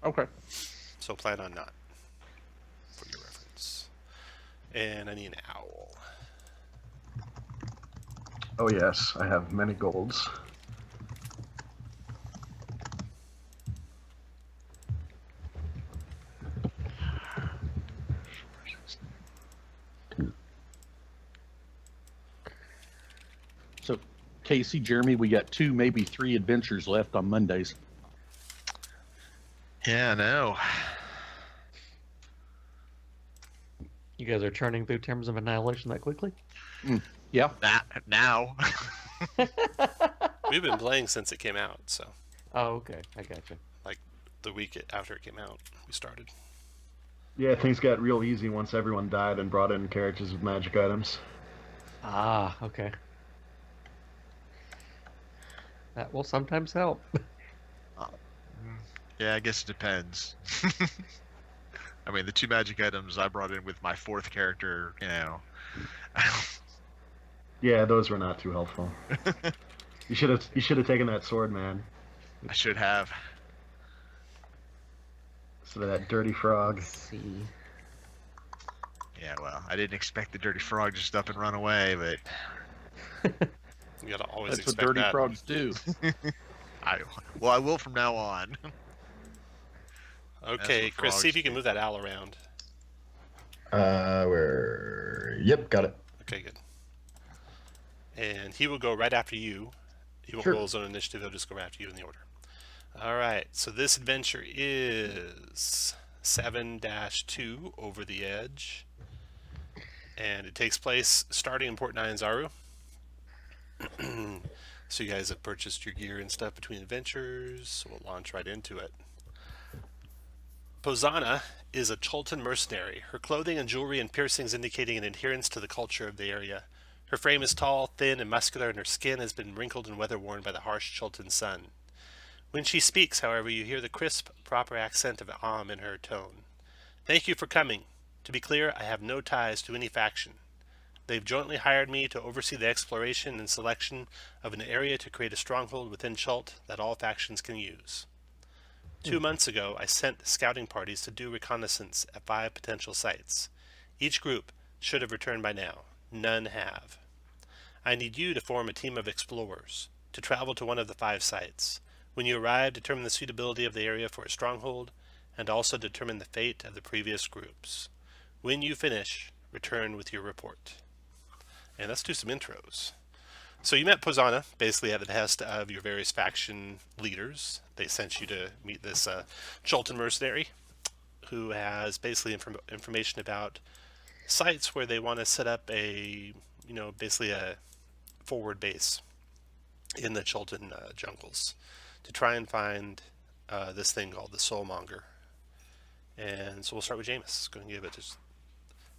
Okay. So plan on not, for your reference. And I need an owl. Oh yes, I have many golds. So, Casey, Jeremy, we got 2, maybe 3 adventures left on Mondays. Yeah, I know. You guys are churning through terms of Annihilation that quickly? Yeah. Now. We've been playing since it came out, so Oh, okay. I gotcha. like the week after it came out, we started. Yeah, things got real easy once everyone died and brought in characters with magic items. Ah, okay. That will sometimes help. Yeah, I guess it depends. I mean, the 2 magic items I brought in with my 4th character, you know. Yeah, those were not too helpful. You should have taken that sword, man, I should have. instead of that dirty frog. Let's see. Yeah, well, I didn't expect the dirty frog just up and run away, but You gotta always That's what expect dirty that. frogs do. I will from now on. Okay, what Chris, see if frogs you can do. move that owl around. Yep, got it. Okay, good. And he will go right after you. He won't Sure. roll his own initiative, he'll just go right after you in the order. Alright, so this adventure is 7-2 Over the Edge. And it takes place starting in Port Nyanzaru. So you guys have purchased your gear and stuff between adventures, so we'll launch right into it. Posana is a Cholton mercenary, her clothing and jewelry and piercings indicating an adherence to the culture of the area. Her frame is tall, thin, and muscular, and her skin has been wrinkled and weather-worn by the harsh Cholton sun. When she speaks, however, you hear the crisp, proper accent of Am in her tone. Thank you for coming. To be clear, I have no ties to any faction. They've jointly hired me to oversee the exploration and selection of an area to create a stronghold within Chult that all factions can use. 2 months ago, I sent scouting parties to do reconnaissance at 5 potential sites. Each group should have returned by now. None have. I need you to form a team of explorers, to travel to one of the 5 sites. When you arrive, determine the suitability of the area for a stronghold, and also determine the fate of the previous groups. When you finish, return with your report. And let's do some intros. So you met Posana, basically at the behest of your various faction leaders. They sent you to meet this Cholton mercenary, who has basically information about sites where they want to set up a, basically a forward base in the Cholton jungles to try and find this thing called the Soulmonger. And so we'll start with Jameis. Go ahead and give it just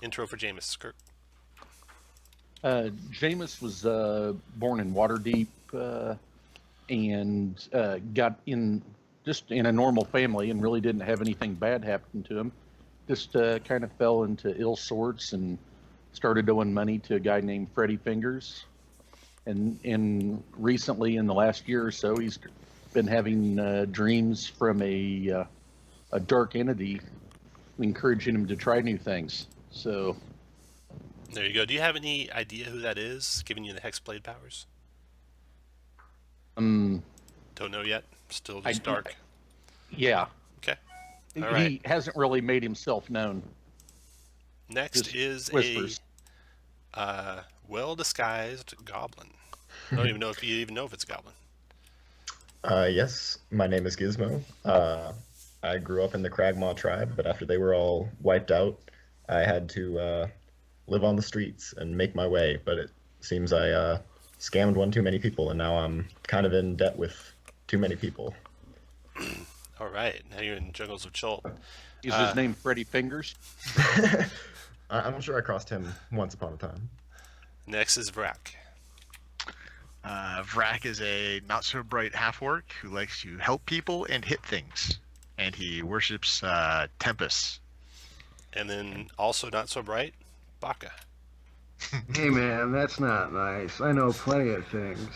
intro for Jameis. Kurt. Jameis was born in Waterdeep and got in just in a normal family and really didn't have anything bad happen to him. Just kind of fell into ill sorts and started owing money to a guy named Freddie Fingers. And recently, in the last year or so, he's been having dreams from a dark entity encouraging him to try new things. So There you go. Do you have any idea who that is, giving you the Hexblade powers? Don't know yet? Still just dark? Yeah. Okay. He All right. hasn't really made himself known. Next Just is whispers. a well-disguised goblin. I don't even know if you even know if it's a goblin. Yes, my name is Gizmo. I grew up in the Cragmaw tribe, but after they were all wiped out, I had to live on the streets and make my way. But it seems I scammed one too many people, and now I'm kind of in debt with too many people. All right. Now you're in Jungles of Chult. Is his name Freddie Fingers? I'm sure I crossed him once upon a time. Next is Vrak. Vrak is a not-so-bright half-orc who likes to help people and hit things. And he worships Tempest. And then also not so bright, Baka. Hey man, that's not nice. I know plenty of things.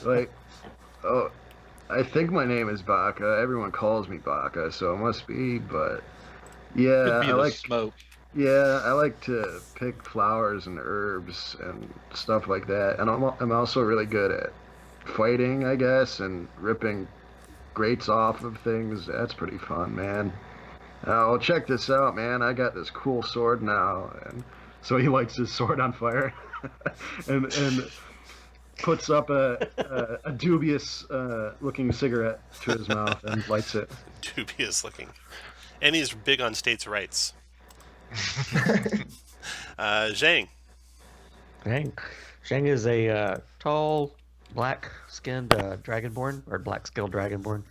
Like, oh, I think my name is Baka. Everyone calls me Baka, so it must be. But yeah, Could be the smoke. I like to pick flowers and herbs and stuff like that. And I'm also really good at fighting, I guess, and ripping grates off of things. That's pretty fun, man. Oh, check this out, man. I got this cool sword now. And so he lights his sword on fire and puts up a dubious looking cigarette to his mouth and lights it. Dubious looking. And he's big on states' rights. Zhang. Shang is a tall, black-skinned dragonborn, or black-scaled dragonborn.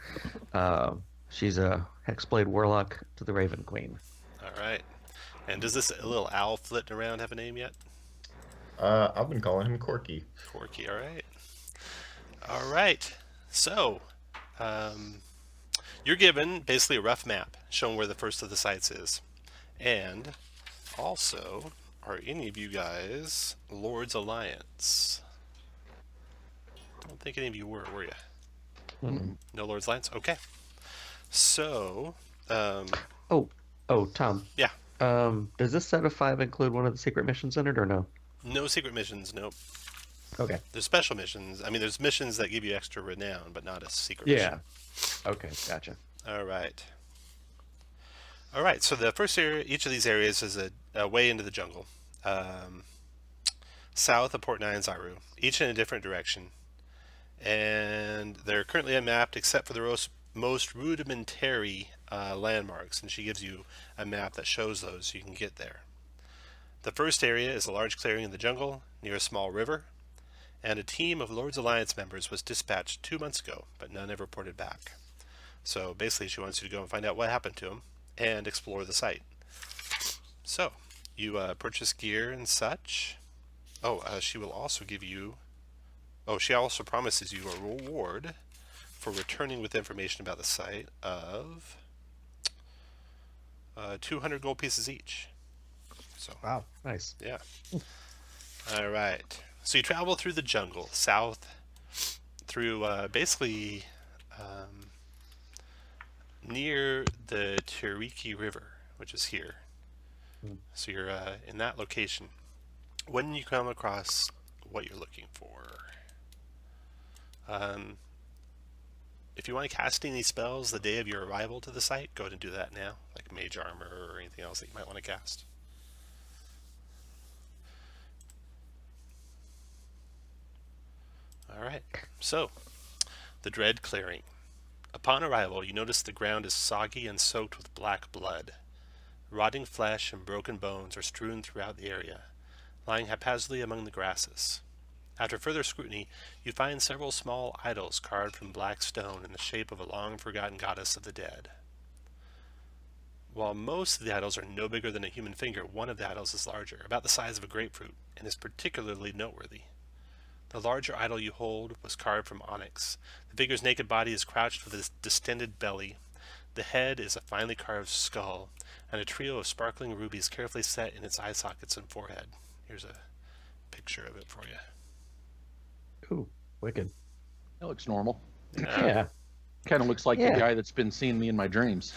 She's a hexblade warlock to the Raven Queen. All right. And does this little owl flitting around have a name yet? I've been calling him Corky. Corky, all right. All right. So, you're given basically a rough map showing where the first of the sites is. And also, are any of you guys Lord's Alliance? Don't think any of you were you? Mm-hmm. No Lord's Alliance? Okay. So, Oh, Tom. yeah. Does this set of 5 include one of the secret missions in it, or no? No secret missions, nope. Okay. There's special missions. I mean, there's missions that give you extra renown, but not a secret Yeah. mission. Okay, gotcha. All right. All right, so the first area, each of these areas is a way into the jungle. South of Port Nyanzaru, each in a different direction. And they're currently unmapped except for the most rudimentary landmarks, and she gives you a map that shows those so you can get there. The first area is a large clearing in the jungle near a small river, and a team of Lord's Alliance members was dispatched 2 months ago, but none have reported back. So basically she wants you to go and find out what happened to them and explore the site. So you purchase gear and such. She will also give you, she also promises you a reward for returning with information about the site of 200 gold pieces each. So Wow, nice. yeah. All right. So you travel through the jungle, south, through basically near the Tiriki River, which is here. So you're in that location. When you come across what you're looking for, if you want to cast any spells the day of your arrival to the site, go ahead and do that now, like Mage Armor or anything else that you might want to cast. Alright, so, the Dread Clearing. Upon arrival, you notice the ground is soggy and soaked with black blood. Rotting flesh and broken bones are strewn throughout the area, lying haphazardly among the grasses. After further scrutiny, you find several small idols carved from black stone in the shape of a long-forgotten goddess of the dead. While most of the idols are no bigger than a human finger, one of the idols is larger, about the size of a grapefruit, and is particularly noteworthy. The larger idol you hold was carved from onyx. The figure's naked body is crouched with a distended belly. The head is a finely carved skull, and a trio of sparkling rubies carefully set in its eye sockets and forehead. Here's a picture of it for you. Ooh, wicked. That looks normal. Yeah. Kind of looks like Yeah. the guy that's been seeing me in my dreams.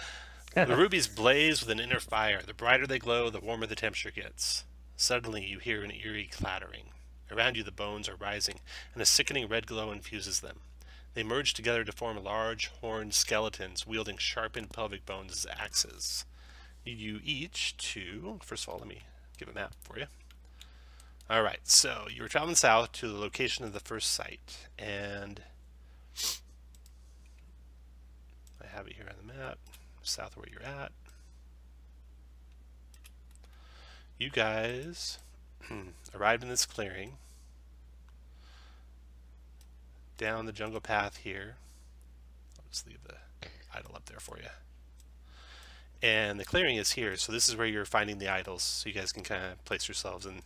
The rubies blaze with an inner fire. The brighter they glow, the warmer the temperature gets. Suddenly, you hear an eerie clattering. Around you, the bones are rising, and a sickening red glow infuses them. They merge together to form large, horned skeletons wielding sharpened pelvic bones as axes. You each to... First of all, let me give a map for you. Alright, so you were traveling south to the location of the first site, and I have it here on the map, south of where you're at. You guys arrived in this clearing down the jungle path here. I'll just leave the idol up there for you. And the clearing is here, so this is where you're finding the idols, so you guys can kind of place yourselves in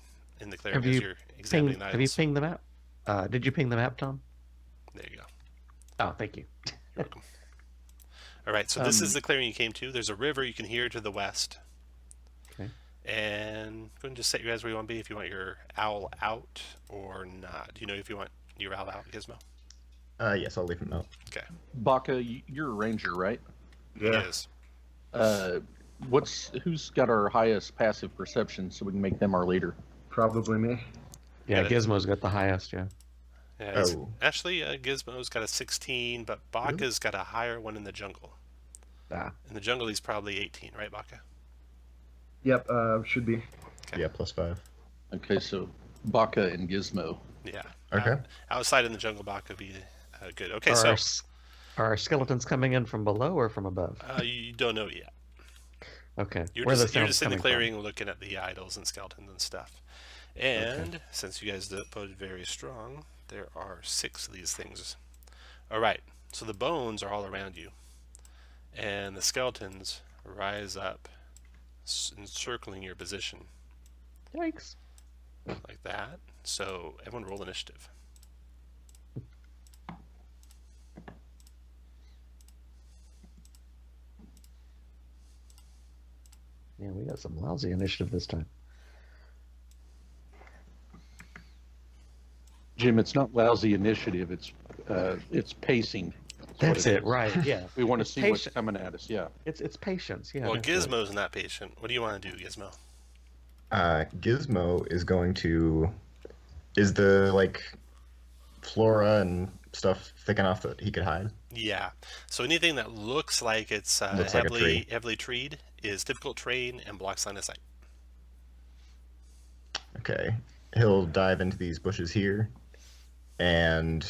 the clearing as you're examining the idols. Have you pinged the map? Did you ping the map, Tom? There you go. Oh, thank you. You're welcome. All right, so this is the clearing you came to. There's a river you can hear to the west. Okay. And go and just set you guys where you want to be, if you want your owl out or not. Do you know if you want your owl out, Gizmo? Yes, I'll leave him out. Okay. Baka, you're a ranger, right? He is. Who's got our highest passive perception so we can make them our leader? Probably me. Yeah, Yeah, Gizmo's got the highest. Yeah. Yeah, he's, Oh. actually, Gizmo's got a 16, but Baka's got a higher one in the jungle. Ah. In the jungle, he's probably 18, right, Baka? Yep, should be. Okay. Yeah, +5. Okay, so Baka and Gizmo. Yeah. Okay. Outside in the jungle, Baka would be good. Okay, Are so our skeletons coming in from below or from above? you don't know yet. Okay. You're Where are the just in the sounds coming from? clearing looking at the idols and skeletons and stuff. And since you guys voted very strong, there are 6 of these things. All right, so the bones are all around you, and the skeletons rise up, encircling your position Yikes. like that. So everyone roll initiative. Yeah, we got some lousy initiative this time. Jim, it's not lousy initiative. It's pacing. That's what it, right? Yeah. We want to It's see what's patient. coming at us. Yeah. It's patience. Yeah. Well, that's it. Gizmo's not patient. What do you want to do, Gizmo? Gizmo is going to. Is the flora and stuff thick enough that he could hide? Yeah. So anything that looks like it's Looks like a tree. heavily treed is difficult terrain and blocks line of sight. Okay. He'll dive into these bushes here and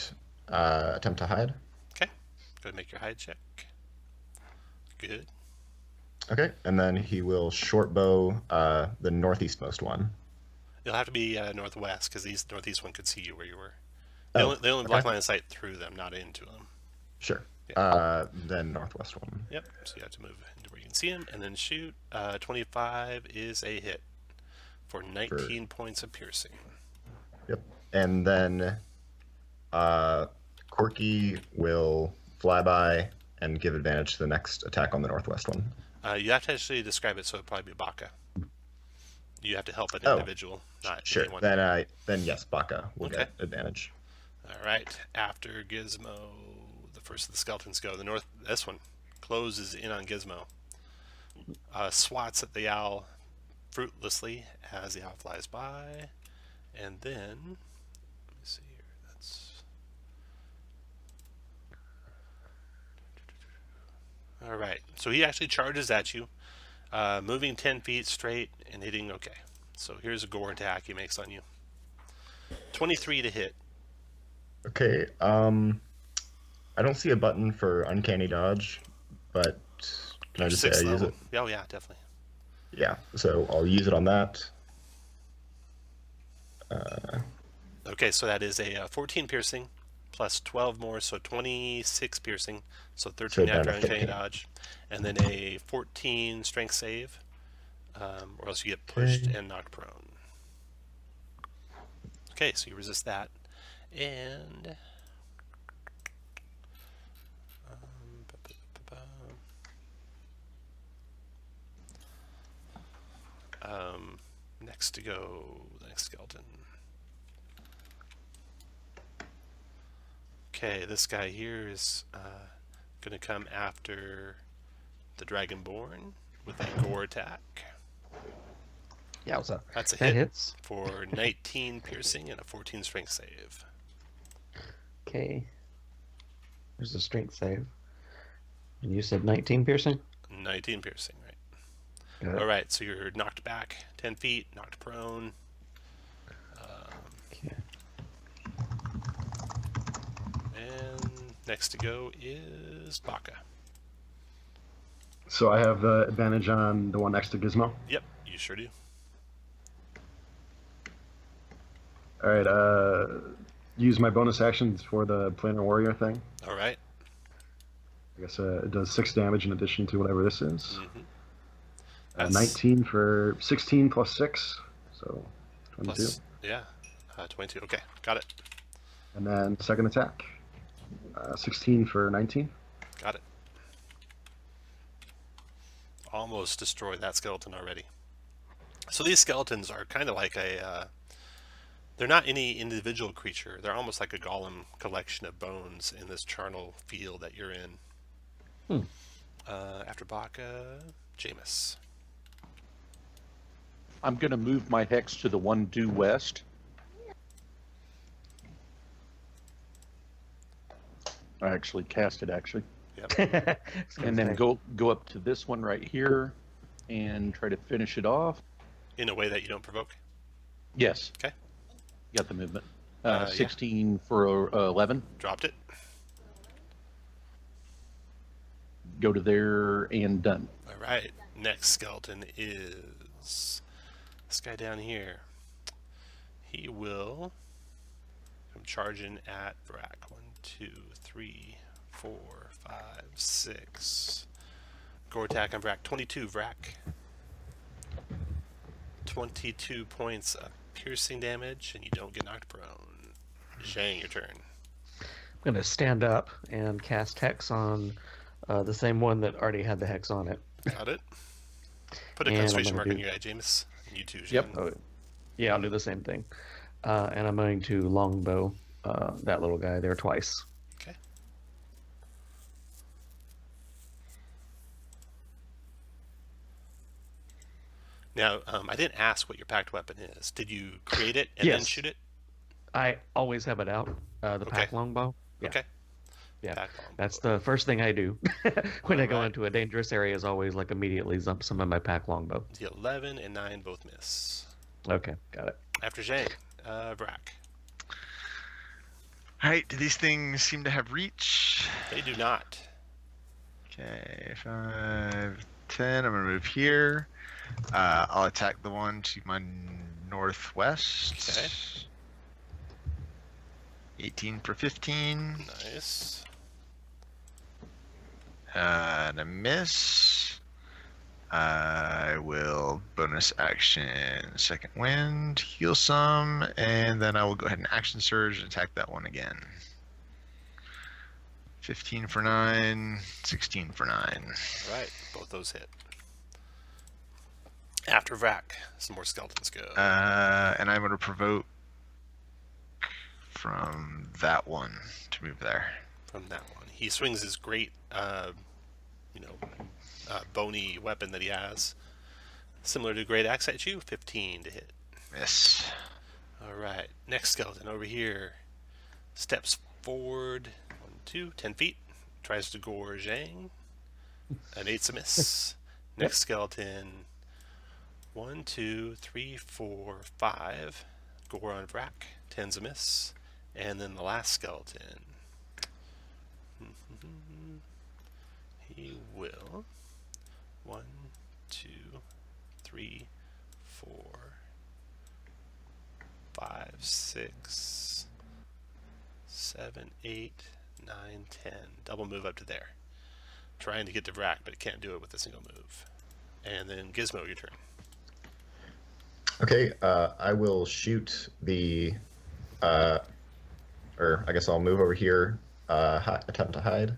attempt to hide. Okay. Go ahead and make your hide check. Good. Okay. And then he will short bow the northeastmost one. You'll have to be northwest because these northeast one could see you where you were. Oh, They only block okay. line of sight through them, not into them. Sure. Then northwest one. Yep. So you have to move into where you can see him and then shoot. 25 is a hit for 19 points of piercing. Yep. And then Corky will fly by and give advantage to the next attack on the northwest one. You have to actually describe it, so it'd probably be Baka. You have to help an Oh, individual, not Sure. anyone. Then yes, Baka will Okay. get advantage. All right. After Gizmo, the first of the skeletons go. This one closes in on Gizmo. Swats at the owl fruitlessly as the owl flies by, and then let me see here. That's all right. So he actually charges at you, moving 10 feet straight and hitting. Okay. So here's a gore attack he makes on you. 23 to hit. Okay. I don't see a button for uncanny dodge, but can I just say I 6th use level. it? Oh yeah, definitely. Yeah. So I'll use it on that. Okay, so that is a 14 piercing plus 12 more, so 26 piercing, so 13 down after to uncanny 15. dodge, and then a 14 strength save, or else you get pushed Okay. and knocked prone. Okay, so you resist that, and next to go, the next skeleton. Okay, this guy here is going to come after the Dragonborn with a gore attack. Yeah, what's up? That's a That hit hits. for 19 piercing and a 14 strength save. Okay. There's the strength save. And you said 19 piercing? 19 piercing, right? Got it. All right, so you're knocked back 10 feet, knocked prone. Okay. And next to go is Baka. So I have the advantage on the one next to Gizmo. Yep, you sure do. All right. Use my bonus actions for the planar warrior thing. All right. I guess it does 6 damage in addition to whatever this is. Mm-hmm. That's 19 for 16 plus 6, so 22. plus, yeah, 22. Okay, got it. And then second attack, 16 for 19. Got it. Almost destroyed that skeleton already. So these skeletons are kind of like They're not any individual creature. They're almost like a golem collection of bones in this charnel field that you're in. After Baka, Jameis. I'm going to move my hex to the one due west. I actually cast it, actually. Yep. And then go up to this one right here and try to finish it off. In a way that you don't provoke. Yes. Okay. Got the movement. Yeah. 16 for 11. Dropped it. Go to there and done. All right. Next skeleton is this guy down here. He will come charging at Vrak. 1, 2, 3, 4, 5, 6. Gore attack on Vrak. 22, Vrak. 22 points of piercing damage, and you don't get knocked prone. Zhang, your turn. I'm going to stand up and cast Hex on the same one that already had the Hex on it. Got it. Put a And I'm concentration gonna mark on do- your guy, Jameis. And you too, Zhang. Yep. Oh, yeah, I'll do the same thing. And I'm going to longbow that little guy there twice. Okay. Now, I didn't ask what your packed weapon is. Did you create it and then Yes. shoot it? I always have it out, the Okay. pack longbow. Yeah. Okay. Yeah, Pack longbow. that's the first thing I do when I go Alright. into a dangerous area. Is always like immediately dump some of my pack longbow. The 11 and 9 both miss. Okay, got it. After Zhang, Vrak. Alright, do these things seem to have reach? They do not. Okay, 5, 10. I'm gonna move here. I'll attack the one to my northwest. Okay. 18 for 15. Nice. And a miss. I will bonus action second wind, heal some, and then I will go ahead and action surge and attack that one again. 15 for 9, 16 for 9. All right, both those hit. After Vrak, some more skeletons go. And I'm going to provoke from that one to move there. From that one, he swings his great, bony weapon that he has, similar to great axe at you. 15 to hit. Miss. All right, next skeleton over here steps forward 1, 2, 10 feet, tries to gore Zhang. An 8's a miss. Next skeleton 1, 2, 3, 4, 5. Gore on Vrak. 10's a miss. And then the last skeleton. He will 1, 2, 3, 4, 5, 6, 7, 8, 9, 10. Double move up to there. Trying to get to Vrak, but it can't do it with a single move. And then Gizmo, your turn. Okay, I will shoot the, or I guess I'll move over here, attempt to hide.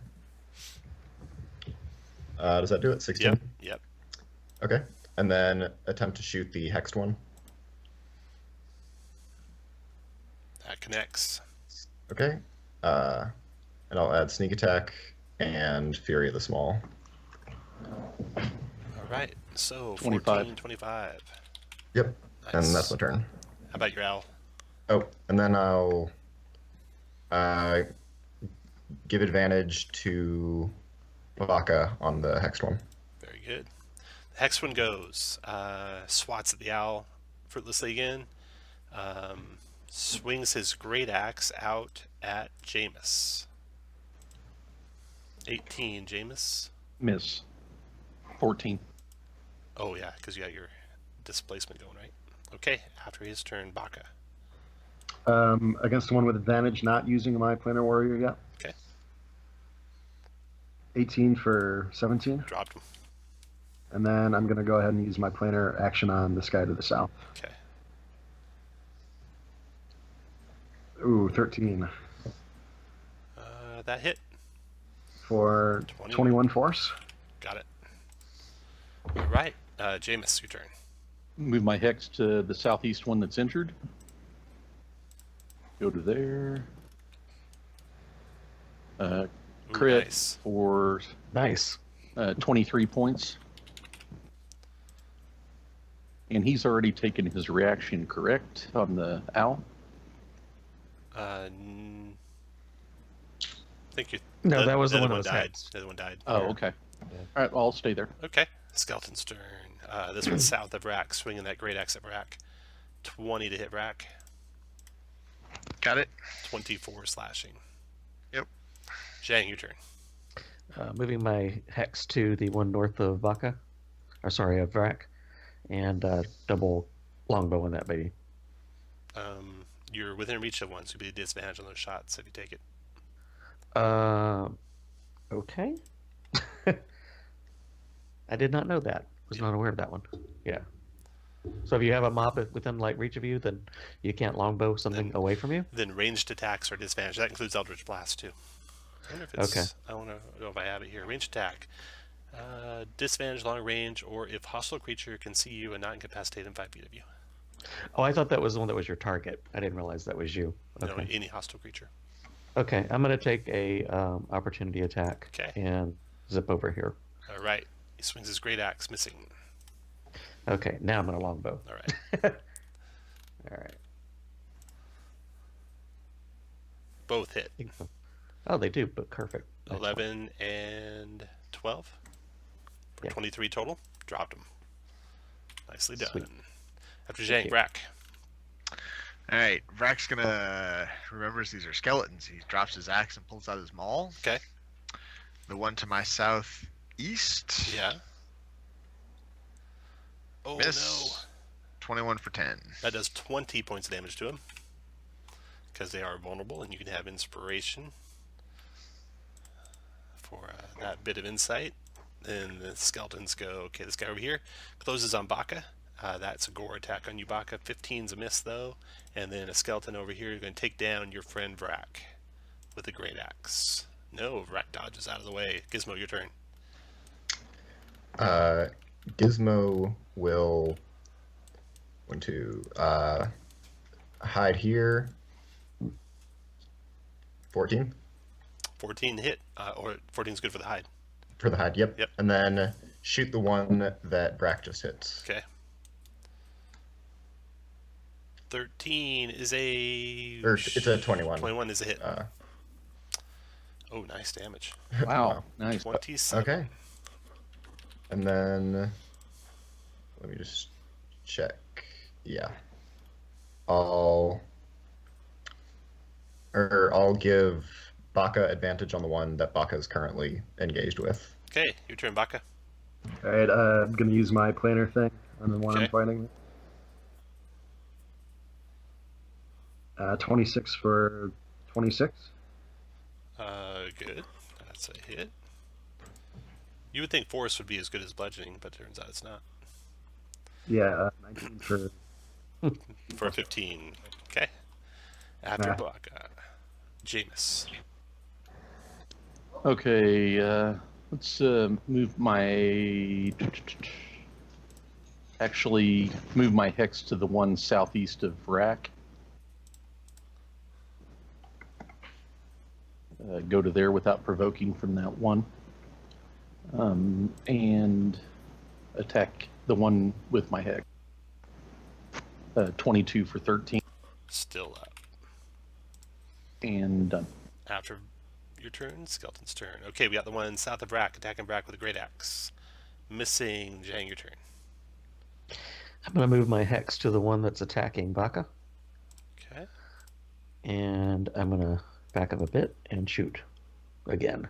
Does that do it? 16? Yep. Okay, and then attempt to shoot the hexed one. That connects. Okay, and I'll add sneak attack and fury of the small. All right. So 25. 14, 25. Yep, Nice. and that's my turn. How about your owl? Oh, and then I'll give advantage to Baka on the hexed one. Very good. The hex one goes, swats at the owl fruitlessly again, swings his great axe out at Jameis. 18, Jameis. Miss. 14. Oh yeah, because you got your displacement going, right? Okay, after his turn, Baka. Against the one with advantage, not using my planar warrior yet. Okay. 18 for 17. Dropped him. And then I'm going to go ahead and use my planar action on this guy to the south. Okay. Ooh, 13 That hit. for 21. 21 force. Got it. All right, Jameis, your turn. Move my hex to the southeast one that's injured. Go to there. Ooh, Crit nice. for Nice. 23 points. And he's already taken his reaction, correct, on the owl? I think you. No, that was the one other that was died. hexed. The other one died. Oh, okay. Yeah. All right, well, I'll stay there. Okay. Skeleton's turn. This one's south of Rack, swinging that great axe at Rack. 20 to hit Rack. Got it. 24 slashing. Yep. Zhang, your turn. Moving my hex to the one north of Vaca, or sorry, of Vrak, and double longbow on that baby. You're within reach of one, so you'll be a disadvantage on those shots if you take it. Okay. I did not know that. Was not aware of that one. Yeah. So if you have a mob within like reach of you, then you can't longbow something away from you. Then ranged attacks are disadvantage. That includes Eldritch Blast too. I wonder if it's. Okay. I don't know if I have it here. Ranged attack. Disadvantage long range, or if hostile creature can see you and not incapacitate in 5 feet of you. Oh, I thought that was the one that was your target. I didn't realize that was you. No, Okay. any hostile creature. Okay, I'm gonna take a opportunity attack. Okay. And zip over here. All right. He swings his great axe, missing. Okay, now I'm gonna longbow. All right. All right. Both hit. Oh, they do, but perfect. Excellent. 11 and 12 for Yeah. 23 total. Dropped him. Nicely done. Sweet. After Thank Zhang, you. Rack. All right, Vrak's gonna remembers these are skeletons. He drops his axe and pulls out his maul. Okay. The one to my southeast. Yeah. Oh Miss. 21 for 10. no. That does 20 points of damage to him. Because they are vulnerable, and you can have inspiration for that bit of insight. Then the skeletons go, okay, this guy over here closes on Baka. That's a gore attack on you, Baka. 15's a miss, though. And then a skeleton over here, you're going to take down your friend Vrak with a great axe. No, Vrak dodges out of the way. Gizmo, your turn. Gizmo will hide here. 14 14 hit, or 14's good for the hide. for the hide. Yep. Yep. And then shoot the one that Brack just hits. Okay. 13 is a... Or it's a 21. 21 is a hit. Uh, Oh, nice damage. Wow, nice. 27. Okay. And then let me just check. Yeah. I'll give Baka advantage on the one that Baka is currently engaged with. Okay, your turn, Baka. All right, I'm gonna use my planar thing on the one Okay. I'm fighting. 26 for 26. Good. That's a hit. You would think force would be as good as bludgeoning, but turns out it's not. Yeah, 19 for. For 15. Okay. After Nah. Baka. Jameis. Okay, let's move my... Actually, move my hex to the one southeast of Rack. Go to there without provoking from that one. And attack the one with my hex. 22 for 13. Still up. And done. After your turn, Skeleton's turn. Okay, we got the one south of Brack, attacking Brack with a great axe. Missing Zhang, your turn. I'm gonna move my hex to the one that's attacking Baka, Okay. and I'm gonna back up a bit and shoot again.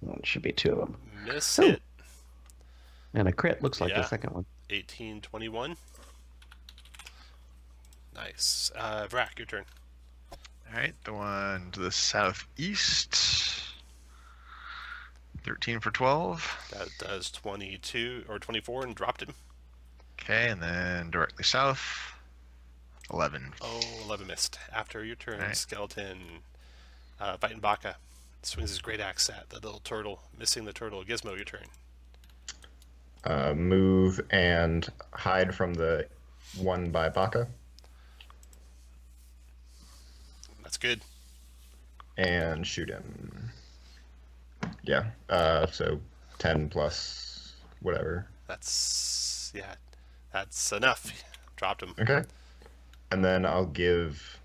Well, it should be two of them. Miss Oh. hit. And a crit looks like Yeah. the second one. 18, 21. Nice. Brack, your turn. All right, the one to the southeast. 13 for 12. That does 22 or 24 and dropped him. Okay, and then directly south. 11. Oh, 11 missed. After your turn, Alright. Skeleton fighting Baka. Swings his great axe at the little turtle, missing the turtle. Gizmo, your turn. Move and hide from the one by Baka. That's good. And shoot him. Yeah. So 10 plus whatever. That's enough. Dropped him. Okay. And then I'll give.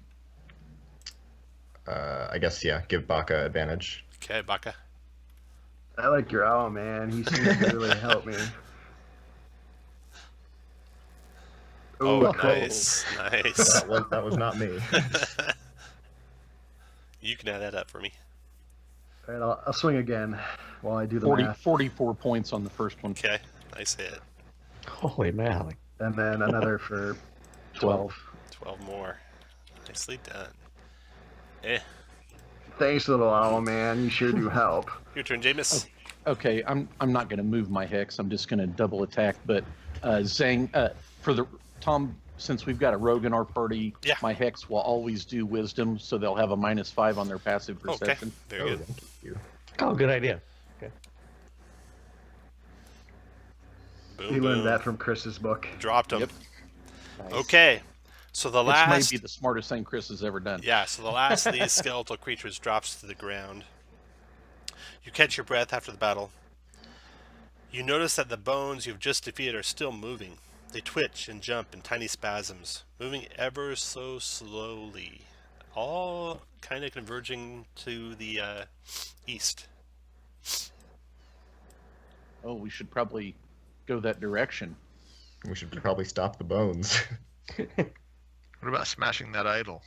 I guess give Baka advantage. Okay, Baka. I like your owl, man. He seems to really help me. Oh, Ooh, nice. That was not me. You can add that up for me. All right, I'll swing again while I do the 44 points on the first one. Okay, nice hit. Holy moly. and then another for 12. 12 more. Nicely done. Eh. Thanks, little owl, man. You sure do help. Your turn, Jameis. Okay, I'm not going to move my hex. I'm just going to double attack. But Zhang, for the Tom, since we've got a rogue in our party, Yeah. my hex will always do wisdom, so they'll have a -5 on their passive Okay, perception. very good. Thank you. Oh, good idea. Boom, He learned boom. that from Chris's book. Dropped him. Yep. Nice. Okay, so the Which may last... be the smartest thing Chris has ever done. Yeah, so the last of these skeletal creatures drops to the ground. You catch your breath after the battle. You notice that the bones you've just defeated are still moving. They twitch and jump in tiny spasms, moving ever so slowly, all kind of converging to the east. Oh, we should probably go that direction. We should probably stop the bones. What about smashing that idol?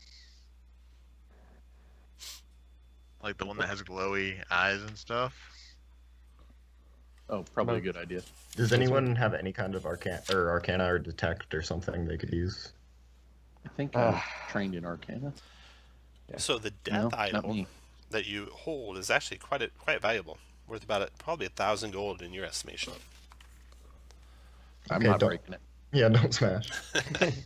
Like the one that has glowy eyes and stuff? Oh, probably a No. good idea. Does anyone have any kind of arcana or detect or something they could use? I think I'm trained in Arcana. Yeah. So the No, death not idol me. that you hold is actually quite valuable, worth about probably 1,000 gold in your estimation. I'm Okay, not don't- breaking it. Yeah, don't smash.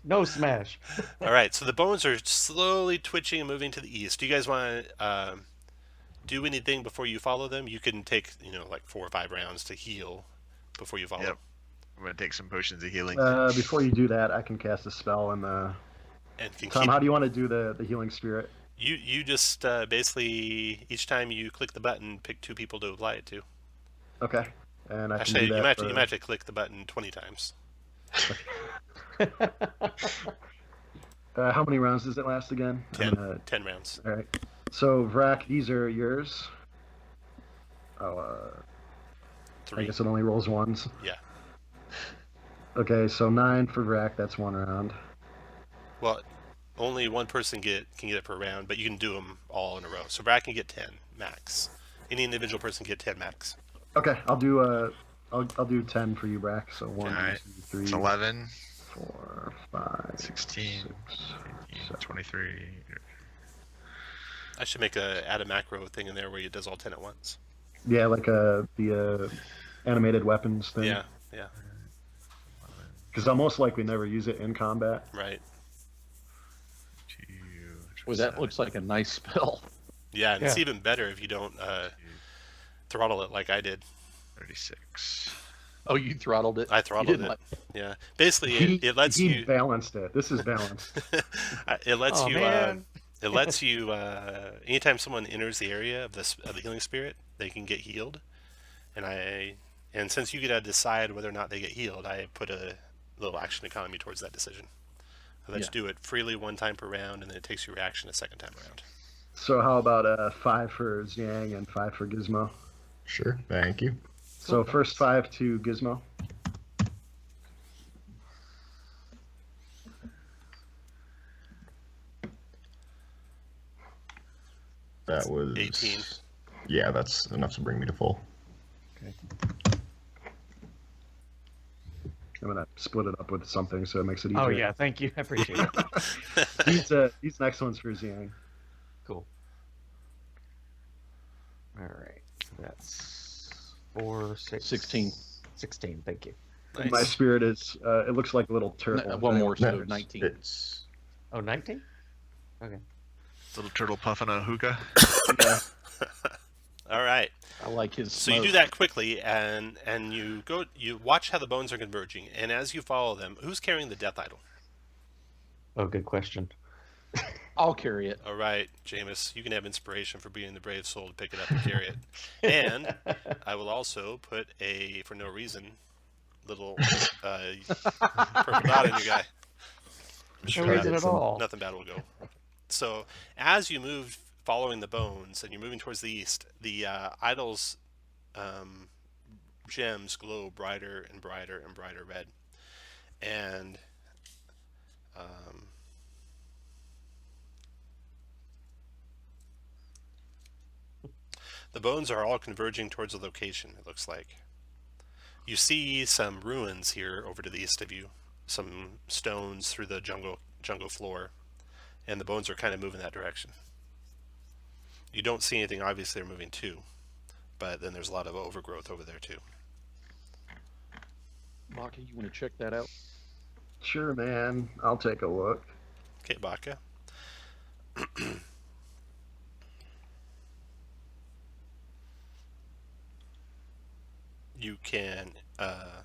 No smash. All right, so the bones are slowly twitching and moving to the east. Do you guys want to do anything before you follow them? You can take, like 4 or 5 rounds to heal before you follow. Yep. I'm gonna take some potions of healing. Before you do that, I can cast a spell. And And can Tom, keep. how do you want to do the healing spirit? You just basically each time you click the button, pick 2 people to apply it to. Okay. And I Actually, can do you that might have to click the button 20 times. How many rounds does it last again? 10 rounds. All right. So, Vrak, these are yours. Oh, I 3. guess it only rolls ones. Yeah. Okay, so 9 for Vrak. That's 1 round. Well, only one person can get it per round, but you can do them all in a row. So Brad can get 10 max. Any individual person can get 10 max. Okay, I'll do I'll do 10 for you, Vrak. So 1, Alright. 2, 3, It's 11, 4, 5, 16, 6, 18, 23. I should add a macro thing in there where it does all 10 at once. Yeah, like the animated weapons thing. Yeah, Because I'll most likely never use it in combat. right. Well, that looks like a nice spell. Yeah, and it's Yeah. even better if you don't throttle it like I did. 36. Oh, you throttled it? I You throttled didn't it. like- Yeah, basically it lets he you. balanced it. This is balanced. It lets Oh, you. man. It lets you. Anytime someone enters the area of the healing spirit, they can get healed, and since you get to decide whether or not they get healed, I put a little action economy towards that decision. I let you do it freely 1 time per round, and then it takes your reaction a 2nd time around. So how about 5 for Xiang and 5 for Gizmo? Sure, thank you. So first 5 to Gizmo. That was 18. Yeah, that's enough to bring me to full. I'm gonna split it up with something so it makes it easier. Oh yeah, thank you. I appreciate it. These next ones for Xiang. Cool. All right. That's 4, 6, 16. 16. Thank you. Nice. My spirit is. It looks like a little turtle. One more, so No, 19. It's Oh, 19? Okay. Little turtle puffing a hookah. Yeah. All right. I like his So you do that quickly, and you watch how the bones are converging, and as you follow them, who's carrying the death idol? Oh, good question. I'll carry it. All right, Jameis, you can have inspiration for being the brave soul to pick it up and carry it. And I will also put a, for no reason, little purple dot in your guy. No reason at all. Nothing bad will go. So as you move following the bones and you're moving towards the east, the idol's gems glow brighter and brighter and brighter red. And the bones are all converging towards a location, it looks like. You see some ruins here over to the east of you, some stones through the jungle floor, and the bones are kind of moving that direction. You don't see anything obvious they're moving to, but then there's a lot of overgrowth over there too. Maki, you want to check that out? Sure, man. I'll take a look. Okay, Baka. You can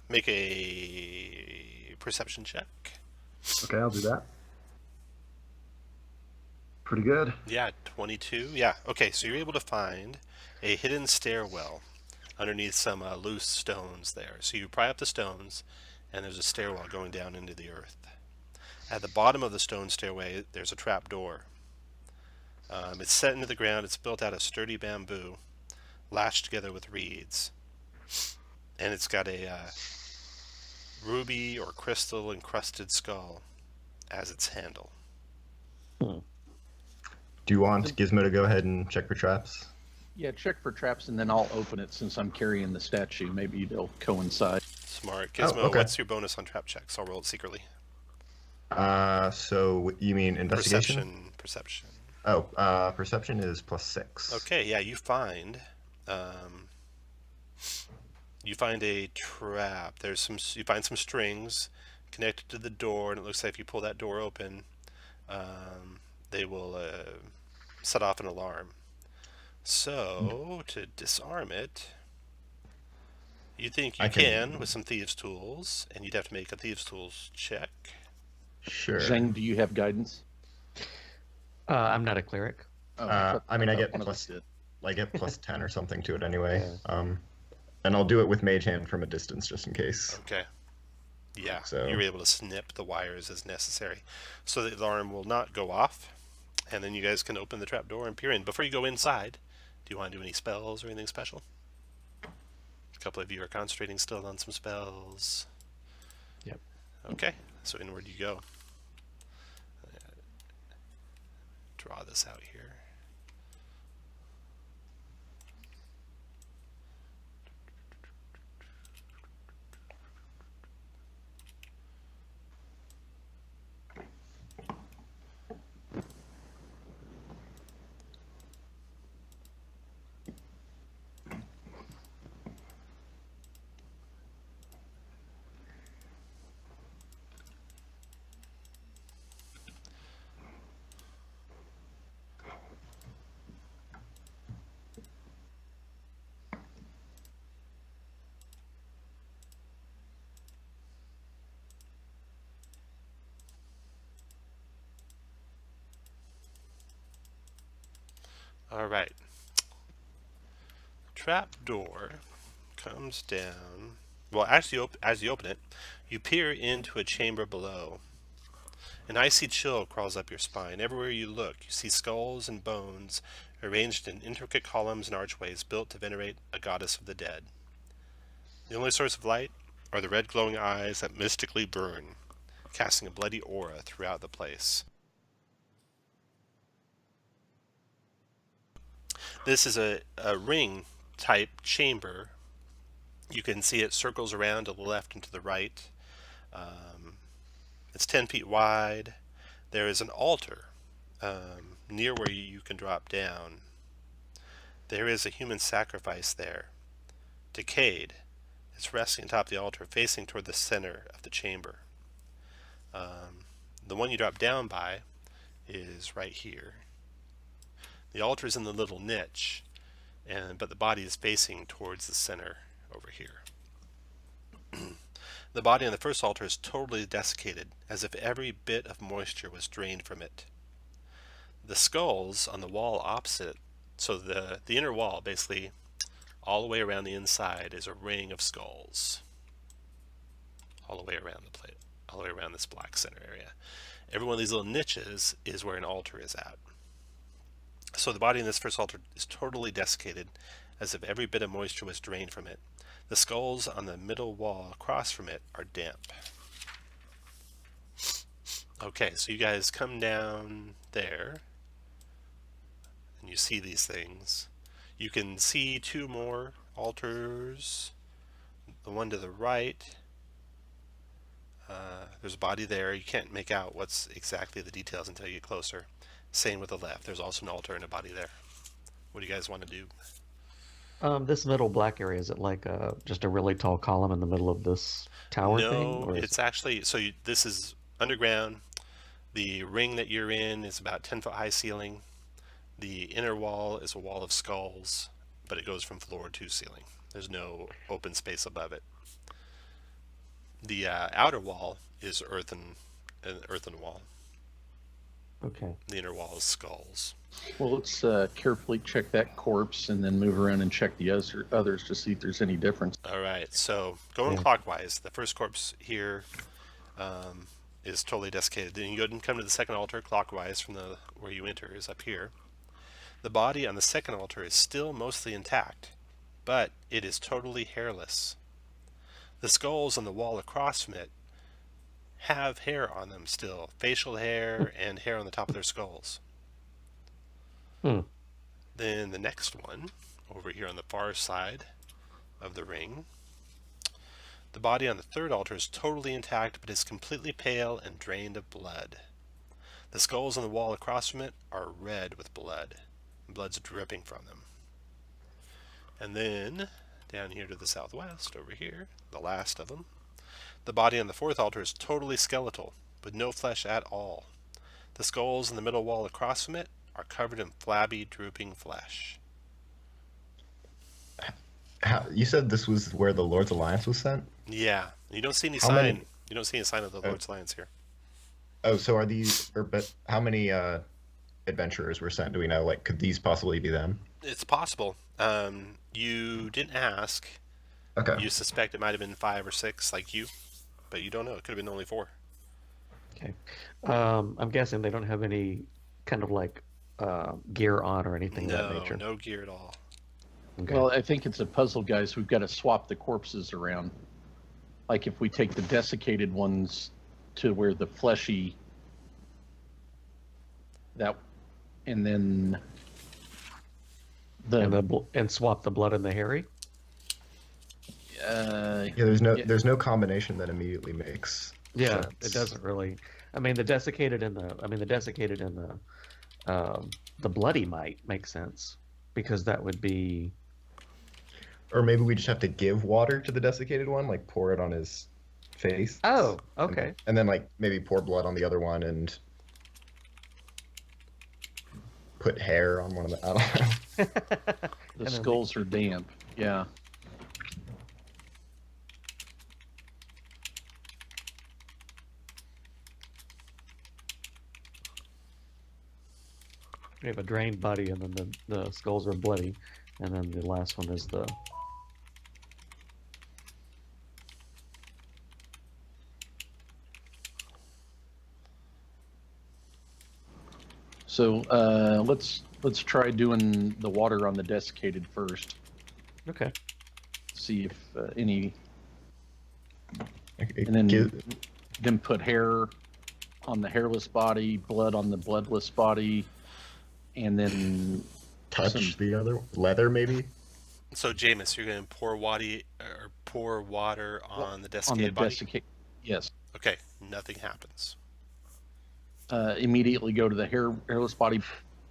make a perception check. Okay, I'll do that. Pretty good. Yeah, 22. Yeah, okay, so you're able to find a hidden stairwell underneath some loose stones there. So you pry up the stones, and there's a stairwell going down into the earth. At the bottom of the stone stairway, there's a trap door. It's set into the ground. It's built out of sturdy bamboo, lashed together with reeds. And it's got a ruby or crystal encrusted skull as its handle. Do you want Gizmo to go ahead and check for traps? Yeah, check for traps, and then I'll open it since I'm carrying the statue. Maybe they'll coincide. Smart. Gizmo, okay. What's your bonus on trap checks? I'll roll it secretly. So you mean investigation? Perception. Oh, perception is +6. Okay, yeah, you find a trap. You find some strings connected to the door, and it looks like if you pull that door open, they will set off an alarm. So to disarm it, you think you can with some thieves' tools, and you'd have to make a thieves' tools check. Sure. Zhang, do you have guidance? I'm not a cleric. Oh, I mean, I get one of us plus did. I get +10 or something to it anyway. And I'll do it with Mage Hand from a distance just in case. Okay. Yeah, So- you're able to snip the wires as necessary. So the alarm will not go off, and then you guys can open the trap door and peer in. Before you go inside, do you want to do any spells or anything special? A couple of you are concentrating still on some spells. Yep. Okay, so inward you go. Draw this out here. All right. Trap door comes down. Well, as you open it, you peer into a chamber below. An icy chill crawls up your spine. Everywhere you look, you see skulls and bones arranged in intricate columns and archways built to venerate a goddess of the dead. The only source of light are the red glowing eyes that mystically burn, casting a bloody aura throughout the place. This is a ring type chamber. You can see it circles around to the left and to the right. It's 10 feet wide. There is an altar near where you can drop down. There is a human sacrifice there, decayed. It's resting atop the altar, facing toward the center of the chamber. The one you drop down by is right here. The altar is in the little niche, but the body is facing towards the center over here. The body on the first altar is totally desiccated, as if every bit of moisture was drained from it. The skulls on the wall opposite, so the inner wall, basically all the way around the inside, is a ring of skulls. All the way around the plate, all the way around this black center area. Every one of these little niches is where an altar is at. So the body in this first altar is totally desiccated, as if every bit of moisture was drained from it. The skulls on the middle wall across from it are damp. Okay, so you guys come down there, and you see these things. You can see two more altars. The one to the right, there's a body there. You can't make out what's exactly the details until you get closer. Same with the left. There's also an altar and a body there. What do you guys want to do? This middle black area, is it like just a really tall column in the middle of this tower thing? No, Or is it's actually, so this is underground. The ring that you're in is about 10-foot high ceiling. The inner wall is a wall of skulls, but it goes from floor to ceiling. There's no open space above it. The outer wall is an earthen wall. Okay. The inner wall is skulls. Well, let's carefully check that corpse and then move around and check the others to see if there's any difference. All right, so going Yeah. clockwise, the first corpse here is totally desiccated. Then you go and come to the second altar clockwise from where you enter is up here. The body on the second altar is still mostly intact, but it is totally hairless. The skulls on the wall across from it have hair on them still, facial hair and hair on the top of their skulls. Hmm. Then the next one, over here on the far side of the ring, the body on the third altar is totally intact, but is completely pale and drained of blood. The skulls on the wall across from it are red with blood. Blood's dripping from them. And then, down here to the southwest, over here, the last of them, the body on the fourth altar is totally skeletal, with no flesh at all. The skulls in the middle wall across from it are covered in flabby, drooping flesh. You said this was where the Lord's Alliance was sent? Yeah, you don't see any How sign. many- You don't see any sign of the Lord's Alliance here. Oh, so are these? But how many adventurers were sent? Do we know? Like, could these possibly be them? It's possible. You didn't ask. Okay. You suspect it might have been 5 or 6, like you, but you don't know. It could have been only 4. Okay. I'm guessing they don't have any kind of like gear on or anything of that No, nature. no gear at all. Okay. Well, I think it's a puzzle, guys. We've got to swap the corpses around. Like if we take the desiccated ones to where the fleshy and then and swap the blood and the hairy. Yeah, yeah. there's no combination that immediately makes Yeah, sense. it doesn't really. I mean, the desiccated and the bloody might make sense because that would be. Or maybe we just have to give water to the desiccated one, like pour it on his face. Oh, okay. And then like maybe pour blood on the other one and put hair on one of the. I don't know. The And then skulls are damp. Yeah. We have a drained body, and then the skulls are bloody, and then the last one is the. So let's try doing the water on the desiccated first. Okay. See if any, It and then gives- then put hair on the hairless body, blood on the bloodless body, and then touch some- the other leather maybe. So, Jameis, you're going to pour water on the on the desiccated body? desiccate. Yes. Okay, nothing happens. Immediately go to the hairless body,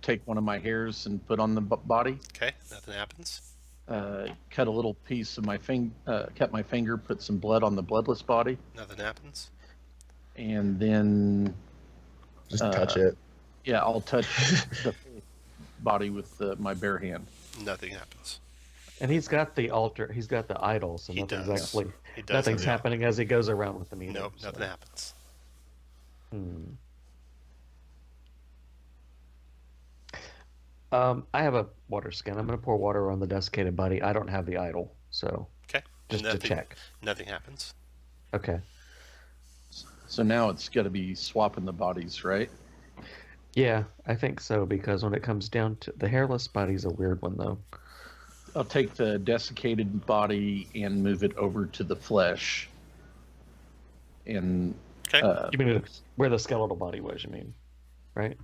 take one of my hairs and put on the body. Okay, nothing happens. Cut a little piece of my cut my finger, put some blood on the bloodless body, Nothing happens. and then Just touch it. yeah, I'll touch the body with my bare hand. Nothing happens. And he's got the altar. He's got the idol, so He nothing's does. actually. He does Nothing's have- happening as he goes around with the meter. Nope, so- nothing happens. Hmm. I have a water skin. I'm gonna pour water on the desiccated body. I don't have the idol, so Okay. just to check. Nothing happens. Okay. So now it's got to be swapping the bodies, right? Yeah, I think so because when it comes down to the hairless body's a weird one though. I'll take the desiccated body and move it over to the flesh. And Okay. You mean where the skeletal body was? You mean, right?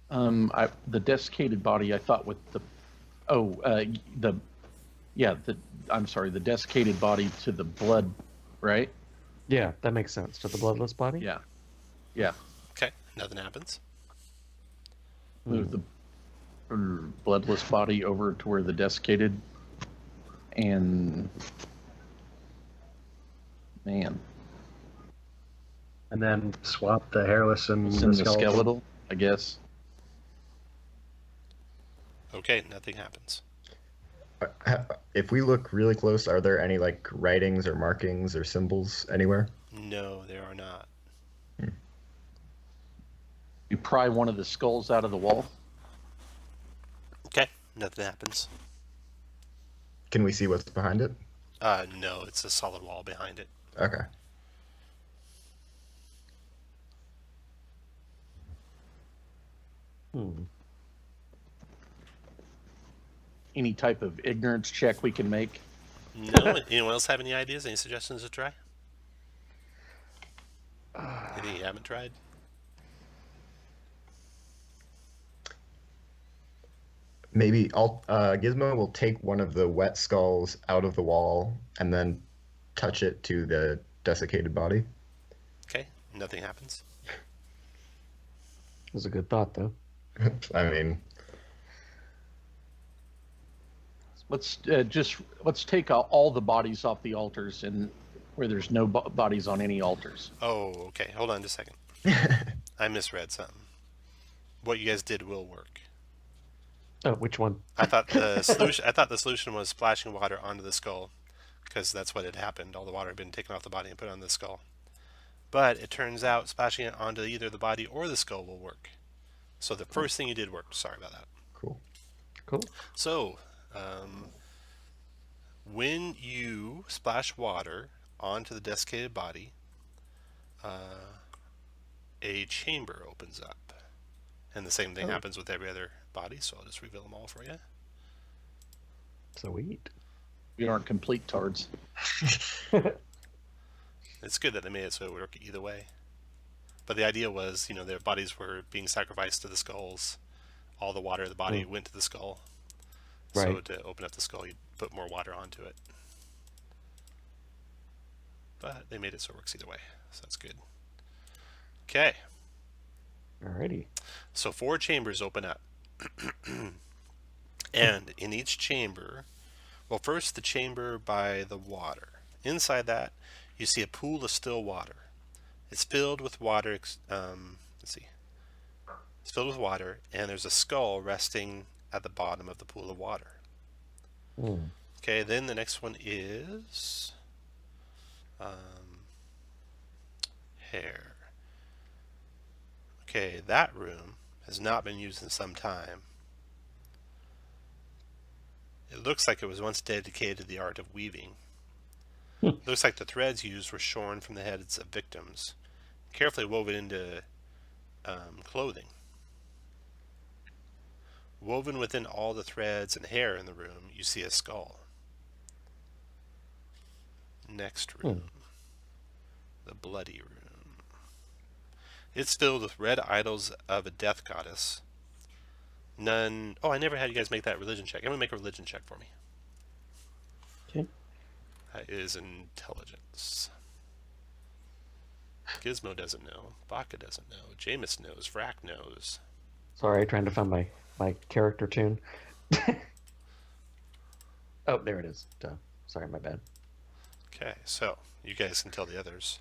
the desiccated body, I thought with the I'm sorry, the desiccated body to the blood, right? Yeah, that makes sense. To the bloodless body. Yeah, yeah. Okay. Nothing happens. Move the bloodless body over to where the desiccated, and man, And then swap the hairless and send the the skeletal. skeletal, I guess. Okay. Nothing happens. If we look really close, are there any like writings or markings or symbols anywhere? No, there are not. You pry one of the skulls out of the wall. Okay. Nothing happens. Can we see what's behind it? No, it's a solid wall behind it. Okay. Hmm. Any type of ignorance check we can make? No. Anyone else have any ideas? Any suggestions to try? Anything you haven't tried? Maybe Gizmo will take one of the wet skulls out of the wall and then touch it to the desiccated body. Okay. Nothing happens. That's a good thought, though. I mean, Let's take all the bodies off the altars, and where there's no bodies on any altars. Oh, okay. Hold on just a second. I misread something. What you guys did will work. Oh, which one? I thought the solution was splashing water onto the skull, because that's what had happened. All the water had been taken off the body and put on the skull. But it turns out splashing it onto either the body or the skull will work. So the first thing you did worked. Sorry about that. cool. Cool. So, when you splash water onto the desiccated body, a chamber opens up. And the same thing happens with every other body, so I'll just reveal them all for you. Sweet. We aren't complete tards. It's good that they made it so it would work either way. But the idea was, their bodies were being sacrificed to the skulls. All the water of the body went to the skull. So Right. to open up the skull, you'd put more water onto it. But they made it so it works either way, so that's good. Okay, Alrighty. so 4 chambers open up. And in each chamber, well, first the chamber by the water. Inside that, you see a pool of still water. It's filled with water. It's filled with water, and there's a skull resting at the bottom of the pool of water. Hmm. Okay, then the next one is hair. Okay, that room has not been used in some time. It looks like it was once dedicated to the art of weaving. It looks like the threads used were shorn from the heads of victims, carefully woven into clothing. Woven within all the threads and hair in the room, you see a skull. Next room. The bloody room. It's filled with red idols of a death goddess. None... Oh, I never had you guys make that religion check. Everyone make a religion check for me. Okay. That is intelligence. Gizmo doesn't know. Baka doesn't know. Jameis knows. Frack knows. Sorry, trying to find my character tune. Oh, there it is. Duh. Sorry, my bad. Okay, so you guys can tell the others.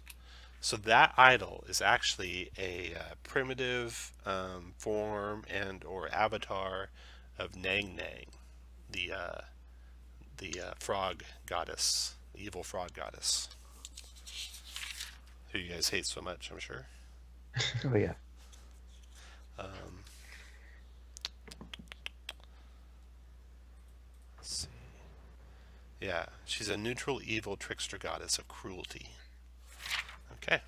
So that idol is actually a primitive form and or avatar of Nang Nang, the frog goddess, the evil frog goddess, who you guys hate so much, I'm sure. Oh yeah. Yeah, she's a neutral evil trickster goddess of cruelty. Okay,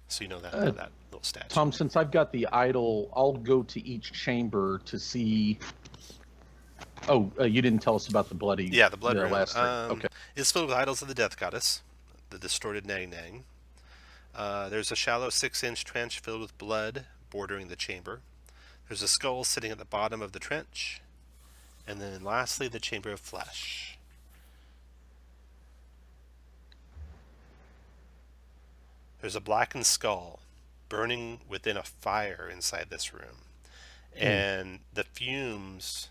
so you know that that little statue. Tom, since I've got the idol, I'll go to each chamber to see. Oh, you didn't tell us about the bloody. Yeah, the blood room. last three. Okay. It's filled with idols of the death goddess, the distorted Nang Nang. There's a shallow 6-inch trench filled with blood bordering the chamber. There's a skull sitting at the bottom of the trench. And then lastly, the chamber of flesh. There's a blackened skull burning within a fire inside this room. And the fumes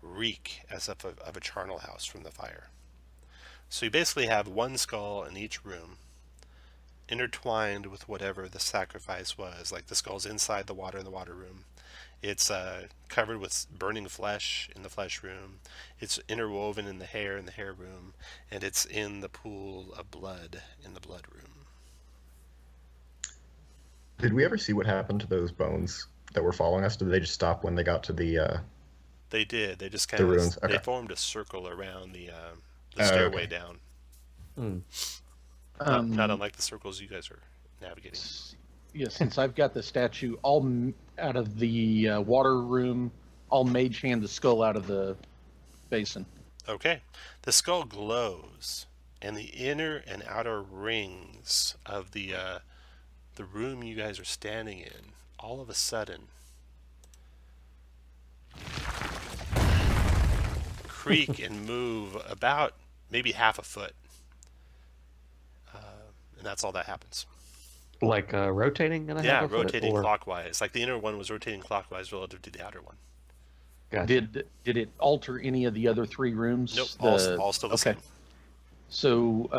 reek as of a charnel house from the fire. So you basically have one skull in each room, intertwined with whatever the sacrifice was. Like the skull's inside the water in the water room. It's covered with burning flesh in the flesh room. It's interwoven in the hair room. And it's in the pool of blood in the blood room. Did we ever see what happened to those bones that were following us? Did they just stop when they got to the They did. They just kind the of ruins? they Okay. formed a circle around the Oh, stairway okay. down. Hmm. Not unlike the circles you guys are navigating. Yeah, since I've got the statue, out of the water room, I'll mage hand the skull out of the basin. Okay. The skull glows, and the inner and outer rings of the room you guys are standing in, all of a sudden, creak and move about maybe half a foot. And that's all that happens. Like rotating in a Yeah, half a foot, rotating or... clockwise. Like the inner one was rotating clockwise relative to the outer one. Gotcha. Did it alter any of the other three rooms? Nope, all still the okay. same. So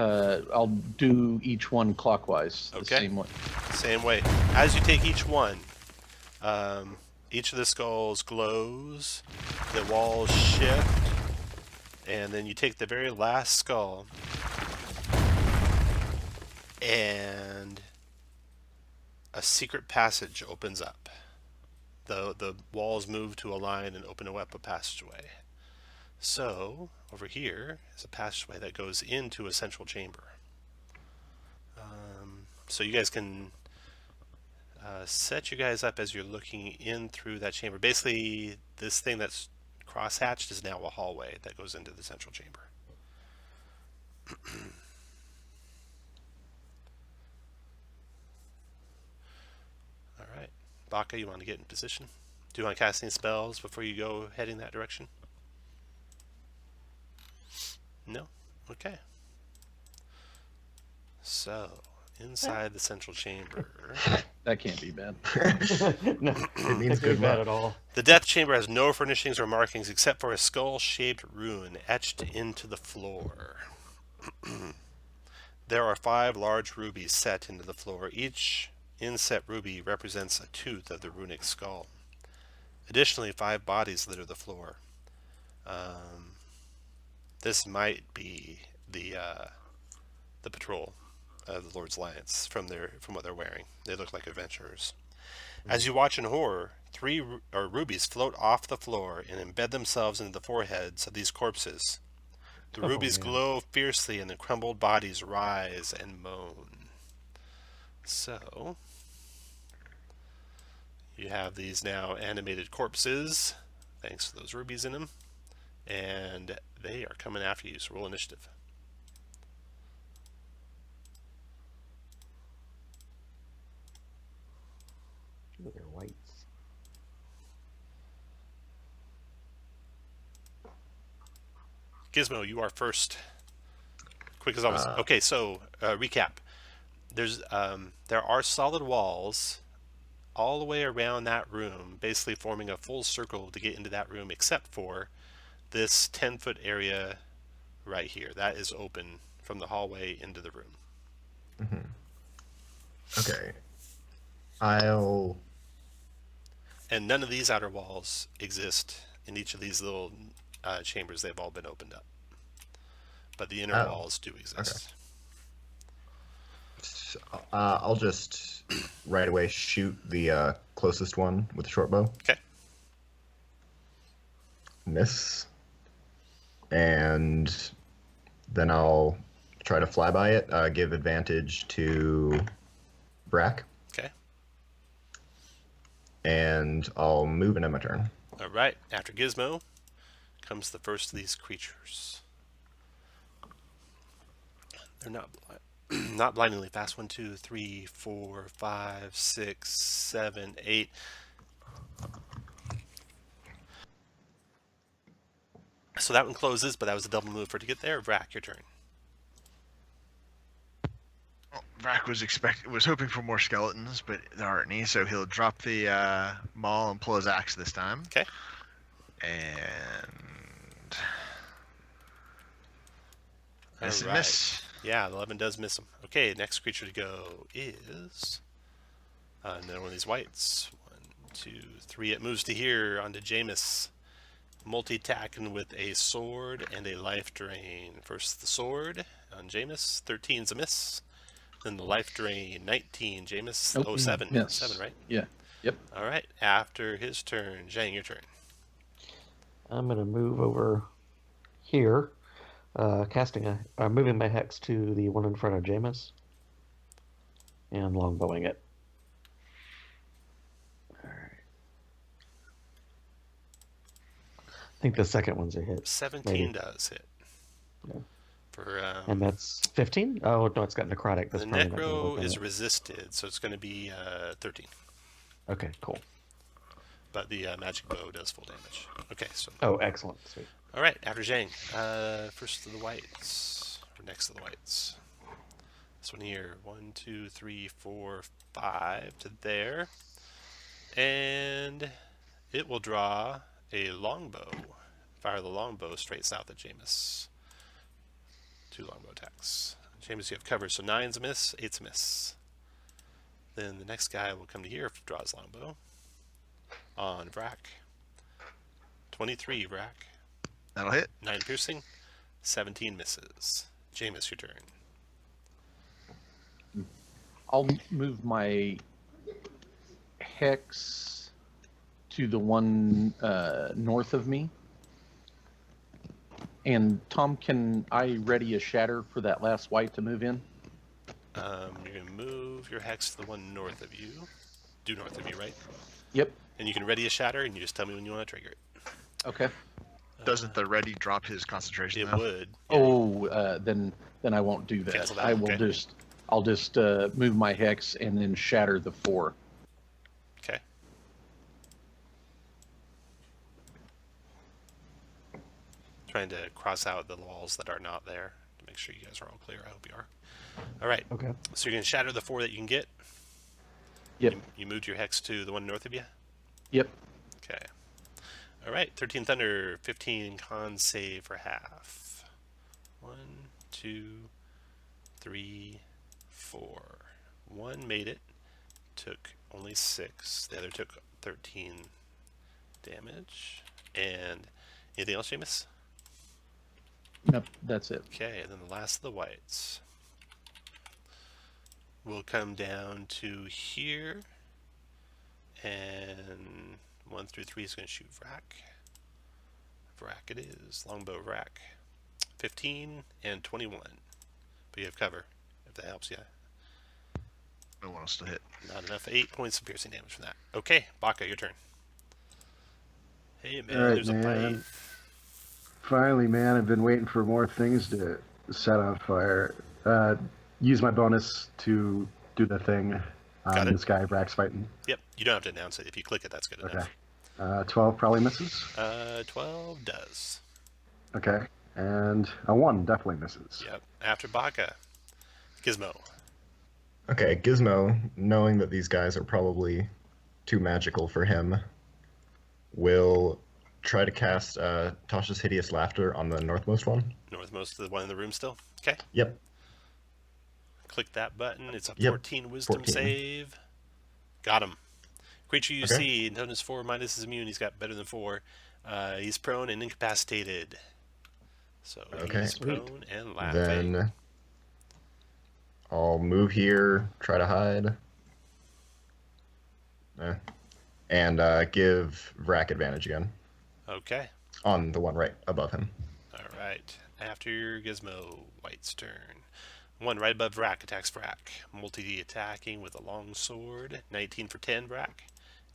I'll do each one clockwise the Okay. same way. Same way. As you take each one, each of the skulls glows, the walls shift, and then you take the very last skull, and a secret passage opens up. The walls move to align and open up a passageway. So, over here is a passageway that goes into a central chamber. So you guys can set you guys up as you're looking in through that chamber. Basically, this thing that's cross-hatched is now a hallway that goes into the central chamber. All right. Baka, you want to get in position? Do you want to cast any spells before you go heading that direction? No? Okay. So, inside the central chamber, That can't be bad. No, It means can't be good bad luck. at all. the death chamber has no furnishings or markings except for a skull-shaped rune etched into the floor. There are 5 large rubies set into the floor. Each inset ruby represents a tooth of the runic skull. Additionally, 5 bodies litter the floor. This might be the patrol of the Lord's Alliance from what they're wearing. They look like adventurers. As you watch in horror, 3 rubies float off the floor and embed themselves into the foreheads of these corpses. The rubies man. glow fiercely, and the crumbled bodies rise and moan. So, you have these now animated corpses, thanks to those rubies in them, and they are coming after you, so roll initiative. Ooh, they're whites. Gizmo, you are first. Quick as always. Okay, so recap. There are solid walls all the way around that room, basically forming a full circle to get into that room, except for this 10-foot area right here. That is open from the hallway into the room. Okay. I'll. And none of these outer walls exist in each of these little chambers. They've all been opened up. But the inner walls do exist. I'll just right away shoot the closest one with the short bow. Okay. Miss. And then I'll try to fly by it. Give advantage to Brack, Okay. and I'll move and end my turn. All right. After Gizmo comes the first of these creatures. They're not not blindingly fast. 1, 2, 3, 4, 5, 6, 7, 8. So that one closes, but that was a double move for it to get there. Vrack, your turn. Well, Vrack was hoping for more skeletons, but there aren't any, so he'll drop the maul and pull his axe this time. Okay. And All right. miss. Yeah, the 11 does miss him. Okay, next creature to go is another one of these whites. 1, 2, 3. It moves to here onto Jameis. Multi-attacking with a sword and a life drain. First the sword on Jameis. 13's a miss. Then the life drain. 19. Jameis. Nope, 07. miss. 7, right? Yeah. Yep. All right. After his turn, Zhang, your turn. I'm gonna move over here, moving my hex to the one in front of Jameis, and longbowing it. All right. I think the second one's a hit. 17 maybe. does hit. Yeah. For And that's 15? Oh, no, it's got necrotic. That's the probably not gonna work necro on is it. resisted, so it's going to be 13. Okay, cool. But the magic bow does full damage. Okay, so Oh, excellent. Sweet. all right. After Zhang, first of the whites, or next to the whites. This one here, 1, 2, 3, 4, 5 to there, and it will draw a longbow. Fire the longbow straight south at Jameis. 2 longbow attacks. Jameis, you have cover, so 9's a miss, 8's a miss. Then the next guy will come to here if he draws longbow. On Vrack. 23, Vrack. That'll hit. 9 piercing, 17 misses. Jameis, your turn. I'll move my hex to the one north of me. And Tom, can I ready a shatter for that last white to move in? You're going to move your hex to the one north of you. Due north of you, right? Yep. And you can ready a shatter, and you just tell me when you want to trigger it. Okay. Doesn't the ready drop his concentration? It though? would. Oh, then I won't do that. Cancel that, I will okay. I'll just move my hex and then shatter the 4. Okay. Trying to cross out the walls that are not there to make sure you guys are all clear. I hope you are. All right. Okay. So you're going to shatter the 4 that you can get. Yep. You moved your hex to the one north of you? Yep. Okay. All right. 13 Thunder, 15 con save for half. 1, 2, 3, 4. One made it. Took only 6. The other took 13 damage. And anything else, Jameis? Nope. That's it. Okay, and then the last of the whites will come down to here, and 1 through 3 is going to shoot Vrack. Vrack it is. Longbow Vrack. 15 and 21. But you have cover, if that helps you. No one else to hit. Not enough. 8 points of piercing damage from that. Okay, Baka, your turn. Hey, man, All right, there's a man. bite. Finally, man, I've been waiting for more things to set on fire. Use my bonus to do the thing Got it. this guy Brack's fighting. Yep, you don't have to announce it. If you click it, that's good Okay. enough. 12 probably misses. 12 does. Okay. And a 1 definitely misses. Yep. After Baka, Gizmo. Okay, Gizmo, knowing that these guys are probably too magical for him, will try to cast Tasha's Hideous Laughter on the northmost one. Northmost, the one in the room still. Okay. Yep. Click that button. It's a Yep, 14 wisdom 14. save. Got him. Creature you Okay. see, bonus 4 minus his immune. He's got better than 4. He's prone and incapacitated. So Okay. he's Sweet. prone and laughing. Then I'll move here, try to hide. And give Vrack advantage again Okay. on the one right above him. All right. After Gizmo, White's turn. 1 right above Vrak attacks Vrak. Multi-attacking with a long sword. 19 for 10, Vrak.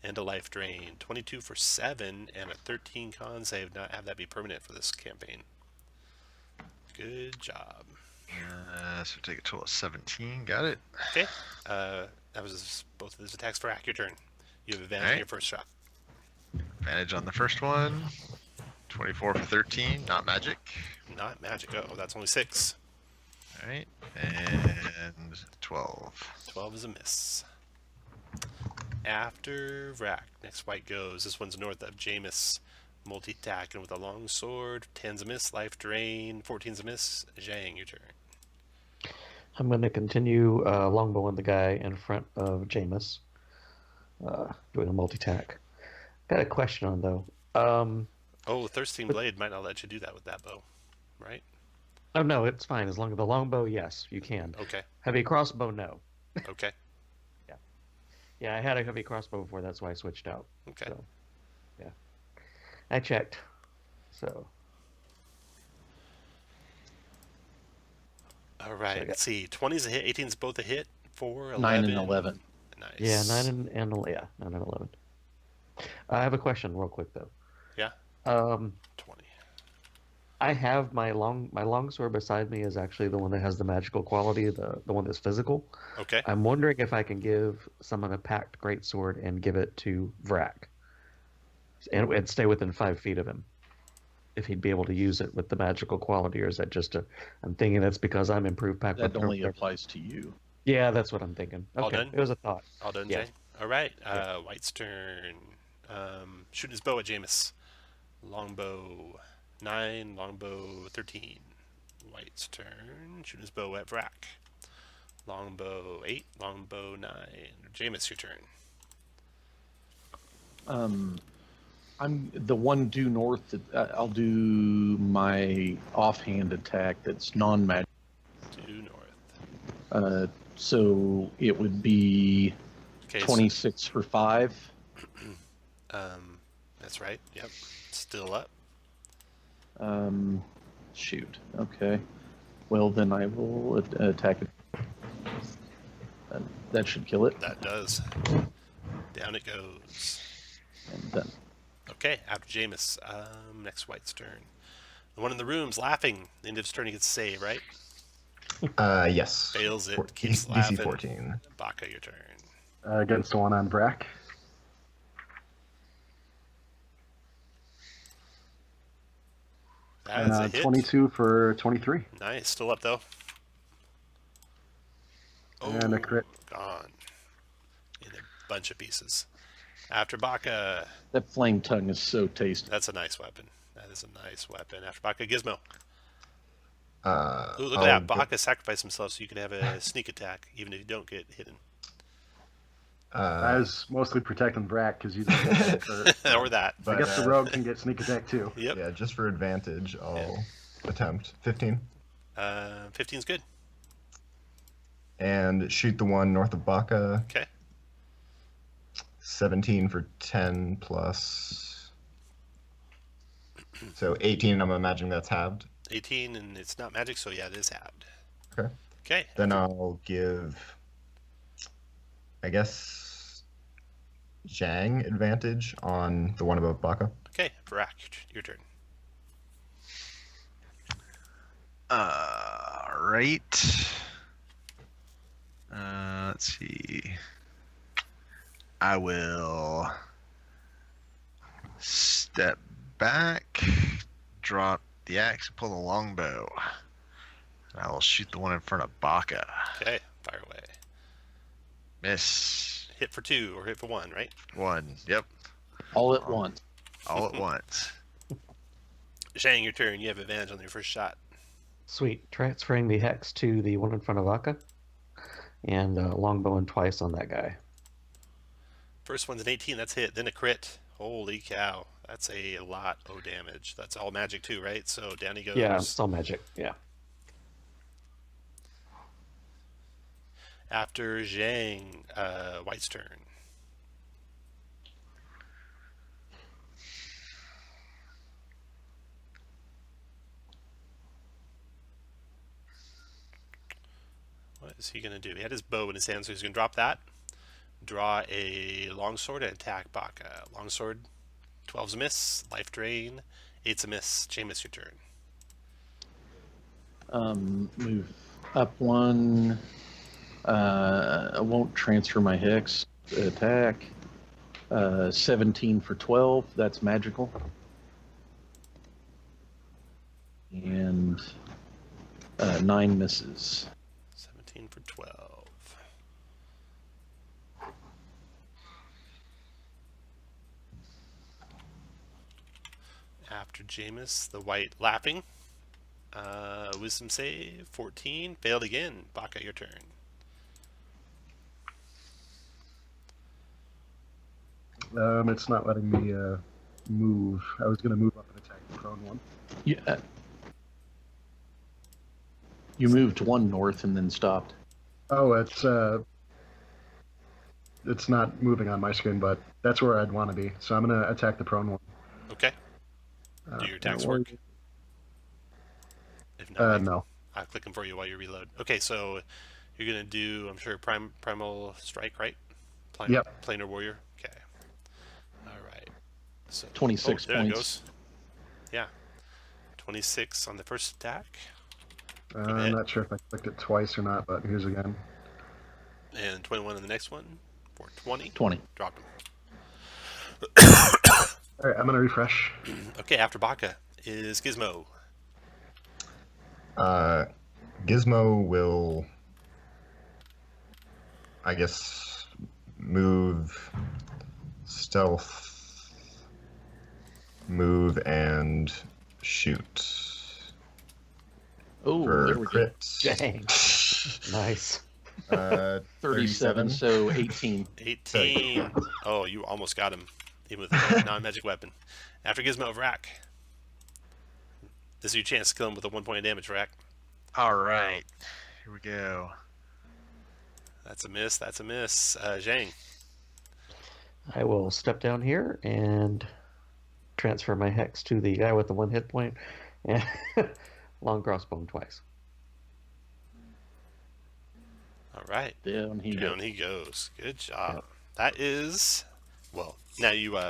And a life drain. 22 for 7 and a 13 con save. Not have that be permanent for this campaign. Good job. So take a total of 17. Got it. Okay. That was both of those attacks. Vrak, your turn. You have advantage on Alright. your first shot. Advantage on the first one. 24 for 13. Not magic. Not magic. Oh, that's only 6. All right. And 12. 12 is a miss. After Vrak, next White goes. This one's north of Jameis. Multi-attacking with a long sword. 10's a miss. Life drain. 14's a miss. Zhang, your turn. I'm going to continue longbowing the guy in front of Jameis, doing a multi-tack. Got a question on though. Oh, Thirsting Blade might not let you do that with that bow, right? Oh no, it's fine as long as the longbow. Yes, you can. Okay. Heavy crossbow, no. Okay. Yeah, I had a heavy crossbow before. That's why I switched out. Okay. So, yeah, I checked. So. All right. Let's see. 20's a hit. 18's both a hit. 4, 11. 9 and 11. Nice. Yeah, 9 and 11. I have a question, real quick though. Yeah. 20. 20. I have my longsword beside me is actually the one that has the magical quality, the one that's physical. Okay. I'm wondering if I can give someone a packed greatsword and give it to Vrak, and stay within 5 feet of him. If he'd be able to use it with the magical quality, or is that just I'm thinking that's because I'm improved pack. That only applies to you. Yeah, that's what I'm thinking. All Okay, done? it was a thought. All done, Yeah. Jay? All right. White's turn. Shooting his bow at Jameis. Longbow 9, longbow 13. White's turn. Shooting his bow at Vrak. Longbow 8, longbow 9. Jameis, your turn. I'm the one due north. I'll do my offhand attack that's non-magic. Due north. So it would be Okay, 26 for 5. That's right. Yep. Still up. Shoot. Okay. Well, then I will attack it. That should kill it. That does. Down it goes. And done. Okay, after Jameis. Next White's turn. The one in the room's laughing. The end of his turn he gets to save, right? Yes. Fails it. Four- Keeps DC laughing. 14. Baka, your turn. Against the one on Vrak. That is a And hit. 22 for 23. Nice. Still up, though. And a crit. Gone. In a bunch of pieces. After Baka, That flame tongue is so tasty. that's a nice weapon. That is a nice weapon. After Baka, Gizmo. I'll Ooh, look at that. go- Baka sacrificed himself so you can have a sneak attack, even if you don't get hidden. I was mostly protecting Vrak because you didn't get hurt. Or that. I but, guess the rogue can get sneak attack too. Yep. Yeah, just for advantage, I'll attempt 15 15's good. and shoot the one north of Baka. Okay. 17 for 10 plus. So 18, I'm imagining that's halved. 18, and it's not magic, so yeah, it is halved. Okay. Okay. Then I'll give, I guess, Zhang advantage on the one above Baka. Okay, Vrak, your turn. Right. Let's see. I will step back, drop the axe, and pull the longbow. And I will shoot the one in front of Baka. Okay, fire away. Miss. Hit for 2 or hit for 1, right? 1. Yep. All at once. All at once. Zhang, your turn. You have advantage on your first shot. Sweet. Transferring the hex to the one in front of Aka, and longbowing twice on that guy. First one's an 18, that's hit. Then a crit. Holy cow. That's a lot of damage. That's all magic too, right? So down he goes. Yeah, it's all magic. Yeah. After Zhang, White's turn. is he going to do? He had his bow in his hand, so he's going to drop that. Draw a longsword and attack Baka. Longsword, 12's a miss. Life drain, 8's a miss. Jameis, your turn. Move up one. I won't transfer my hex. Attack. 17 for 12. That's magical. And 9 misses. 17 for 12. After Jameis, the white lapping. Wisdom save, 14. Failed again. Baka, your turn. It's not letting me move. I was going to move up and attack the prone one. Yeah. You moved one north and then stopped. Oh, it's not moving on my screen, but that's where I'd want to be. So I'm going to attack the prone one. Okay. Do your attacks where- work? If not, No. I'll click them for you while you reload. Okay, so you're going to do, I'm sure, Primal Strike, right? Yep. Planar Warrior. Okay. All right. So 26 there it points. goes. Yeah. 26 on the first attack. I'm not sure if I clicked it twice or not, but here's again. And 21 on the next one for 20. 20. Dropped him. All right, I'm going to refresh. Okay, after Baka is Gizmo. Gizmo will, I guess, move, stealth, move, and shoot. Oh, For there we go. crits. Dang. Nice. 37, so 18. 18. Oh, you almost got him, even with a non-magic weapon. After Gizmo, Vrak. This is your chance to kill him with a 1 point of damage, Vrak. All right, here we go. That's a miss. That's a miss. Zhang. I will step down here and transfer my hex to the guy with the 1 hit point and long crossbow twice. All right. Down he Down goes. he goes. Good job. Yep. That is, well, now you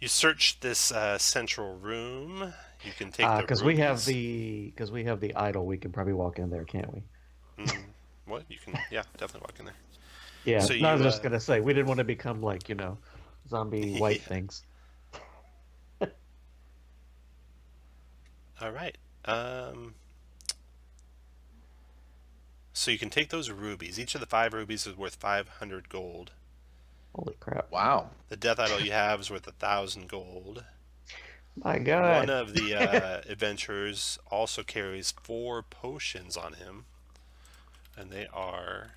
search this central room. You can take the Because we have rupees. the idol, we can probably walk in there, can't we? What? You can, yeah, definitely walk in there. Yeah. So I was you, just gonna say we didn't want to become like zombie white Yeah. things. All right. So you can take those rubies. Each of the 5 rubies is worth 500 gold. Holy crap! Wow. The death idol you have is worth 1,000 gold. My God. One of the adventurers also carries 4 potions on him, and they are.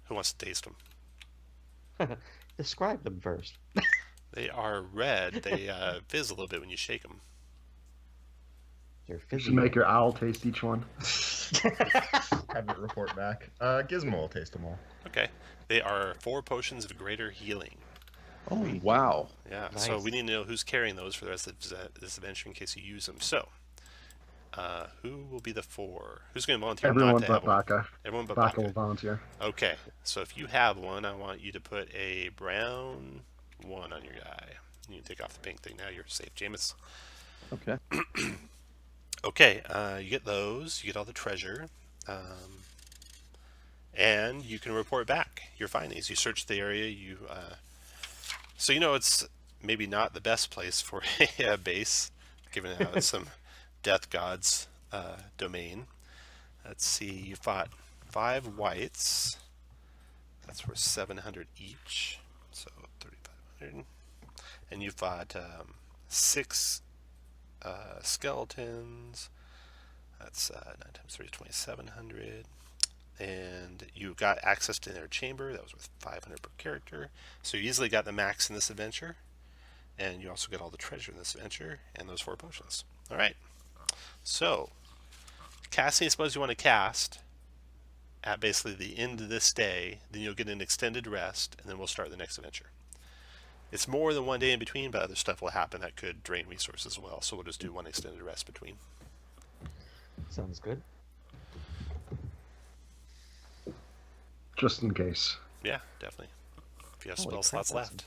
Who wants to taste them? Describe them first. They are red. They fizz a little bit when you shake them. They're You fizzy. should make your owl taste each one. Have it report back. Gizmo will taste them all. Okay. They are 4 potions of greater healing. Oh, wow. Yeah. So Nice. we need to know who's carrying those for the rest of this adventure in case you use them. So, who will be the 4? Who's going to volunteer Everyone not to but have one? Baka. Everyone but Baka Baka. will volunteer. Okay. So if you have one, I want you to put a brown 1 on your guy. You can take off the pink thing now. You're safe, Jameis. Okay. Okay, you get those, you get all the treasure, and you can report back your findings. You search the area, so it's maybe not the best place for a base, given how it's some death god's domain. Let's see, you fought 5 whites, that's worth 700 each, so 3,500, and you fought 6 skeletons. That's 9 times 3 is 2,700. And you got access to their chamber. That was worth 500 per character. So you easily got the max in this adventure. And you also get all the treasure in this adventure and those 4 potions. All right. So, casting, I suppose you want to cast at basically the end of this day. Then you'll get an extended rest, and then we'll start the next adventure. It's more than 1 day in between, but other stuff will happen that could drain resources as well. So we'll just do 1 extended rest between. Sounds good. just in case. Yeah, definitely. If you have Holy spell crap, slots that's- left.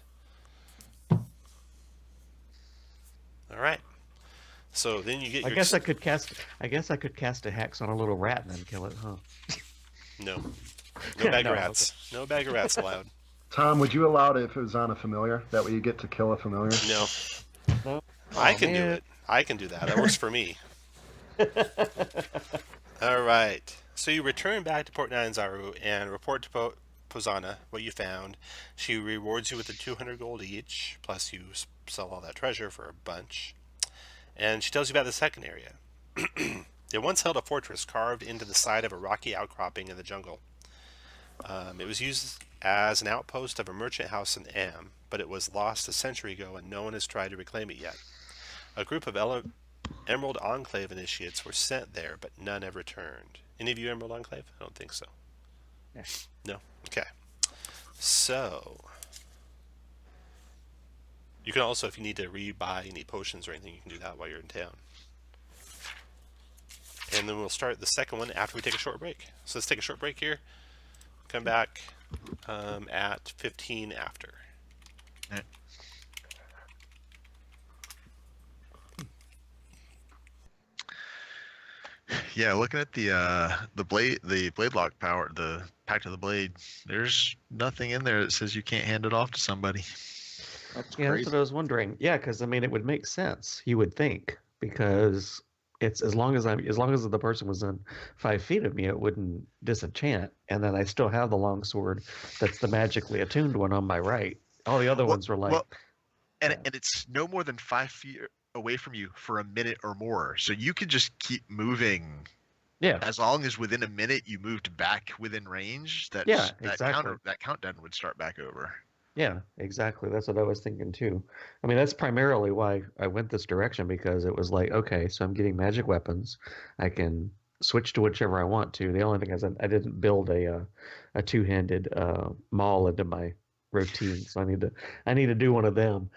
All right. So then you get I your guess I could cast. I guess I could cast a hex on a little rat and then kill it, huh? no bag No, of rats. No bag of rats allowed. Tom, would you allow it if it was on a familiar? That way you get to kill a familiar. No, No. I Aw, can do man. it. I can do that. That works for me. All right. So you return back to Port Nyanzaru and report to Posana what you found. She rewards you with the 200 gold each, plus you sell all that treasure for a bunch. And she tells you about the second area. It once held a fortress carved into the side of a rocky outcropping in the jungle. It was used as an outpost of a merchant house in Am, but it was lost a century ago and no one has tried to reclaim it yet. A group of Emerald Enclave initiates were sent there, but none have returned. Any of you Emerald Enclave? I don't think so. Yeah. No? Okay. So, you can also, if you need to rebuy any potions or anything, you can do that while you're in town. And then we'll start the second one after we take a short break. So let's take a short break here. Come back at 15 after. Alright. Yeah, looking at the blade lock power, the Pact of the Blade, there's nothing in there that says you can't hand it off to somebody. That's Yeah, that's crazy. what I was wondering. Yeah, because I mean, it would make sense. You would think because it's as long as the person was in 5 feet of me, it wouldn't disenchant, and then I still have the longsword that's the magically attuned one on my right. All the other ones were like, And Yeah. it's no more than 5 feet away from you for a minute or more, so you can just keep moving. yeah, As long as within a minute you moved back within range, that exactly. that countdown would start back over. Yeah, exactly. That's what I was thinking too. I mean, that's primarily why I went this direction because it was like, okay, so I'm getting magic weapons. I can switch to whichever I want to. The only thing is I didn't build a two-handed maul into my routine, so I need to do one of them.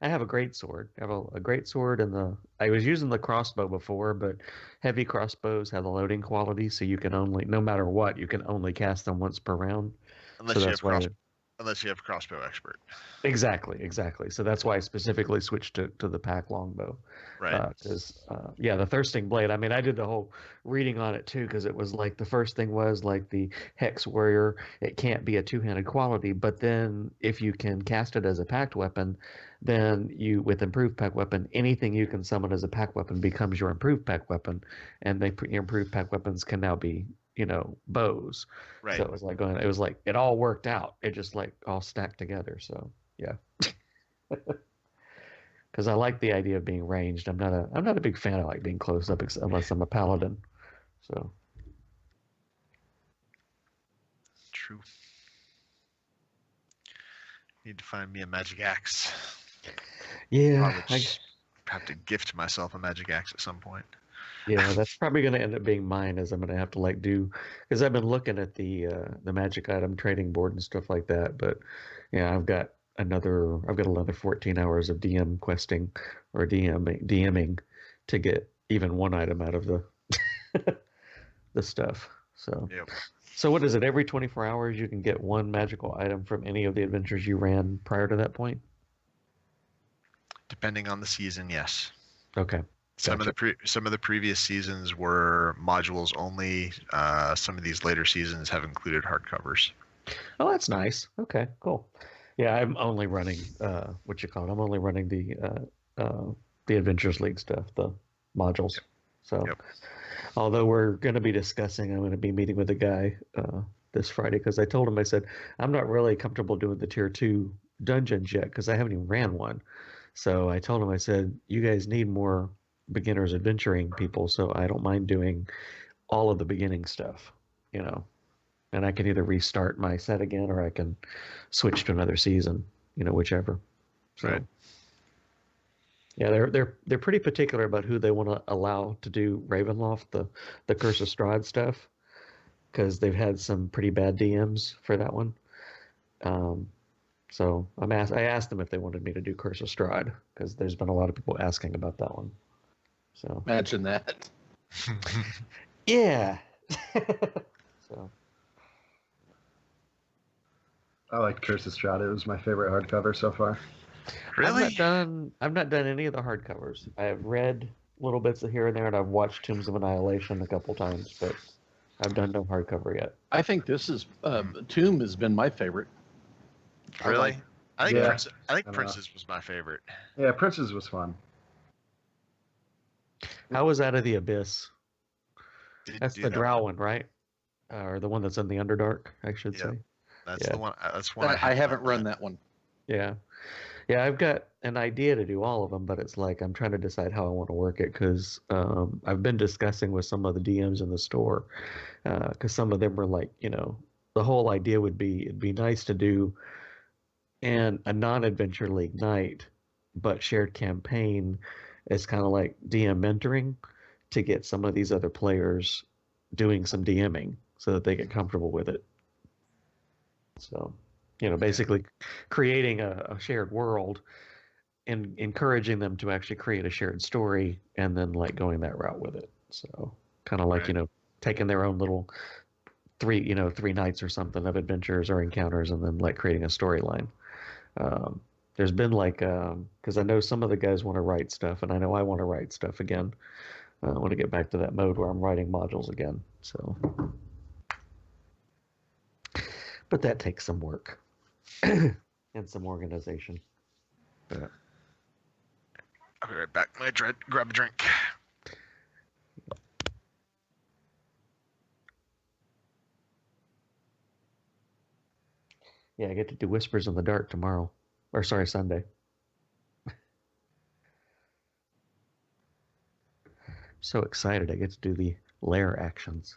I have a great sword. I have a great sword, and I was using the crossbow before, but heavy crossbows have the loading quality, so you can only, no matter what, you can only cast them once per round. Unless So you that's have why. unless you have crossbow expert. Exactly. So that's why I specifically switched to the pack longbow. Right. Because, yeah, the thirsting blade, I mean, I did the whole reading on it too, because it was like the first thing was like the Hex Warrior, it can't be a two-handed quality, but then if you can cast it as a packed weapon, then with improved pack weapon, anything you can summon as a pack weapon becomes your improved pack weapon, and your improved pack weapons can now be, bows. Right. So it was like it all worked out. It just like all stacked together. So yeah, because I like the idea of being ranged. I'm not a big fan of like being close up unless I'm a paladin. So True. Need to find me a magic axe. yeah, Probably just have to gift myself a magic axe at some point. yeah, that's probably going to end up being mine. As I'm going to have to like do because I've been looking at the magic item trading board and stuff like that. But yeah, I've got another 14 hours of DM questing or DMing to get even one item out of the the stuff. So Yep. so what is it? Every 24 hours you can get one magical item from any of the adventures you ran prior to that point? Depending on the season, yes. Okay. Some of the previous seasons were modules only. Some of these later seasons have included hardcovers. Oh, that's nice. Okay, cool. Yeah, I'm only running what you call it. I'm only running the Adventures League stuff, the modules. Yep. So, Yep. although I'm going to be meeting with a guy this Friday because I told him, I said, I'm not really comfortable doing the tier 2 dungeons yet because I haven't even ran one. So I told him, I said, you guys need more beginners adventuring people, so I don't mind doing all of the beginning stuff, and I can either restart my set again or I can switch to another season, whichever. So, Right. yeah, they're pretty particular about who they want to allow to do Ravenloft, the Curse of Strahd stuff, because they've had some pretty bad DMs for that one. So I asked them if they wanted me to do Curse of Strahd because there's been a lot of people asking about that one. So Imagine that. yeah. So I liked Curse of Strahd. It was my favorite hardcover so far. Really? I've not done any of the hardcovers. I have read little bits of here and there, and I've watched Tombs of Annihilation a couple times, but I've done no hardcover yet. I think this is Tomb has been my favorite. Really? I think Yeah. I think I know. Princess was my favorite. Yeah, Princess was fun. How was Out of the Abyss? Didn't That's do the that Drow one. one, right? Or the one that's in the Underdark, I should Yep. say. That's Yeah. the one. That's one I haven't not run read. that one. Yeah. Yeah, I've got an idea to do all of them, but it's like I'm trying to decide how I want to work it because I've been discussing with some of the DMs in the store because some of them were like, the whole idea would be it'd be nice to do a non-adventure league night, but shared campaign is kind of like DM mentoring to get some of these other players doing some DMing so that they get comfortable with it. So, basically creating a shared world and encouraging them to actually create a shared story and then like going that route with it. So kind of like, Right. taking their own little three nights or something of adventures or encounters and then like creating a storyline. There's been like, because I know some of the guys want to write stuff and I know I want to write stuff again. I want to get back to that mode where I'm writing modules again. So, but that takes some work and some organization. I'll be right back. Grab a drink. Yeah, I get to do Whispers in the Dark tomorrow. Or sorry, Sunday. So excited I get to do the lair actions.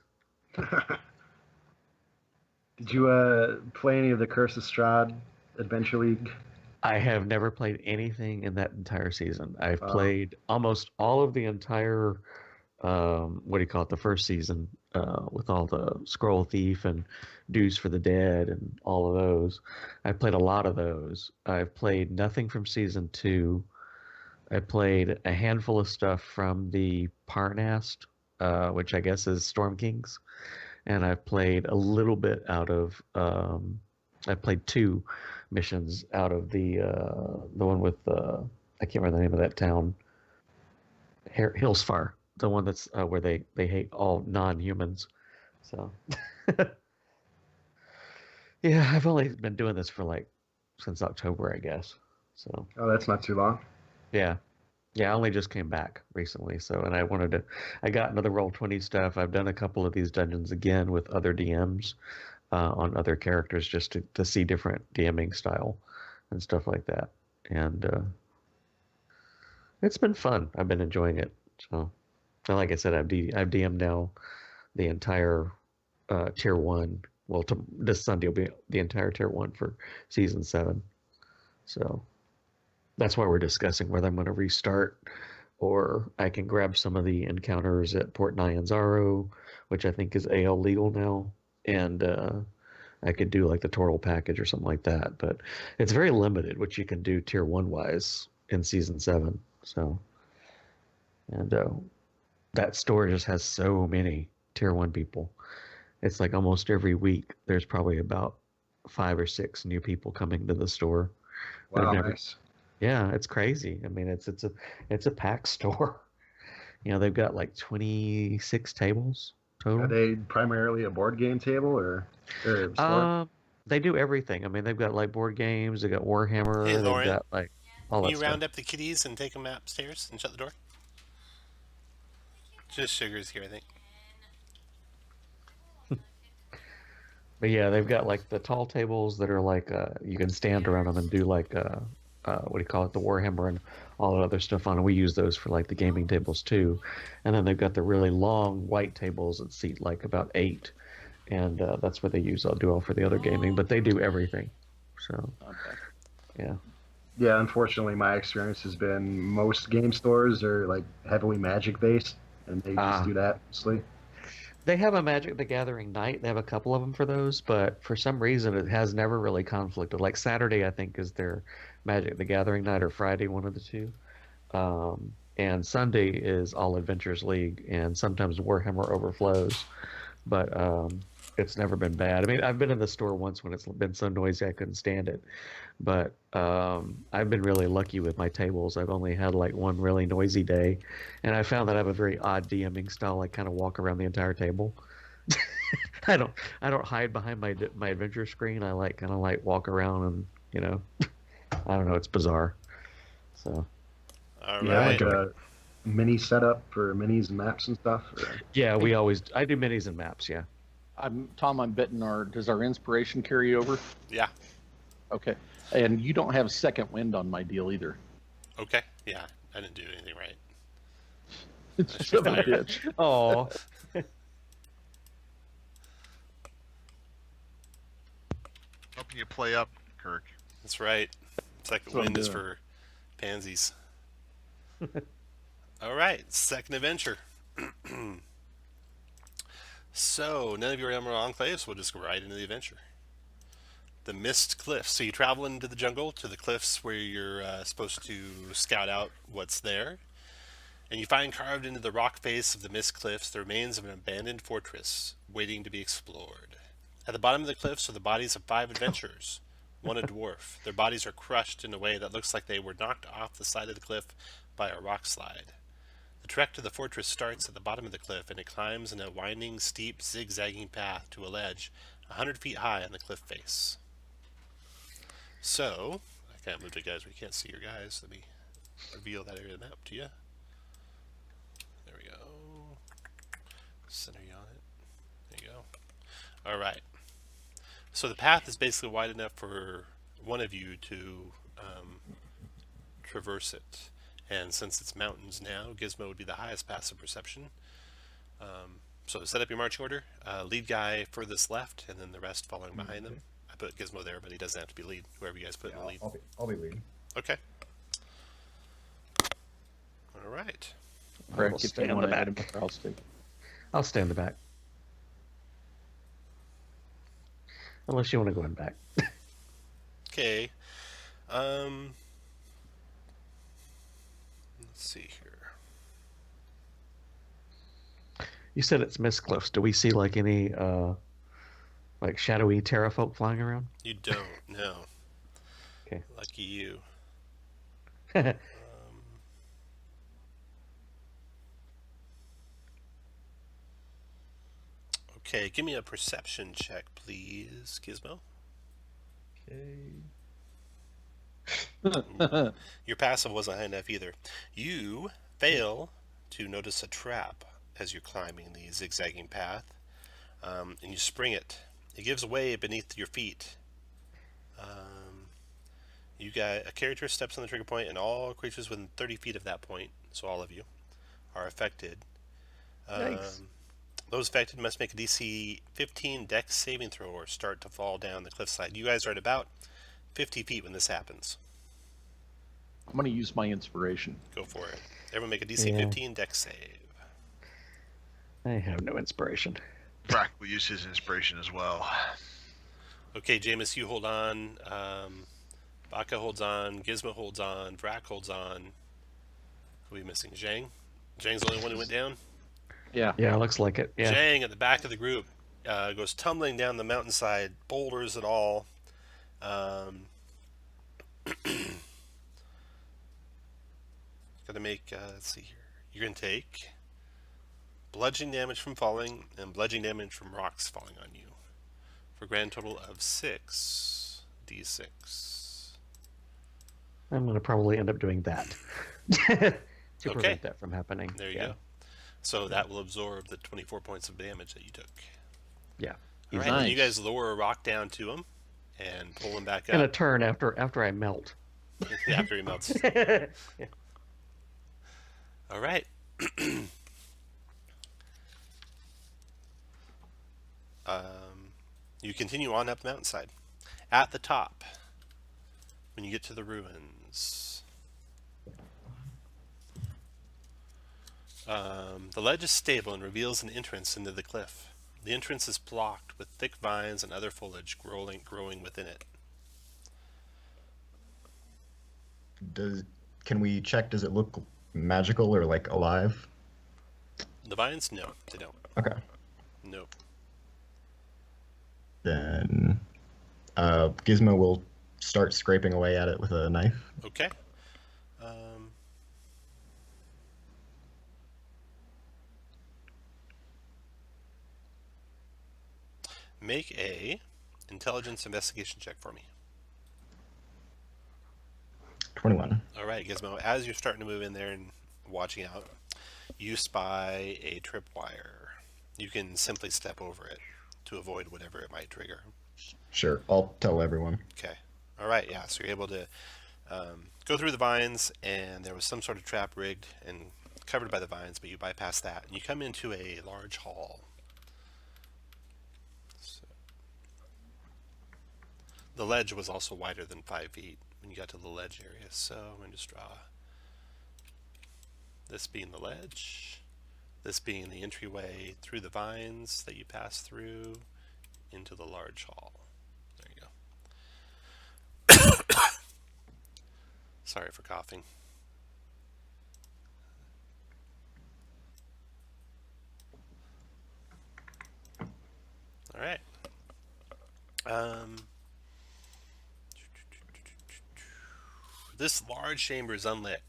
Did you play any of the Curse of Strahd Adventure League? I have never played anything in that entire season. I've Oh. played almost all of the entire, the first season, with all the Scroll Thief and Dues for the Dead and all of those. I've played a lot of those. I've played nothing from season 2. I played a handful of stuff from the Parnast, which I guess is Storm Kings. And I've played a little bit out of, I've played 2 missions out of the one with I can't remember the name of that town. Hillsfar, the one that's where they hate all non-humans. So yeah, I've only been doing this for since October, I guess. So Oh, that's not too long. yeah, I only just came back recently. So and I got another Roll20 stuff. I've done a couple of these dungeons again with other DMs. On other characters just to see different DMing style and stuff like that. And it's been fun. I've been enjoying it. So like I said, I've DM'd now the entire Tier 1. Well, this Sunday will be the entire Tier 1 for Season 7. So that's why we're discussing whether I'm going to restart or I can grab some of the encounters at Port Nyanzaro, which I think is AL legal now. And I could do like the Tortle package or something like that, but it's very limited what you can do Tier 1 wise in Season 7. So, and that store just has so many Tier 1 people. It's like almost every week there's probably about 5 or 6 new people coming to the store. Wow, never- nice. Yeah, it's crazy. I mean, it's a packed store. They've got like 26 tables total. Are they primarily a board game table or store? They do everything. I mean, they've got like board games. They've got Warhammer. Hey, Lauren, they've got like all Can that you stuff. round up the kitties and take them upstairs and shut the door? Just Sugar's here, I think. But yeah, they've got like the tall tables that are like you can stand around them and do like what do you call it, the Warhammer and all that other stuff on. And we use those for like the gaming tables too. And then they've got the really long white tables that seat like about 8, and that's what they use. I'll do all for the other gaming, but they do everything. So yeah. Yeah, unfortunately, my experience has been most game stores are like heavily Magic based, and they just do that mostly. They have a Magic the Gathering night. They have a couple of them for those, but for some reason it has never really conflicted. Like Saturday, I think, is their Magic the Gathering night, or Friday, one of the two. And Sunday is All Adventures League, and sometimes Warhammer overflows. But it's never been bad. I mean, I've been in the store once when it's been so noisy I couldn't stand it, but I've been really lucky with my tables. I've only had like one really noisy day, and I found that I have a very odd DMing style. I kind of walk around the entire table. I don't hide behind my adventure screen. I like kind of like walk around and I don't know. It's bizarre. So All Yeah, right. like a mini setup for minis and maps and stuff. yeah, I do minis and maps. Yeah. Tom, I'm betting does our inspiration carry over? Yeah. Okay. And you don't have second wind on my deal either. Okay. Yeah. I didn't do anything right. It's a bitch. Oh. Helping you play up, Kirk. That's right. Second That's what I'm wind is doing. for pansies. All right. Second adventure. So, none of you are Emerald Enclaves, we'll just go right into the adventure. The Mist Cliffs. So you travel into the jungle to the cliffs where you're supposed to scout out what's there. And you find carved into the rock face of the Mist Cliffs the remains of an abandoned fortress waiting to be explored. At the bottom of the cliffs are the bodies of 5 adventurers, one a dwarf. Their bodies are crushed in a way that looks like they were knocked off the side of the cliff by a rock slide. The trek to the fortress starts at the bottom of the cliff, and it climbs in a winding, steep, zigzagging path to a ledge 100 feet high on the cliff face. So, I can't move it, guys. We can't see your guys. Let me reveal that area of the map to you. There we go. Center you on it. There you go. All right. So the path is basically wide enough for one of you to traverse it. And since it's mountains now, Gizmo would be the highest passive perception. So set up your marching order. Lead guy furthest left, and then the rest following behind them. I put Gizmo there, but he doesn't have to be lead. Whoever you guys put in the lead. I'll be leading. Okay. All right. Brad, will if stay you on want the to add back. him, I'll stay. I'll stay in the back. Unless you want to go in back. Okay. Let's see here. You said it's Mist Cliffs. Do we see like any like shadowy terrafolk flying around? You don't. No. Okay. Lucky you. Okay, give me a perception check, please, Gizmo. Okay. Your passive wasn't high enough either. You fail to notice a trap as you're climbing the zigzagging path, and you spring it. It gives way beneath your feet. You got a character steps on the trigger point, and all creatures within 30 feet of that point, so all of you, are affected. Nice. Those affected must make a DC 15 Dex saving throw or start to fall down the cliffside. You guys are at about 50 feet when this happens. I'm going to use my inspiration. Go for it. Everyone make a DC Yeah. 15 Dex save. I have no inspiration. Brack will use his inspiration as well. Okay, Jameis, you hold on. Baka holds on. Gizmo holds on. Vrak holds on. Who are we missing? Zhang? Zhang's the only one who went down? Yeah. Yeah, looks like it. Yeah. Zhang at the back of the group goes tumbling down the mountainside, boulders and all. Gotta make, let's see here. You're gonna take bludgeoning damage from falling and bludgeoning damage from rocks falling on you for a grand total of 6 d6. I'm going to probably end up doing that to Okay. prevent that from happening. There you Yeah. go. So that will absorb the 24 points of damage that you took. Yeah. All right, Nice. and you guys lower a rock down to him and pull him back In a up turn after I melt. after he melts. All right. You continue on up the mountainside. At the top, when you get to the ruins, the ledge is stable and reveals an entrance into the cliff. The entrance is blocked with thick vines and other foliage growing within it. Can we check? Does it look magical or like alive? The vines? No, they don't. Okay. Nope. Then Gizmo will start scraping away at it with a knife. Okay. Make a intelligence investigation check for me. 21. All right, Gizmo. As you're starting to move in there and watching out, you spy a tripwire. You can simply step over it to avoid whatever it might trigger. Sure, I'll tell everyone. Okay. All right. Yeah. So you're able to go through the vines, and there was some sort of trap rigged and covered by the vines, but you bypass that, and you come into a large hall. So, the ledge was also wider than 5 feet when you got to the ledge area. So I'm going to just draw this being the ledge, this being the entryway through the vines that you pass through into the large hall. There you go. Sorry for coughing. All right. This large chamber is unlit.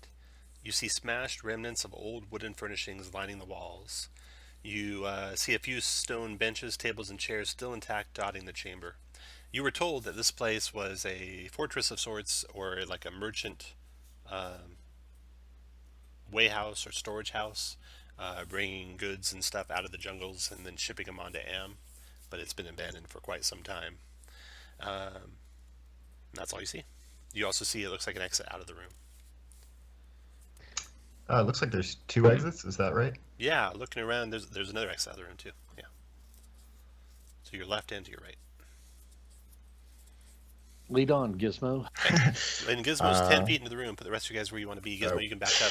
You see smashed remnants of old wooden furnishings lining the walls. You see a few stone benches, tables, and chairs still intact dotting the chamber. You were told that this place was a fortress of sorts, or like a merchant wayhouse or storage house, bringing goods and stuff out of the jungles and then shipping them onto Am. But it's been abandoned for quite some time. That's all you see. You also see it looks like an exit out of the room. It looks like there's 2 exits. Is that right? Yeah, looking around, there's another exit out of the room too. Yeah. So your left and to your right. Lead on, Gizmo. And Gizmo's 10 feet into the room. Put the rest of you guys where you want to be. Gizmo, you can back up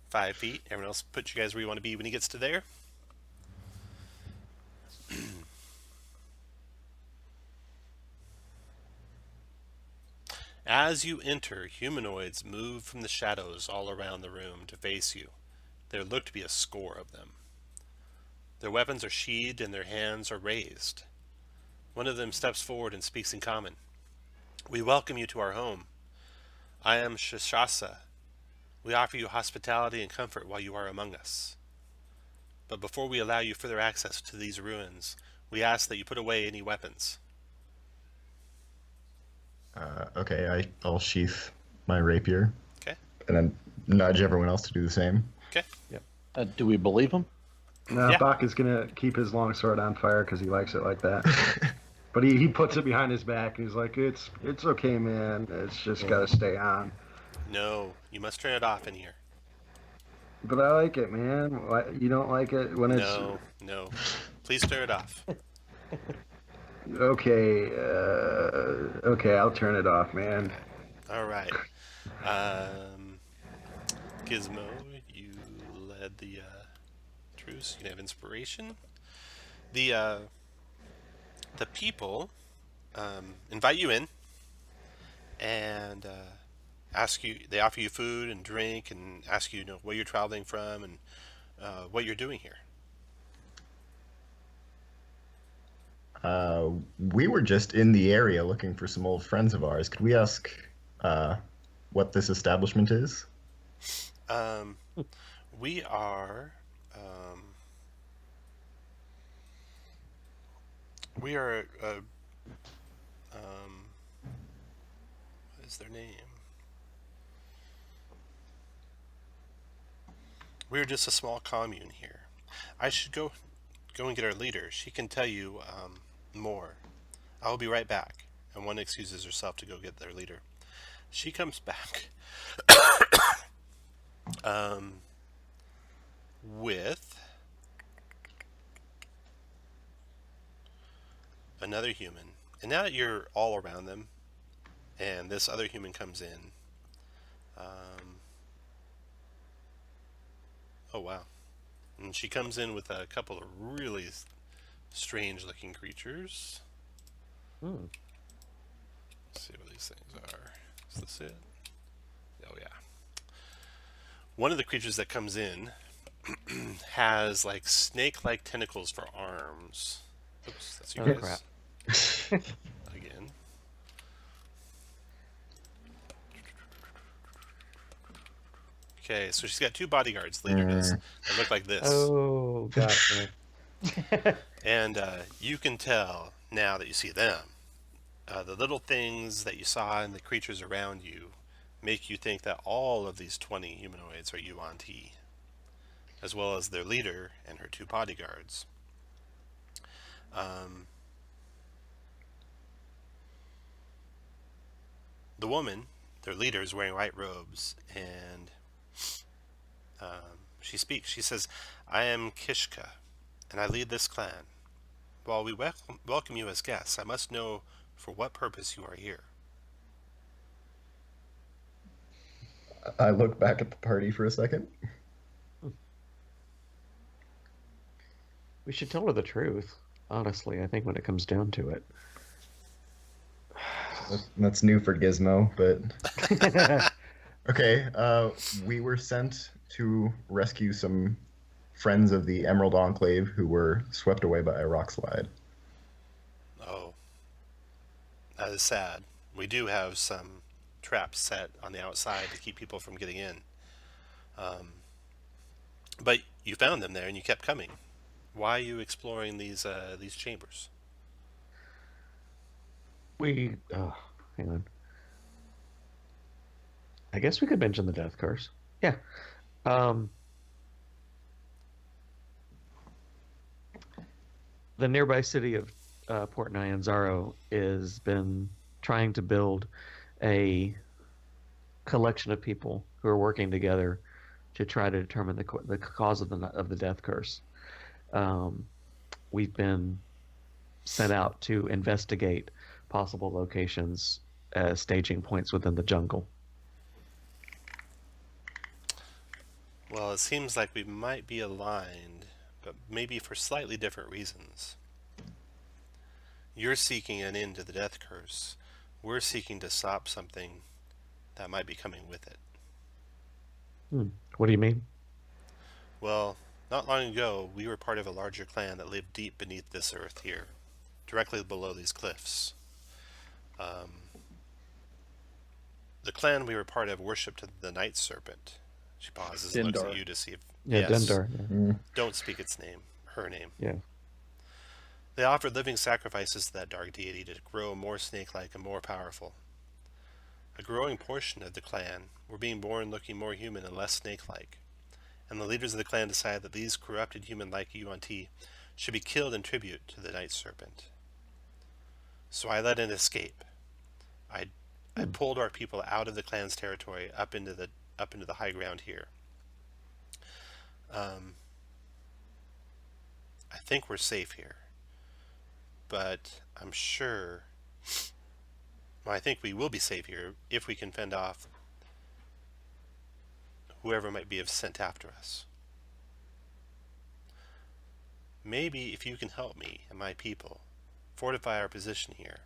5 feet. Everyone else, put you guys where you want to be when he gets to there. As you enter, humanoids move from the shadows all around the room to face you. There look to be a score of them. Their weapons are sheathed and their hands are raised. One of them steps forward and speaks in common. We welcome you to our home. I am Shashasa. We offer you hospitality and comfort while you are among us. But before we allow you further access to these ruins, we ask that you put away any weapons. Okay, I'll sheath my rapier. Okay. And then nudge everyone else to do the same. Okay. Do we believe him? No, Yeah. Bach is gonna keep his long sword on fire because he likes it like that. But he puts it behind his back and he's like, "It's okay, man. It's just gotta stay on." No, you must turn it off in here. But I like it, man. Why, you don't like it when it's No. Please turn it off. okay? Okay, I'll turn it off, man. All right. Gizmo, you led the truce. You can have inspiration. The people invite you in and ask you. They offer you food and drink and ask you, where you're traveling from and what you're doing here. We were just in the area looking for some old friends of ours. Could we ask what this establishment is? We are. We are. What is their name? We're just a small commune here. I should go and get our leader. She can tell you more. I will be right back. And one excuses herself to go get their leader. She comes back with another human. And now that you're all around them, and this other human comes in, oh wow. And she comes in with a couple of really strange looking creatures. Let's see what these things are. Is this it? Oh yeah. One of the creatures that comes in has like snake-like tentacles for arms. Oops, that's you Oh, guys. crap. again. Okay, so she's got 2 bodyguards, leader does. They look like this. Oh, gotcha. And you can tell now that you see them. The little things that you saw and the creatures around you make you think that all of these 20 humanoids are Yuan-Ti, as well as their leader and her 2 bodyguards. The woman, their leader, is wearing white robes, and she speaks. She says, "I am Kishka, and I lead this clan. While we welcome you as guests, I must know for what purpose you are here." I look back at the party for a second. We should tell her the truth, honestly, I think, when it comes down to it. That's new for Gizmo, but okay. We were sent to rescue some friends of the Emerald Enclave who were swept away by a rock slide. Oh, that is sad. We do have some traps set on the outside to keep people from getting in. But you found them there and you kept coming. Why are you exploring these chambers? Hang on. I guess we could mention the death curse. Yeah. The nearby city of Port Nyanzaro has been trying to build a collection of people who are working together to try to determine the cause of the death curse. We've been sent out to investigate possible locations as staging points within the jungle. Well, it seems like we might be aligned, but maybe for slightly different reasons. You're seeking an end to the death curse. We're seeking to stop something that might be coming with it. What do you mean? Well, not long ago, we were part of a larger clan that lived deep beneath this earth here, directly below these cliffs. The clan we were part of worshipped the night serpent. She pauses and looks at Dendar. you to see if... Yeah, Yes. Dendar. Yeah. Don't speak its name. Her name. Yeah. They offered living sacrifices to that dark deity to grow more snake-like and more powerful. A growing portion of the clan were being born looking more human and less snake-like, and the leaders of the clan decided that these corrupted human-like Yuan-Ti should be killed in tribute to the night serpent. So I let it escape. I pulled our people out of the clan's territory up into the high ground here. I think we're safe here, but I'm sure. Well, I think we will be safe here if we can fend off whoever might be sent after us. Maybe if you can help me and my people fortify our position here,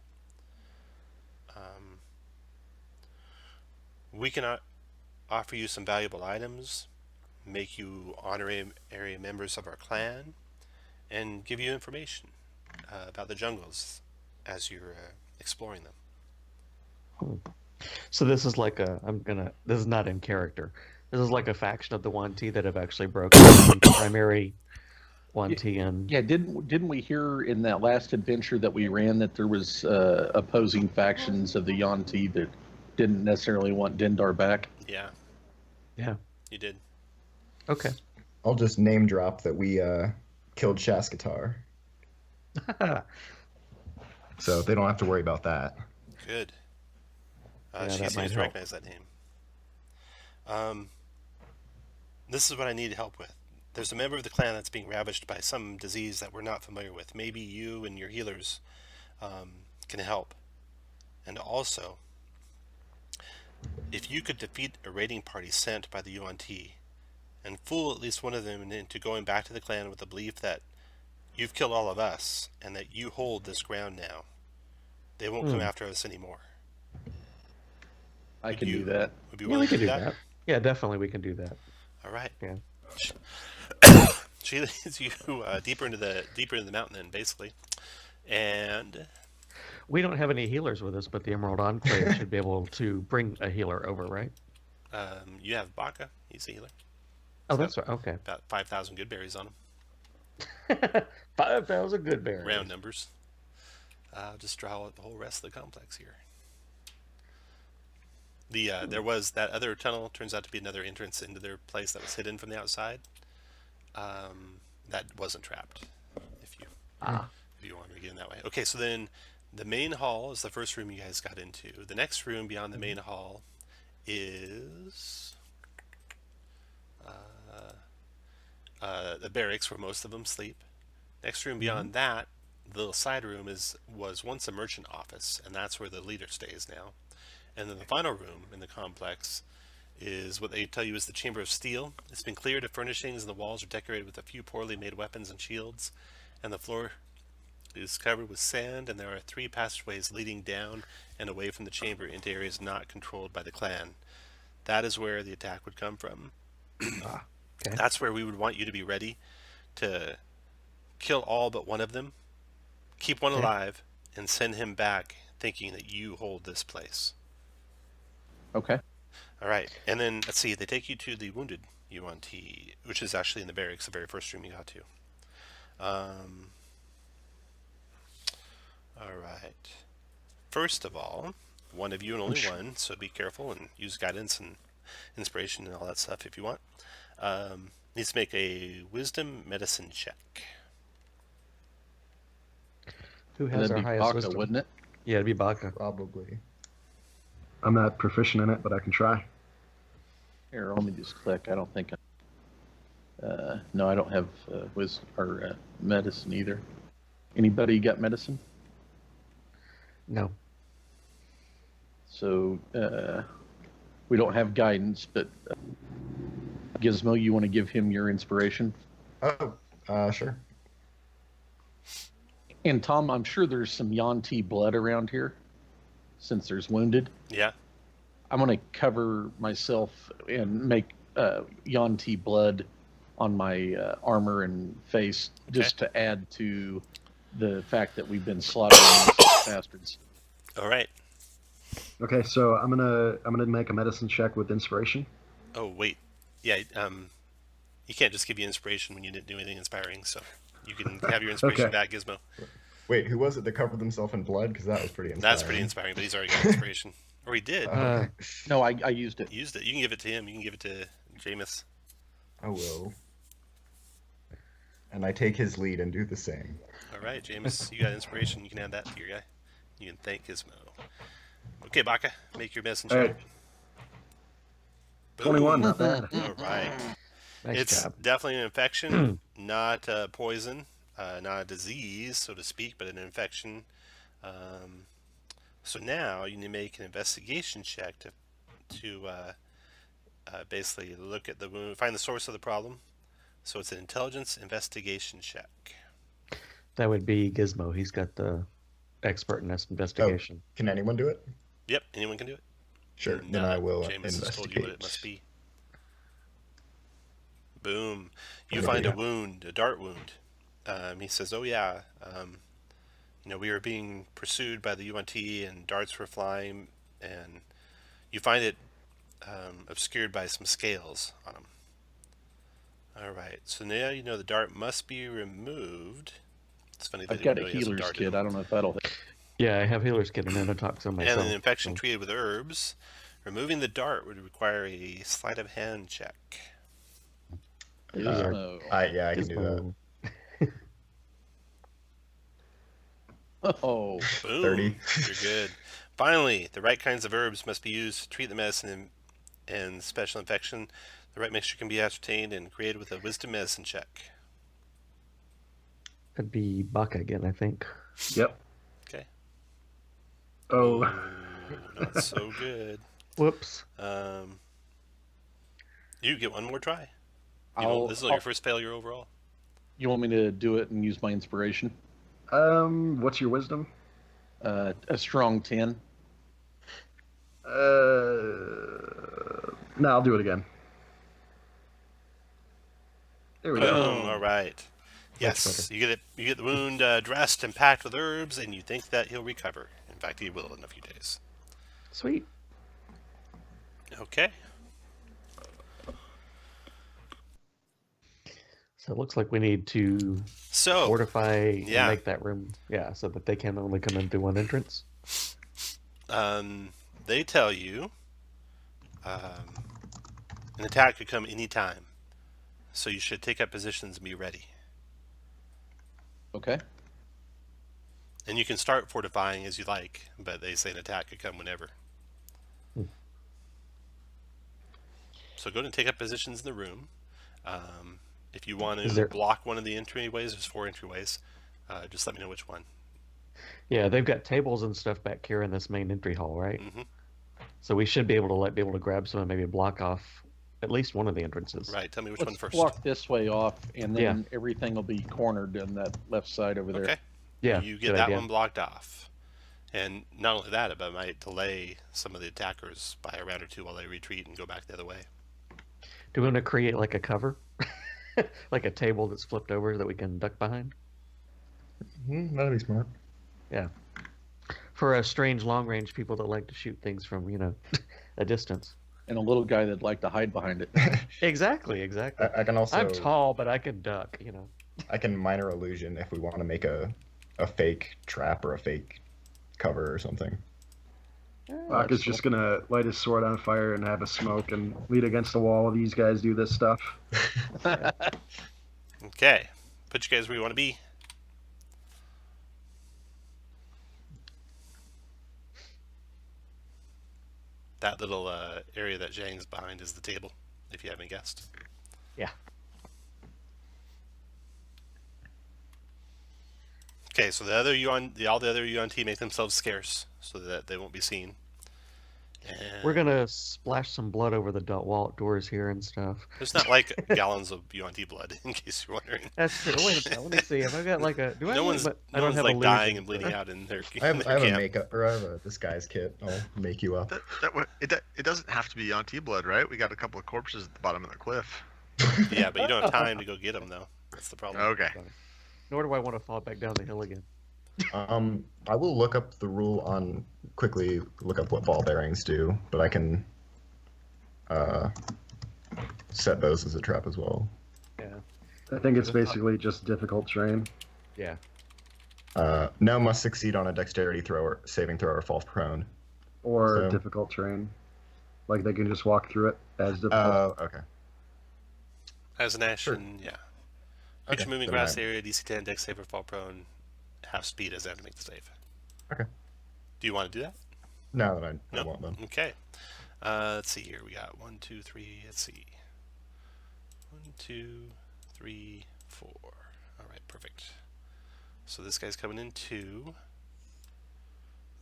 we can offer you some valuable items, make you honorary members of our clan, and give you information about the jungles as you're exploring them. So this is like this is not in character. This is like a faction of the 1T that have actually broken the primary 1T and... Yeah, didn't we hear in that last adventure that we ran that there was opposing factions of the Yuan-Ti that didn't necessarily want Dendar back? Yeah, Yeah. you did. Okay. I'll just name drop that we killed Shaskatar, so they don't have to worry about that. Good. Yeah, She that might seems to help. recognize that name. This is what I need help with. There's a member of the clan that's being ravaged by some disease that we're not familiar with. Maybe you and your healers can help. And also, if you could defeat a raiding party sent by the Yuan-Ti and fool at least one of them into going back to the clan with the belief that you've killed all of us and that you hold this ground now, they won't come after us anymore. I can do that. Would be Yeah, willing we to can do do that? that. Yeah, definitely we can do that. All right. Yeah. She leads you deeper into the mountain, then basically, and We don't have any healers with us, but the Emerald Enclave should be able to bring a healer over, right? You have Baka. He's a healer. Oh, He's that's got right. Okay. About 5,000 good berries on him. 5,000 good berries. Round numbers. I'll just draw out the whole rest of the complex here. There was that other tunnel. Turns out to be another entrance into their place that was hidden from the outside. That wasn't trapped. If you wanted to get in that way. Okay, so then the main hall is the first room you guys got into. The next room beyond the main hall is the barracks where most of them sleep. Next room beyond that, the little side room was once a merchant office, and that's where the leader stays now. And then the final room in the complex is what they tell you is the Chamber of Steel. It's been cleared of furnishings, and the walls are decorated with a few poorly made weapons and shields, and the floor is covered with sand, and there are 3 passageways leading down and away from the chamber into areas not controlled by the clan. That is where the attack would come from. Okay. That's where we would want you to be ready to kill all but one of them, keep one alive, and send him back thinking that you hold this place. Okay. All right, and then let's see. They take you to the wounded UNT, which is actually in the barracks, the very first room you got to. All right. First of all, one of you and only one, so be careful and use guidance and inspiration and all that stuff if you want. Needs to make a wisdom medicine check. Who has That'd our be highest Baka, wisdom? wouldn't it? Yeah, it'd be Baka. Probably. I'm not proficient in it, but I can try. Here, let me just click. I don't think. No, I don't have medicine either. Anybody got medicine? No. So we don't have guidance, but Gizmo, you want to give him your inspiration? Oh, sure. And Tom, I'm sure there's some Yanti blood around here, since there's wounded. Yeah. I'm going to cover myself and make Yanti blood on my armor and face, just to add to the fact that we've been slaughtering these bastards. All right. Okay, so I'm gonna make a medicine check with inspiration. Oh wait. Yeah. You can't just give you inspiration when you didn't do anything inspiring, so you can have your inspiration back, Gizmo. Wait, who was it that covered themselves in blood? Because that was pretty inspiring. That's pretty inspiring, but he's already got inspiration. Or he did. No, I used it. Used it. You can give it to him. You can give it to Jameis. I will. And I take his lead and do the same. All right, Jameis, you got inspiration. You can add that to your guy. You can thank Gizmo. Okay, Baka, make your medicine All check. right. 21, not bad. All right. Nice It's job. definitely an infection, not poison, not a disease, so to speak, but an infection. So now you need to make an investigation check to basically look at the wound, find the source of the problem. So it's an intelligence investigation check. That would be Gizmo. He's got the expert in this investigation. Can anyone do it? Yep, anyone can do it. Sure. And, Then I will Jameis has told you what it must investigate. be. Boom. You There find we a go. wound, a dart wound. He says, oh yeah, we were being pursued by the UNT and darts were flying, and you find it obscured by some scales on him. Alright, so now you know the dart must be removed. It's funny that I've got a healer's kit. I don't know if that'll hit. Yeah, I have healer's kit and antitoxin And myself. an infection so- treated with herbs. Removing the dart would require a sleight of hand check. Gizmo. I can do that. Gizmo. Oh, Boom. 30. You're good. Finally, the right kinds of herbs must be used to treat the medicine and special infection. The right mixture can be ascertained and created with a wisdom medicine check. That'd be Baka again, I think. Yep. Okay. Oh, Ooh, not so good. Whoops. You get one more try. This is your first failure overall. You want me to do it and use my inspiration? what's your wisdom? A strong 10. No, I'll do it again. There we Boom. go. All right. Yes, you get the wound dressed and packed with herbs, and you think that he'll recover. In fact, he will in a few days. Sweet. Okay. So it looks like we need to So, fortify yeah. and make that room, so that they can only come in through one entrance. They tell you an attack could come anytime, so you should take up positions and be ready. Okay. And you can start fortifying as you like, but they say an attack could come whenever. So go ahead and take up positions in the room. If you want to block one of the entryways, there's 4 entryways. Just let me know which one. Yeah, they've got tables and stuff back here in this main entry hall, right? Mm-hmm. So we should be able to grab some and maybe block off at least one of the entrances. Right. Tell me which Let's one first. block this way off, and then everything will be cornered on that left side over there. Okay. Yeah. You get that one blocked off. And not only that, but it might delay some of the attackers by a round or two while they retreat and go back the other way. Do we want to create like a cover? Like a table that's flipped over that we can duck behind? That'd be smart. Yeah. For strange long-range people that like to shoot things from, a distance. And a little guy that'd like to hide behind it. Exactly. I can also. I'm tall, but I can duck, I can minor illusion if we want to make a fake trap or a fake cover or something. Bach is just gonna light his sword on fire and have a smoke and lead against the wall while these guys do this stuff. Okay. Put you guys where you want to be. That little area that Zhang's behind is the table, if you haven't guessed. Yeah. Okay, so all the other UNT make themselves scarce so that they won't be seen. And We're gonna splash some blood over the doors here and stuff. there's not like gallons of UNT blood, in case you're wondering. That's true. Wait a minute. Let me see. Have I got like a? Do I? No one's I don't have like illusion, dying and so- bleeding out in their. I have in their a camp. makeup, or I have a disguise kit. I'll make you up. It doesn't have to be UNT blood, right? We got a couple of corpses at the bottom of the cliff. Yeah, but you don't have time to go get them, though. That's the problem. Okay. Nor do I want to fall back down the hill again. I will look up the rule quickly look up what ball bearings do, but I can set those as a trap as well. Yeah. I think it's basically just difficult terrain. Yeah. No must succeed on a dexterity saving throw, or fall prone. Or So- difficult terrain. Like they can just walk through it as difficult. Okay. As an action, yeah. Creature Okay, moving then grass area, DC 10, dex save or fall prone, half speed as they have to make the save. Okay. Do you want to do that? Now that I Nope. want them. Okay. Let's see here. We got 1, 2, 3. Let's see. 1, 2, 3, 4. All right, perfect. So this guy's coming in 2.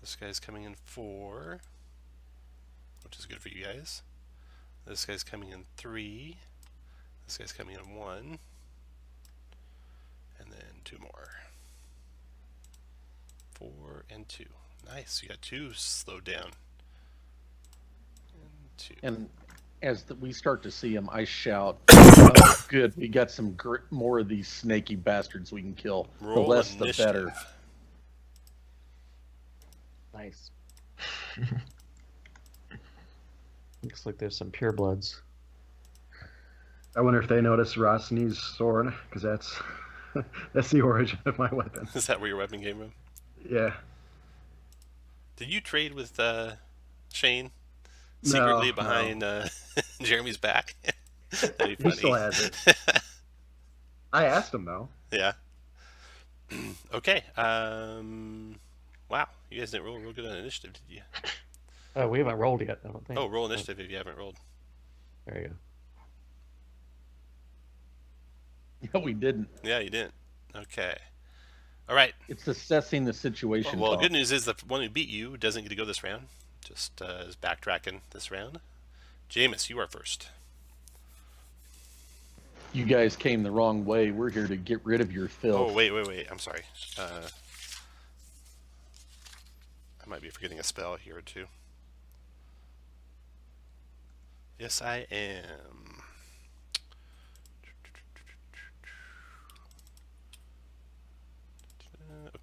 This guy's coming in 4, which is good for you guys. This guy's coming in 3. This guy's coming in 1. And then 2 more. 4 and 2. Nice. You got 2 slowed down. And 2. And as we start to see them, I shout, "Oh, good, we got some more of these snaky bastards we can kill. Roll the less, the initiative. better." Nice. Looks like there's some purebloods. I wonder if they notice Rosny's sword, because that's the origin of my weapon. Is that where your weapon came from? Yeah. Did you trade with Shane secretly No. behind Jeremy's back? That'd be He funny. still has it. I asked him though. Yeah. Okay. Wow. You guys didn't roll real good on initiative, did you? Oh, we haven't rolled yet, I don't think. Oh, roll initiative if you haven't rolled. There you go. Yeah, we didn't. Yeah, you didn't. Okay. All right. It's assessing the situation. Well, the Tom. good news is the one who beat you doesn't get to go this round. Just is backtracking this round. Jameis, you are first. You guys came the wrong way. We're here to get rid of your filth. Oh, wait. I'm sorry. I might be forgetting a spell here or two. Yes, I am.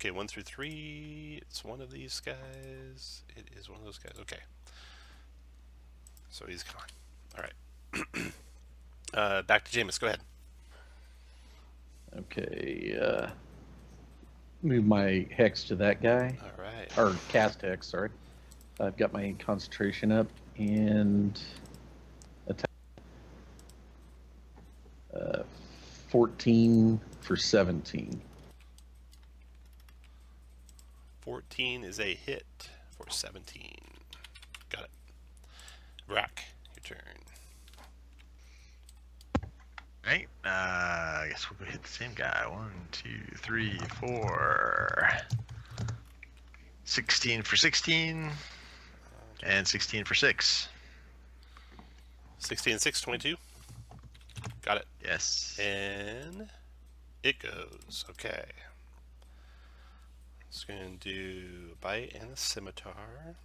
Okay, 1 through 3. It's one of these guys. It is one of those guys. Okay. So he's gone. All right. Back to Jameis. Go ahead. Okay. Move my hex to that guy. All right. Or cast hex, sorry. I've got my concentration up and attack. 14 for 17. 14 is a hit for 17. Got it. Rack, your turn. Right. I guess we'll go hit the same guy. 1, 2, 3, 4. 16 for 16. And 16 for 6. 16 and 6, 22. Got it. Yes. And it goes. Okay. It's going to do a bite and a scimitar.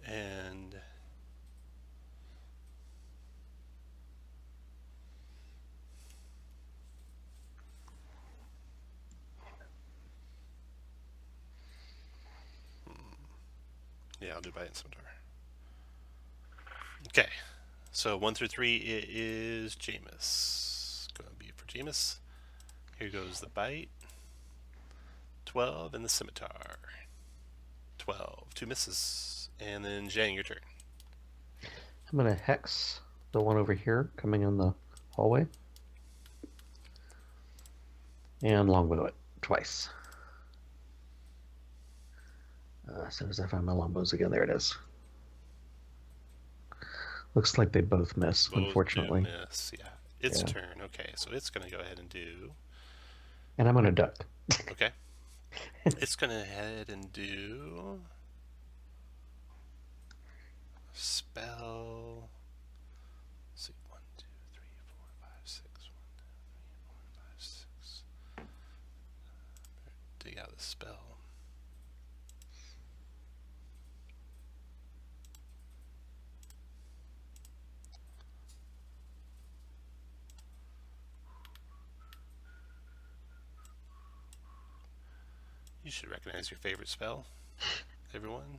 And yeah, I'll do bite and scimitar. Okay, so 1 through 3 it is Jameis. Going to be for Jameis. Here goes the bite. 12 and the scimitar. 12, 2 misses. And then Zhang, your turn. I'm going to hex the one over here coming in the hallway. And longbow it twice. As soon as I find my longbows again, there it is. Looks like they both miss, Both do unfortunately. miss, yeah. Its Yeah. turn. Okay, so it's going to go ahead and do. And I'm going to duck. Okay. It's going to head and do. Spell. Let's see. 1, 2, 3, 4, 5, 6. 1, 2, 3, 4, 5, 6. Dig out the spell. You should recognize your favorite spell, everyone.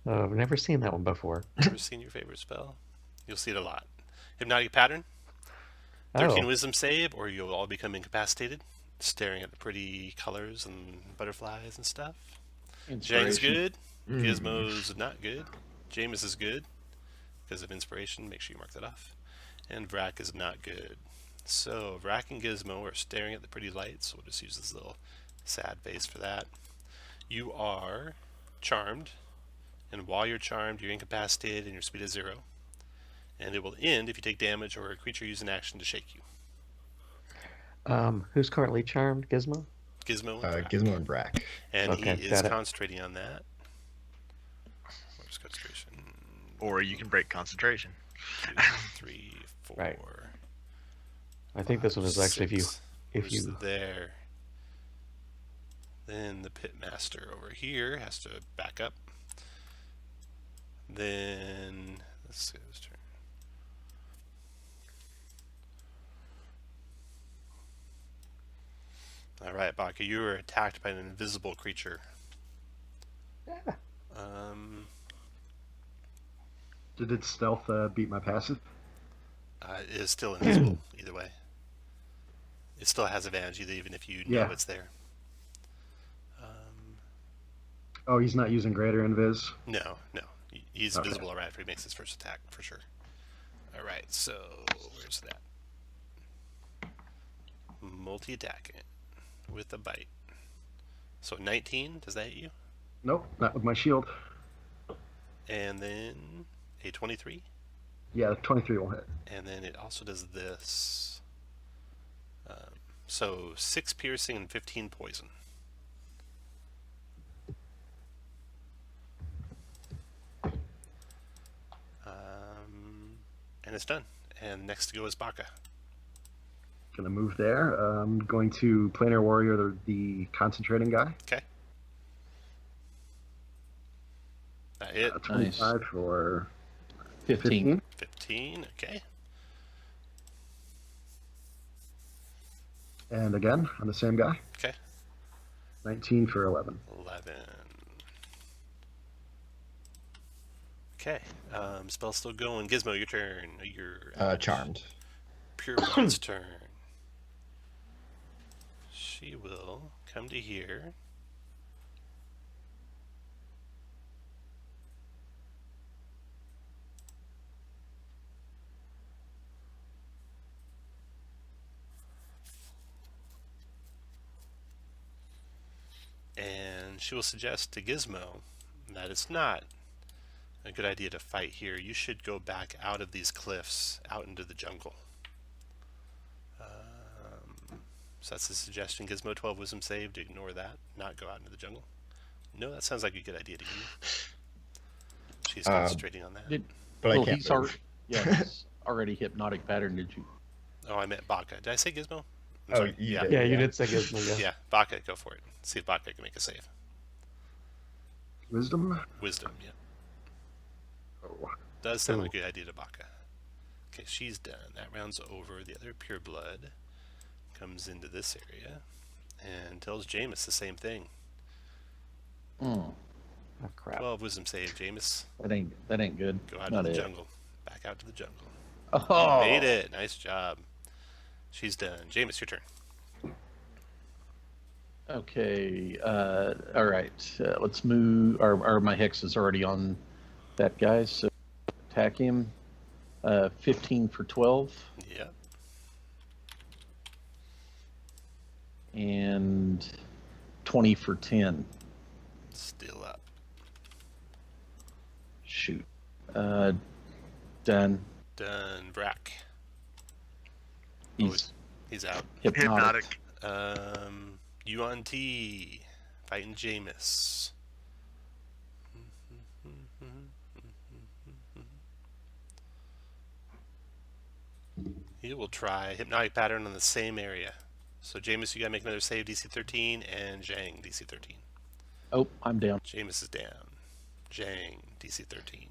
I've never seen that one before. Ever seen your favorite spell? You'll see it a lot. Hypnotic Pattern. 13 Oh, wisdom save, or you'll all become incapacitated, staring at the pretty colors and butterflies and stuff. Zhang's Inspiration. good. Gizmo's not good. Jameis is good because of inspiration. Make sure you mark that off. And Vrak is not good. So Vrak and Gizmo are staring at the pretty lights. So we'll just use this little sad face for that. You are charmed, and while you're charmed, you're incapacitated and your speed is 0. And it will end if you take damage or a creature use an action to shake you. who's currently charmed? Gizmo? Gizmo and Vrak. Gizmo and Brack. And Okay, he is got it. concentrating on that. Where's concentration? Or you can break concentration. 2, 3, 4. Right. I think this one is actually six. if Where's you there. Then the pitmaster over here has to back up. Then let's see his turn. All right, Baka, you were attacked by an invisible creature. Did its stealth beat my passive? It is still invisible either way. It still has advantage even if you know Yeah. it's there. Oh, he's not using greater invis. No. He's Okay. visible right after he makes his first attack, for sure. Alright, so where's that? Multi-attacking with a bite. So 19, does that hit you? Nope, not with my shield. And then a 23. Yeah, 23 will hit. And then it also does this. So 6 piercing and 15 poison. And it's done. And next to go is Baka. Gonna move there. I'm going to Planar Warrior, the concentrating guy. Okay. That hit. 25 for 15. 15. Okay. And again, on the same guy. Okay. 19 for 11. 11. Okay. Spell's still going. Gizmo, your turn. Your Charmed. Pure Blood's turn. She will come to here. And she will suggest to Gizmo that it's not a good idea to fight here. You should go back out of these cliffs, out into the jungle. So that's the suggestion. Gizmo 12 wisdom save to ignore that, not go out into the jungle. No, that sounds like a good idea to you. She's concentrating on that. But I Well, can't he's move. already, yeah, he's already hypnotic pattern. Did you? Oh, I meant Baka. Did I say Gizmo? I'm Oh, sorry. you yeah. did. Yeah, you did say Gizmo. Yeah. Yeah, Baka, go for it. See if Baka can make a save. Wisdom? Wisdom, yeah. Oh. Does sound Ooh. like a good idea to Baka. Okay, she's done. That round's over. The other pure blood comes into this area and tells Jameis the same thing. Mm, Oh, crap. 12 wisdom save, Jameis. that ain't good. Go out Not to the it. jungle. Back out to the jungle. Oh, You made it. Nice job. She's done. Jameis, your turn. Okay. All right. Let's move. My hex is already on that guy, so attack him. 15 for 12 Yep. and 20 for 10. Still up. Shoot. Done. Done. Brack. He's He's out. hypnotic. You on T. Fighting Jameis. He will try hypnotic pattern on the same area. So Jameis, you gotta make another save, DC 13, and Zhang, DC 13. Oh, I'm down. Jameis is down. Zhang, DC 13.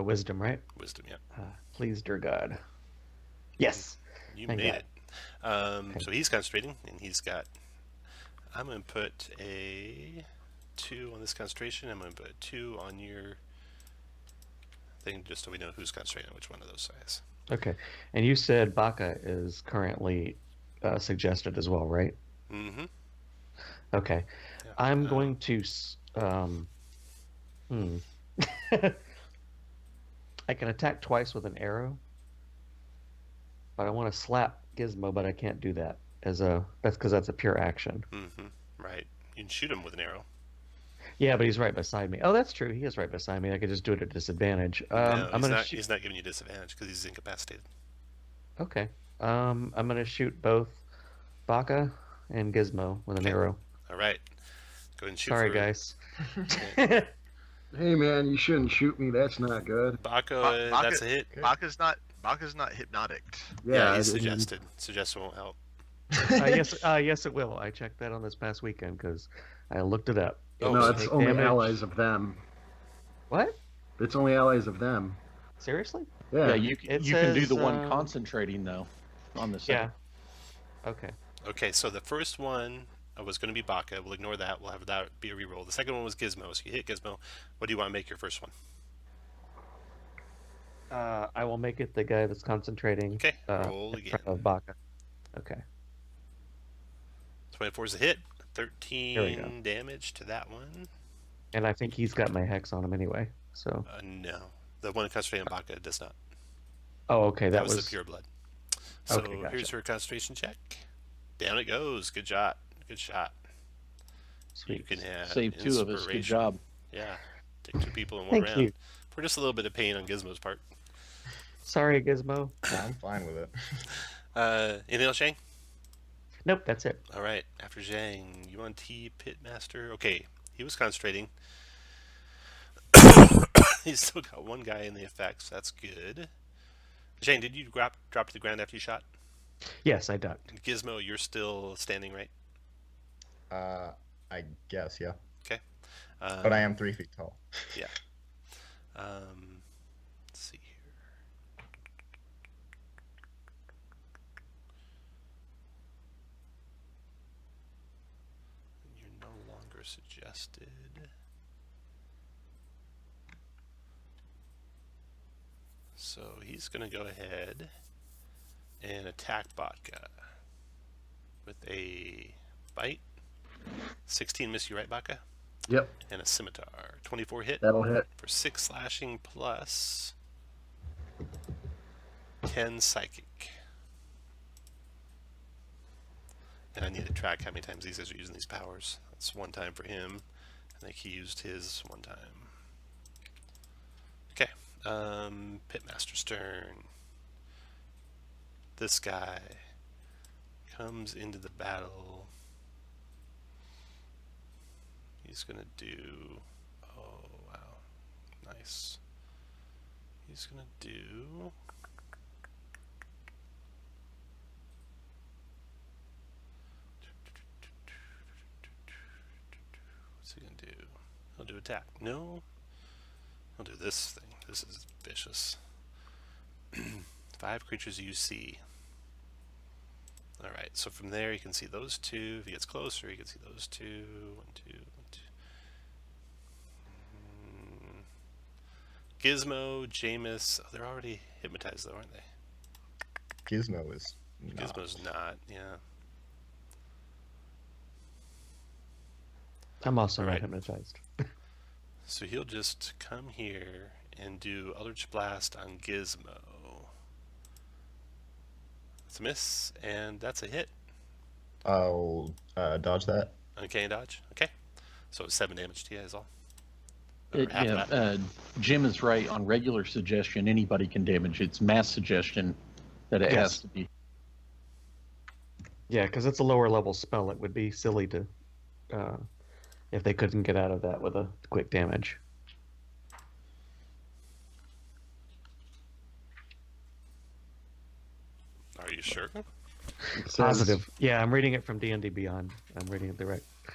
Wisdom, right? Wisdom, yeah. Please, dear God. Yes. You Thank made God. it. So he's concentrating, and he's got... I'm going to put a 2 on this concentration. I'm going to put a 2 on your thing, just so we know who's concentrating on which one of those guys. Okay. And you said Baka is currently suggested as well, right? Mm-hmm. Okay. Yeah. I'm going to... I can attack twice with an arrow, but I want to slap Gizmo, but I can't do that. That's because that's a pure action. Mm-hmm. Right. You can shoot him with an arrow. Yeah, but he's right beside me. Oh, that's true. He is right beside me. I could just do it at disadvantage. No, I'm gonna shoot. he's not giving you disadvantage because he's incapacitated. Okay. I'm gonna shoot both Baka and Gizmo with an arrow. All right. Go ahead and shoot. Sorry, for guys. Hey man, you shouldn't shoot me. That's not good. Baka, Baka- that's a hit. Baka's not hypnotic. Yeah, he's I didn't- suggested. Suggested won't help. Yes, it will. I checked that on this past weekend because I looked it up. Oh, No, so it's take only damage. allies of them. What? It's only allies of them. Seriously? Yeah. Yeah, you It can do the says, one concentrating though on the Yeah. second. Okay. Okay, so the first one was going to be Baka. We'll ignore that. We'll have that be a reroll. The second one was Gizmo. So you hit Gizmo. What do you want to make your first one? I will make it the guy that's concentrating. Okay, roll in again. front of Baka. Okay. 24 is a hit. There we 13 damage to that one. And I think he's got my hex on him anyway. So. No. The one concentrating on Baka does not. Oh, okay. That was the pure blood. So Okay, gotcha. here's her concentration check. Down it goes. Good shot. Good shot. You Sweet. can have Save 2 of us. Good inspiration. job. Yeah. Take 2 people in one Thank round. you. For just a little bit of pain on Gizmo's part. Sorry, Gizmo. Yeah, I'm fine with it. Anything else, Shang? Nope, that's it. All right. After Zhang, you on T, Pitmaster. Okay. He was concentrating. He's still got one guy in the effects. That's good. Zhang, did you drop to the ground after you shot? Yes, I ducked. Gizmo, you're still standing, right? I guess, yeah. Okay. But I am 3 feet tall. Yeah. Let's see here. You're no longer suggested. So he's going to go ahead and attack Baka with a bite. 16 miss you, right, Baka? Yep, And a scimitar. 24 hit that'll hit. for 6 slashing plus 10 psychic. And I need to track how many times these guys are using these powers. That's one time for him. I think he used his one time. Okay. Pitmaster's turn. This guy comes into the battle. He's gonna do, oh wow, nice. He's gonna do, what's he gonna do? He'll do attack. No, he'll do this thing. This is vicious. 5 creatures you see. Alright, so from there you can see those two. If he gets closer, you can see those two. 1, 2, 1, 2. Gizmo, Jameis, oh, they're already hypnotized though, aren't they? Gizmo is not. Gizmo's not, yeah. I'm also Alright. not hypnotized. So he'll just come here and do Eldritch Blast on Gizmo. It's a miss, and that's a hit. I'll dodge that. Uncanny dodge. Okay. So it's 7 damage to you is all. Or half Yeah, of that. Jim is right. On regular suggestion, anybody can damage. It's mass suggestion that it Yes. has to be. Yeah, because it's a lower level spell. It would be silly to, if they couldn't get out of that with a quick damage. Are you sure? It says- Positive. Yeah, I'm reading it from D&D Beyond. I'm reading it direct. It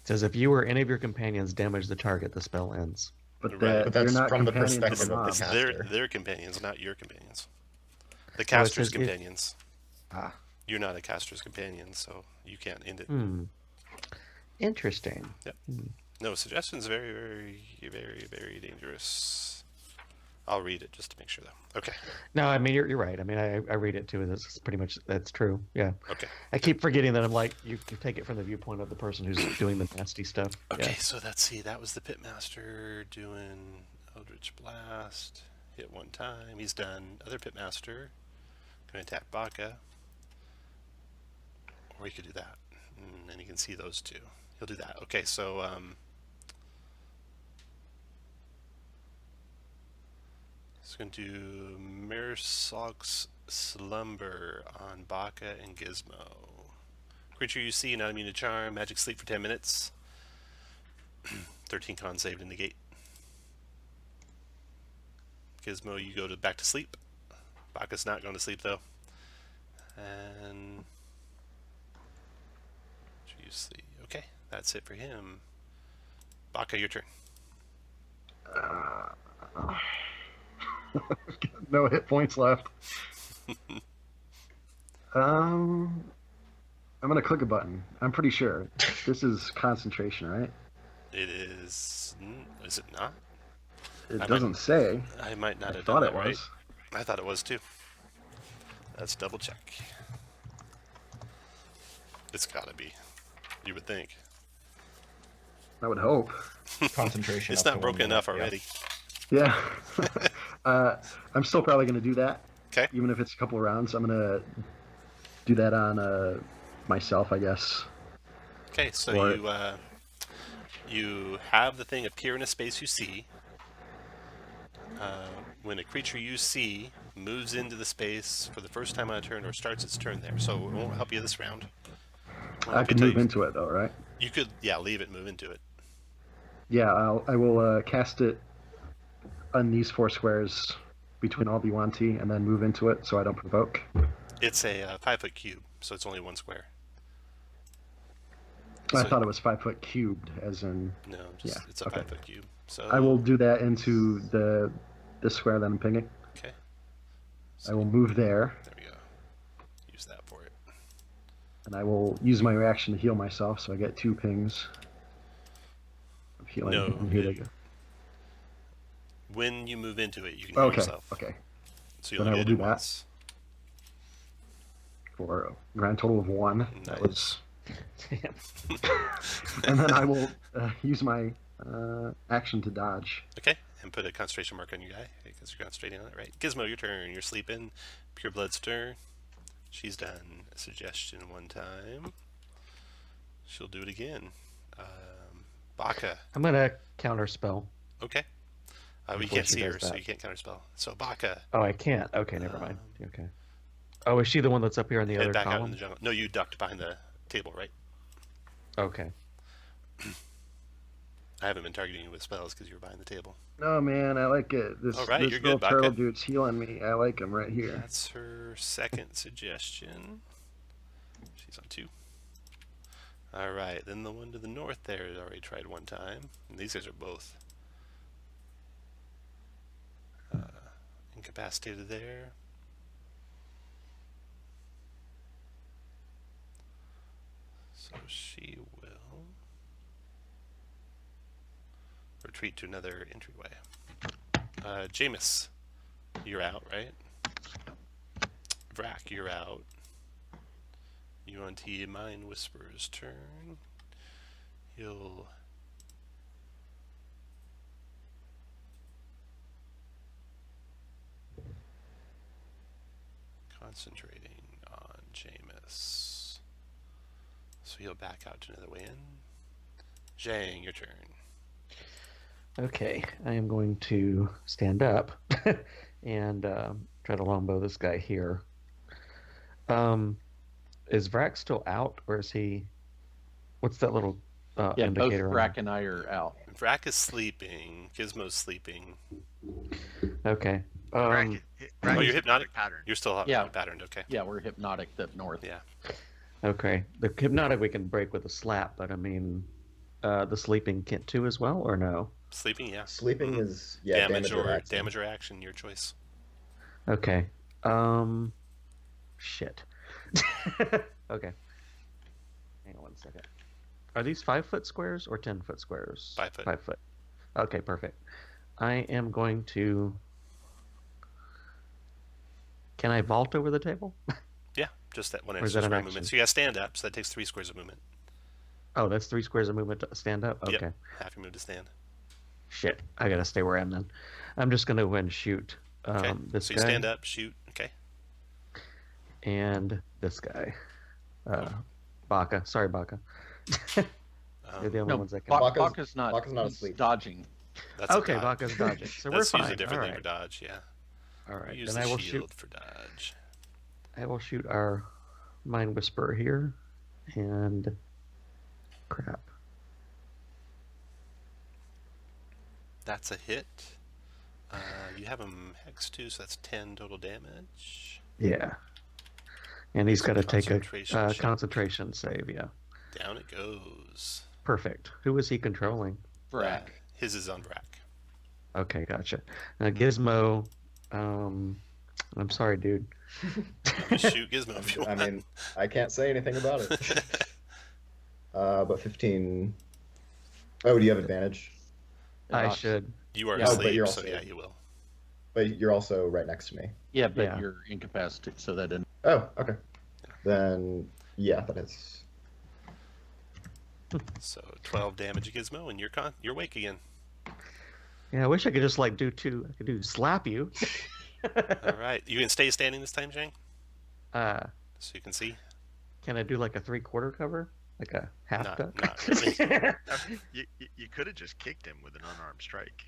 says if you or any of your companions damage the target, the spell ends. But, Right. that, But that's you're not from the companions perspective of the of the mob. It's caster. their companions, not your companions. The caster's says if- companions. Ah. You're not a caster's companion, so you can't end it. Interesting. No, suggestion's very, very, very, very dangerous. I'll read it just to make sure, though. Okay. No, I mean you're right. I mean I read it too. That's pretty much that's true. Yeah. Okay. I keep forgetting that I'm like you take it from the viewpoint of the person who's doing the nasty stuff. Okay, Yeah. so let's see. That was the Pitmaster doing Eldritch Blast. Hit 1 time. He's done. Other Pitmaster. Going to attack Baka. Or he could do that. And then you can see those two. He'll do that. Okay, so it's going to do Mersog's Slumber on Baka and Gizmo. Creature you see, not immune to charm. Magic sleep for 10 minutes. 13 con save to negate. Gizmo, you go back to sleep. Baka's not going to sleep though. And you see. Okay, that's it for him. Baka, your turn. No hit points left. I'm gonna click a button. I'm pretty sure this is concentration, right? It is. Is it not? It I doesn't say. I might not I have thought done it that right. was. I thought it was too. Let's double check. It's gotta be. You would think. I would hope. Concentration. It's up to not 1 broken minute, enough yeah. already. Yeah. I'm still probably gonna do that, Okay. even if it's a couple of rounds. I'm gonna do that on myself, I guess. Okay, so Or- you have the thing appear in a space you see. When a creature you see moves into the space for the first time on a turn or starts its turn there, so it won't help you this round. Won't I help you can till move you- into it though, right? You could, yeah, leave it, move into it. Yeah, I will cast it on these 4 squares between all B1T and then move into it so I don't provoke. It's a 5-foot cube, so it's only 1 square. I So- thought it was 5 foot cubed, as in. No, just Yeah, it's a okay. 5-foot cube. So I will do that into the square that I'm pinging. Okay. I will move there, There we go. Use that for it. and I will use my reaction to heal myself, so I get 2 pings of healing. No, and here they go. When you move into it, you can heal Okay, yourself. okay. So you Then I only will get it do that. once. For a grand total of 1. That was. Damn. And then I will use my action to dodge. Okay, and put a concentration mark on your guy because you're concentrating on it, right? Gizmo, your turn. You're sleeping. Pure Blood's turn. She's done a suggestion one time. She'll do it again. Baka. I'm gonna counter spell. Okay. You Before can't she see her, does so that. you can't counterspell. So Baka, Oh, I can't. Okay, never mind. Okay. Oh, is she the one that's up here in the head other back out in column? the jungle. No, you ducked behind the table, right? Okay. I haven't been targeting you with spells because you were behind the table. No, man, I like it. This, All right, this you're little good, turtle Baka. dude's healing me. I like him right here. That's her second suggestion. She's on 2. All right, then the one to the north there has already tried one time. And these guys are both incapacitated there. So she will retreat to another entryway. Jameis, you're out, right? Vrak, you're out. UNT Mind Whisperer's turn. He'll concentrating on Jameis. So he'll back out to another way in. Zhang, your turn. Okay, I am going to stand up and try to longbow this guy here. Is Vrak still out, or is he? What's that little Yeah, both indicator? on Brack and I are out. Vrak is sleeping. Gizmo's sleeping. it? Okay. Oh, you're hypnotic? pattern. You're still Yeah. patterned, okay. Yeah, we're hypnotic up north. Yeah. Okay. The hypnotic we can break with a slap, but I mean, the sleeping can't too as well, or no? Sleeping, yeah. Sleeping Mhm. is damage or action. damage or action, your choice. Okay. Shit. Okay. Hang on one second. Are these 5-foot squares or 10-foot squares? 5 foot. 5 foot. Okay, perfect. I am going to. Can I vault over the table? Yeah, just that one Or is extra that an square action? movement. So you got to stand up, so that takes 3 squares of movement. Oh, that's 3 squares of movement to stand up? Okay. Yep. Half your move to stand. Shit. I gotta stay where I am then. I'm just gonna go ahead and shoot Okay. this So guy you stand up, shoot. Okay. and this guy. Baka. Sorry, Baka. You're the only No, ones that can. Baka's Baka's not he's asleep. dodging. That's a Okay, dodge. Baka's dodging. So we're That's fine. usually a different All thing right. for dodge, yeah. All We right. use Then the I will shield shoot. for dodge. I will shoot our Mind Whisperer here, and crap. That's a hit. You have him hex 2, so that's 10 total damage. Yeah. And he's got to take a Concentration check. concentration save. Yeah. Down it goes. Perfect. Who is he controlling? Brack. His is on Vrak. Okay, gotcha. Gizmo. I'm sorry, dude. Just shoot Gizmo if you I want. mean, I can't say anything about it. But 15. Oh, do you have advantage? I Knox. should. You are Yeah, but asleep, you're so also- yeah, you will. But you're also right next to me. Yeah, but Yeah. you're incapacitated, so that didn't. Oh, okay. Then, yeah, that is. So 12 damage Gizmo, and you're awake again. Yeah, I wish I could just like do two. I could do slap you. All right. You can stay standing this time, Zhang? So you can see? Can I do like a 3/4 cover, like a half Not- duck? not really. You could have just kicked him with an unarmed strike.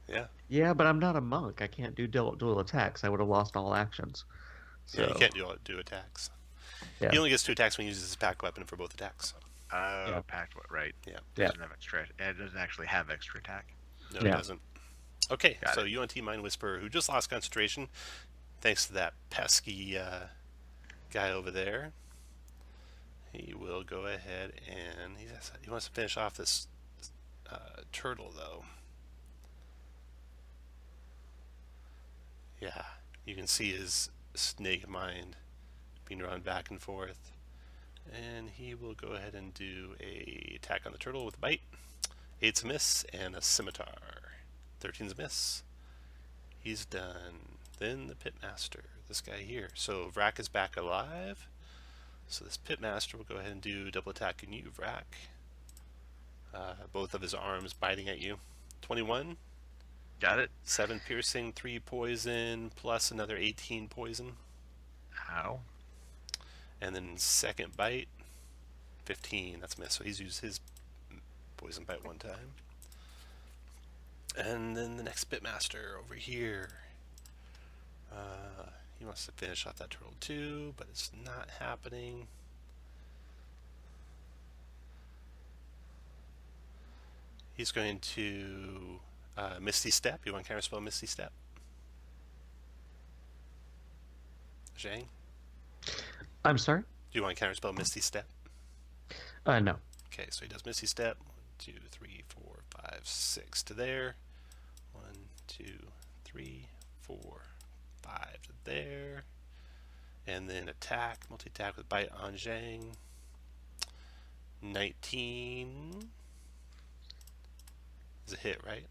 Yeah. Yeah, but I'm not a monk. I can't do dual attacks. I would have lost all actions. So Yeah, you can't do attacks. Yeah. He only gets 2 attacks when he uses his pack weapon for both attacks. Oh, packed what? Right. Yeah. Doesn't have extra. It doesn't actually have extra attack. No, Yeah. it doesn't. Okay, Got so UNT Mind Whisperer, who just lost concentration, thanks to that pesky guy over there. He will go ahead and he wants to finish off this turtle, though. Yeah, you can see his snake mind being run back and forth. And he will go ahead and do a attack on the turtle with a bite. 8's a miss, and a scimitar. 13's a miss. He's done. Then the Pitmaster, this guy here. So Vrak is back alive. So this Pitmaster will go ahead and do double attack on you, Vrak. Both of his arms biting at you. 21. Got it. 7 piercing, 3 poison, plus another 18 poison. Ow. And then second bite, 15. That's a miss. So he's used his poison bite one time. And then the next Pitmaster over here. He wants to finish off that turtle too, but it's not happening. He's going to Misty Step. You want to counterspell Misty Step? Zhang? I'm sorry? Do you want to counterspell Misty Step? No. Okay, so he does Misty Step. 1, 2, 3, 4, 5, 6 to there. 1, 2, 3, 4, 5 to there. And then attack, multi-attack with bite on Zhang. 19 is a hit, right?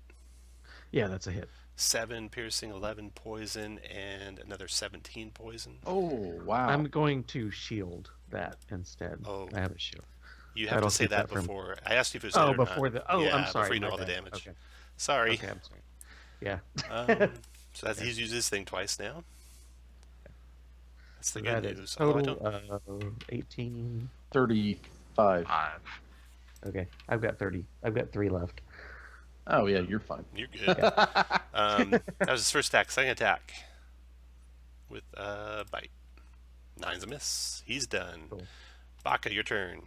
Yeah, that's a hit. 7 piercing, 11 poison, and another 17 poison. Oh, wow. I'm going to shield that instead. Oh. I have a shield. You have That'll to say keep that that from- before. I asked you if it was Oh, hit or not. before the. Oh, Yeah, I'm sorry. before you know my all the bad. damage. Okay. Sorry. Okay, I'm sorry. Yeah. So that's, he's used his thing twice now. That's the That good is news. Oh, I don't. total 18. 35. 5. Okay, I've got 30. I've got 3 left. Oh, yeah, you're fine. You're good. That was his first attack. Second attack with bite. 9's a miss. He's done. Cool. Baka, your turn.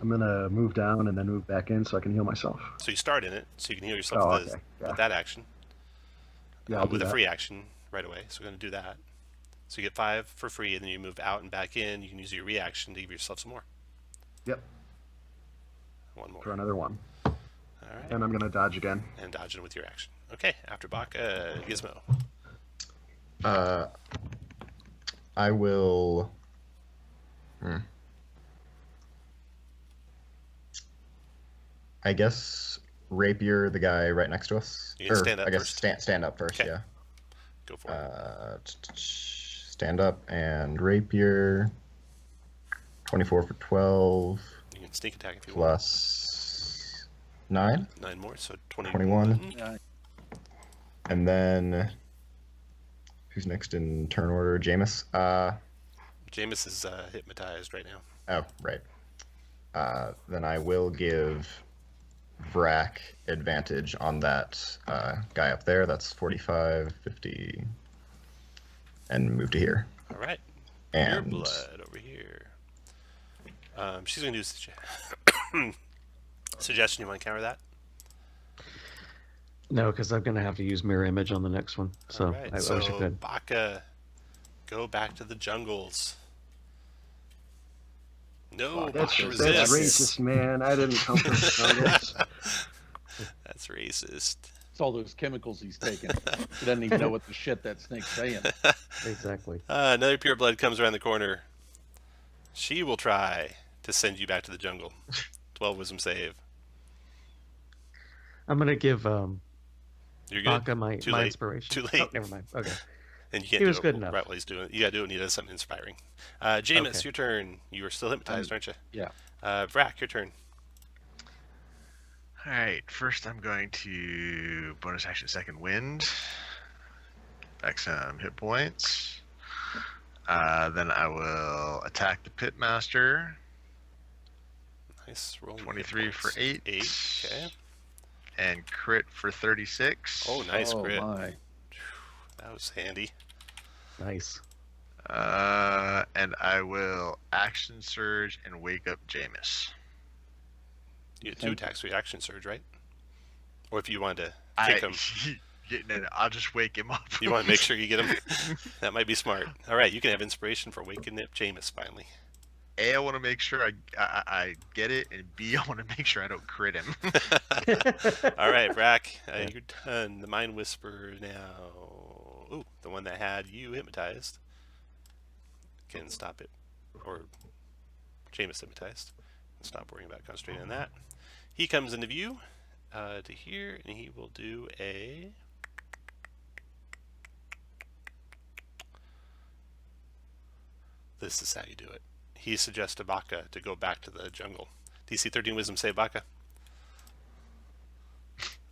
I'm gonna move down and then move back in so I can heal myself. So you start in it, so you can heal yourself Oh, with, okay. Yeah. with that action. Yeah, I'll do with a that. free action right away. So we're going to do that. So you get 5 for free, and then you move out and back in. You can use your reaction to give yourself some more. Yep, One more. for another one. All right. And I'm gonna dodge again. And dodge it with your action. Okay, after Baka, Gizmo. I will. I guess rapier the guy right next to us. You can stand up I guess first. stand up first. Okay. Yeah. Go for it. Stand up and rapier. 24 for 12 You can sneak attack if you want. plus 9, 9 more, so 21. Yeah. and then who's next in turn order? Jameis. Jameis is hypnotized right now. Oh, right. Then I will give Vrak advantage on that guy up there. That's 45, 50, and move to here. All right. And Your blood over here. She's going to do suggestion. You want to counter that? No, because I'm going to have to use mirror image on the next one. So All right. I So wish I could. Baka, go back to the jungles. No, That's Baka that's resists. racist, man. I didn't come from the jungles. That's racist. It's all those chemicals he's taking. He doesn't even know what the shit that snake's saying. Exactly. Another pure blood comes around the corner. She will try to send you back to the jungle. 12 wisdom save. I'm going to give You're good. Baka my Too my late. inspiration. Too late. Oh, never mind. Okay. And you can't He do was it good enough. right while he's doing it. You gotta do it when he does something inspiring. Jameis, Okay. your turn. You are still hypnotized, aren't you? Yeah. Vrak, your turn. Alright, first I'm going to bonus action second wind. Back some hit points. Then I will attack the Pitmaster. Nice roll. 23 for 8. 8. Okay. And crit for 36. Oh, nice Oh, crit. my. That was handy. Nice. And I will action surge and wake up Jameis. You get 2 attacks for your action surge, right? Or if you wanted to I, kick him, I'll just wake him up. you want to make sure you get him. That might be smart. All right, you can have inspiration for waking up Jameis finally. A, I want to make sure I get it, and B, I want to make sure I don't crit him. All right, Brack, you're done. The Mind Whisperer now. Ooh, the one that had you hypnotized can stop it, or Jameis hypnotized. Stop worrying about concentrating on that. He comes into view to here, and he will do a. This is how you do it. He suggests to Baka to go back to the jungle. DC 13 Wisdom save, Baka.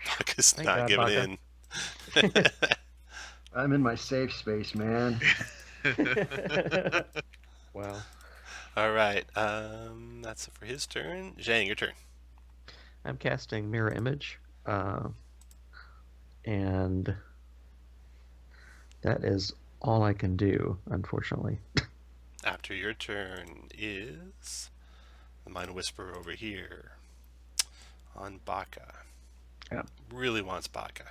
Baka's Thank not God, giving Baka. in. I'm in my safe space, man. Wow. All right, that's it for his turn. Zhang, your turn. I'm casting Mirror Image, and that is all I can do, unfortunately. After your turn is the Mind Whisperer over here on Baka. Yep. Really wants Baka.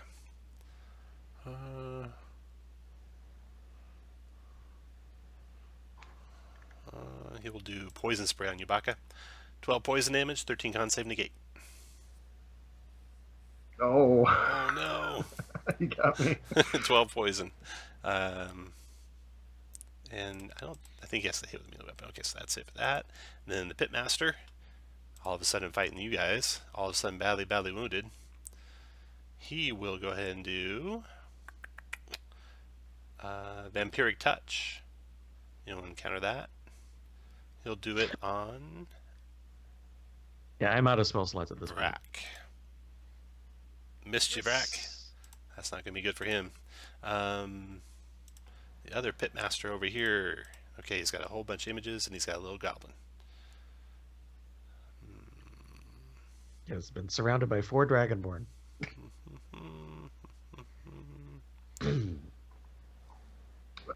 He will do Poison Spray on you, Baka. 12 poison damage, 13 con save, negate. Oh, Oh no! you got me. 12 poison. And I think he has to hit with a melee weapon. Okay, so that's it for that. And then the Pitmaster, all of a sudden fighting you guys, all of a sudden badly wounded. He will go ahead and do Vampiric Touch. You'll encounter that. He'll do it on Yeah, I'm out of spell slots at this point. Brack. Missed you, Brack. That's not going to be good for him. The other Pitmaster over here. Okay, he's got a whole bunch of images, and he's got a little goblin. He has been surrounded by 4 Dragonborn.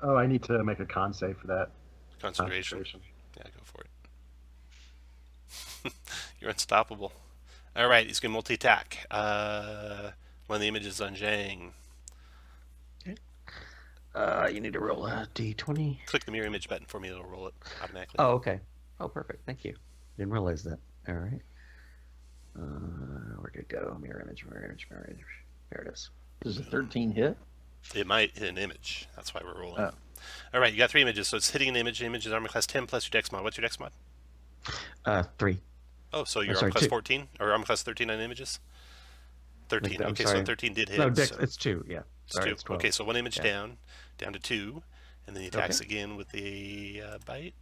Oh, I need to make a con save for that. Concentration. Yeah, go for it. You're unstoppable. All right, he's going to multi-attack. One of the images on Zhang. You need to roll a d20. Click the mirror image button for me. It'll roll it automatically. Oh, okay. Oh, perfect. Thank you. Didn't realize that. All right. Where'd it go? Mirror image, mirror image, mirror image. There it is. Does a 13 hit? It might hit an image. That's why we're rolling. Oh. All right, you got 3 images, so it's hitting an image. The image is armor class 10 plus your dex mod. What's your dex mod? 3. Oh, so you're sorry, armor class 2. 14? Or armor class 13 on images? 13. I'm Okay, sorry. so 13 did hit. No, dex, so it's 2. Yeah. it's Sorry, 2. it's 12. Okay, so 1 image Yeah. down to 2. And then he attacks again with the bite.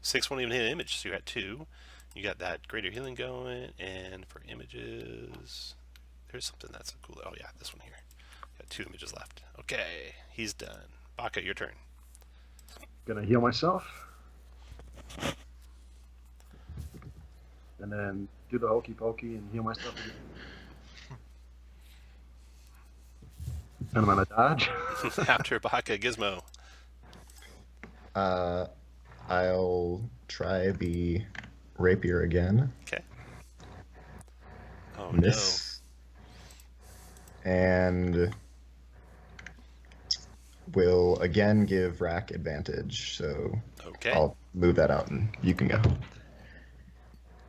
6 won't even hit an image, so you're at 2. You got that greater healing going. And for images, there's something that's cool. Oh, yeah, this one here. Got 2 images left. Okay, he's done. Baka, your turn. Gonna heal myself. And then do the hokey pokey and heal myself again. And I'm gonna dodge. After Baka, Gizmo. I'll try the rapier again. Okay. Oh, Miss. And will again give Rack advantage, so no. Okay. I'll move that out and you can go.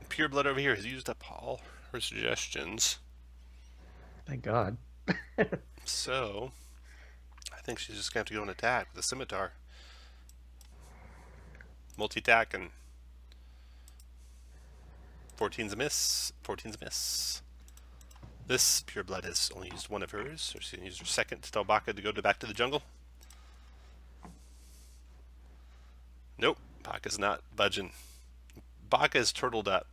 Pure Blood over here has used up all her suggestions. Thank God. So, I think she's just going to have to go and attack with a scimitar. Multi-attack and 14's a miss. 14's a miss. This Pure Blood has only used 1 of hers, so she's going to use her second to tell Baka to go back to the jungle. Nope, Baka's not budging. Baka is turtled up.